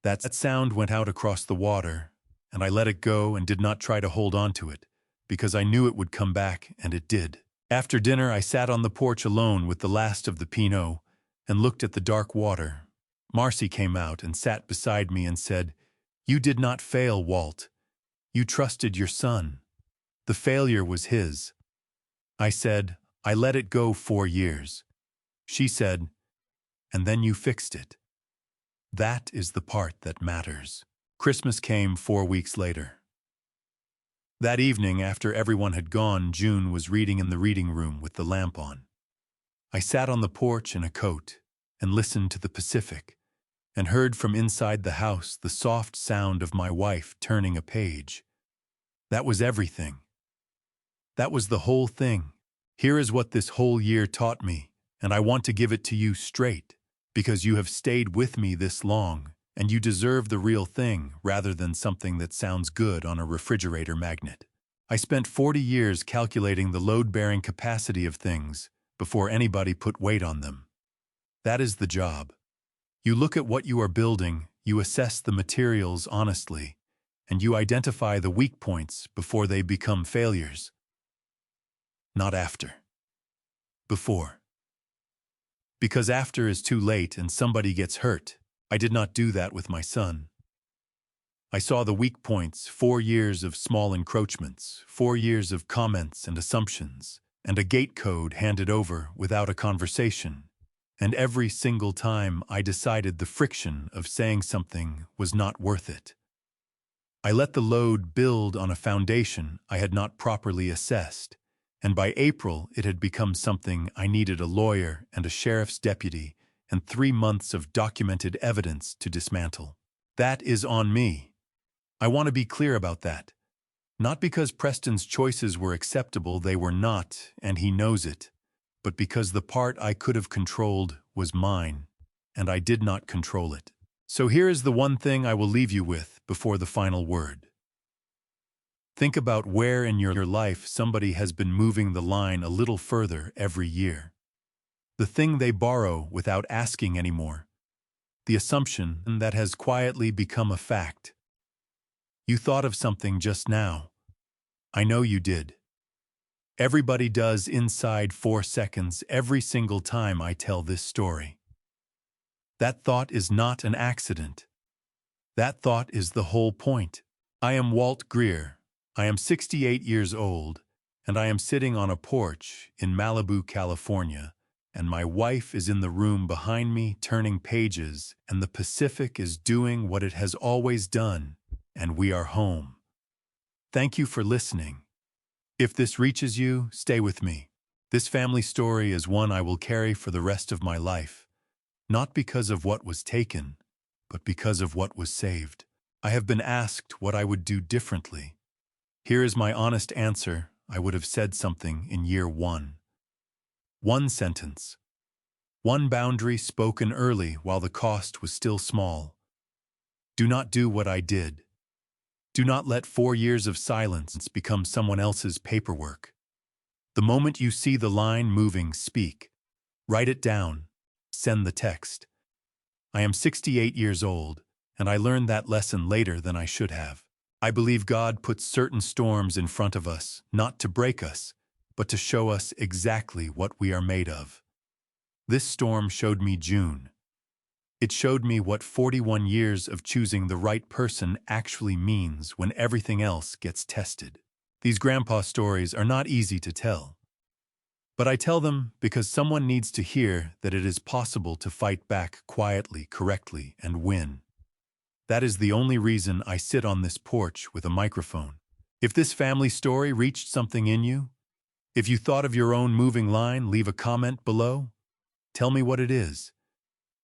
That sound went out across the water, and I let it go and did not try to hold on to it, because I knew it would come back, and it did. After dinner, I sat on the porch alone with the last of the Pinot and looked at the dark water. Marcy came out and sat beside me and said, "You did not fail, Walt. You trusted your son. The failure was his." I said, "I let it go 4 years." She said, "And then you fixed it." That is the part that matters. Christmas came 4 weeks later. That evening, after everyone had gone, June was reading in the reading room with the lamp on. I sat on the porch in a coat and listened to the Pacific, and heard from inside the house the soft sound of my wife turning a page. That was everything. That was the whole thing. Here is what this whole year taught me, and I want to give it to you straight, because you have stayed with me this long, and you deserve the real thing rather than something that sounds good on a refrigerator magnet. I spent 40 years calculating the load-bearing capacity of things before anybody put weight on them. That is the job. You look at what you are building, you assess the materials honestly, and you identify the weak points before they become failures. Not after. Before. Because after is too late and somebody gets hurt. I did not do that with my son. I saw the weak points, 4 years of small encroachments, 4 years of comments and assumptions, and a gate code handed over without a conversation. And every single time I decided the friction of saying something was not worth it. I let the load build on a foundation I had not properly assessed, and by April it had become something I needed a lawyer and a sheriff's deputy and 3 months of documented evidence to dismantle. That is on me. I want to be clear about that. Not because Preston's choices were acceptable, they were not, and he knows it, but because the part I could have controlled was mine, and I did not control it. So here is the one thing I will leave you with before the final word. Think about where in your life somebody has been moving the line a little further every year. The thing they borrow without asking anymore. The assumption that has quietly become a fact. You thought of something just now. I know you did. Everybody does inside 4 seconds every single time I tell this story. That thought is not an accident. That thought is the whole point. I am Walt Greer. I am 68 years old, and I am sitting on a porch in Malibu, California, and my wife is in the room behind me turning pages, and the Pacific is doing what it has always done, and we are home. Thank you for listening. If this reaches you, stay with me. This family story is one I will carry for the rest of my life, not because of what was taken, but because of what was saved. I have been asked what I would do differently. Here is my honest answer. I would have said something in year 1. One sentence. One boundary spoken early while the cost was still small. Do not do what I did. Do not let 4 years of silence become someone else's paperwork. The moment you see the line moving, speak. Write it down. Send the text. I am 68 years old, and I learned that lesson later than I should have. I believe God puts certain storms in front of us, not to break us, but to show us exactly what we are made of. This storm showed me June. It showed me what 41 years of choosing the right person actually means when everything else gets tested. These grandpa stories are not easy to tell. But I tell them because someone needs to hear that it is possible to fight back quietly, correctly, and win. That is the only reason I sit on this porch with a microphone. If this family story reached something in you, if you thought of your own moving line, leave a comment below. Tell me what it is.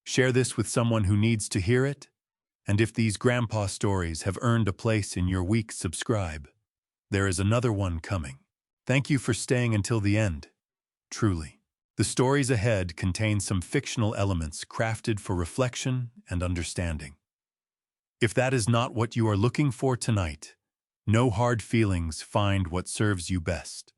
Share this with someone who needs to hear it. And if these grandpa stories have earned a place in your week, subscribe. There is another one coming. Thank you for staying until the end. Truly. The stories ahead contain some fictional elements crafted for reflection and understanding. If that is not what you are looking for tonight, no hard feelings, find what serves you best.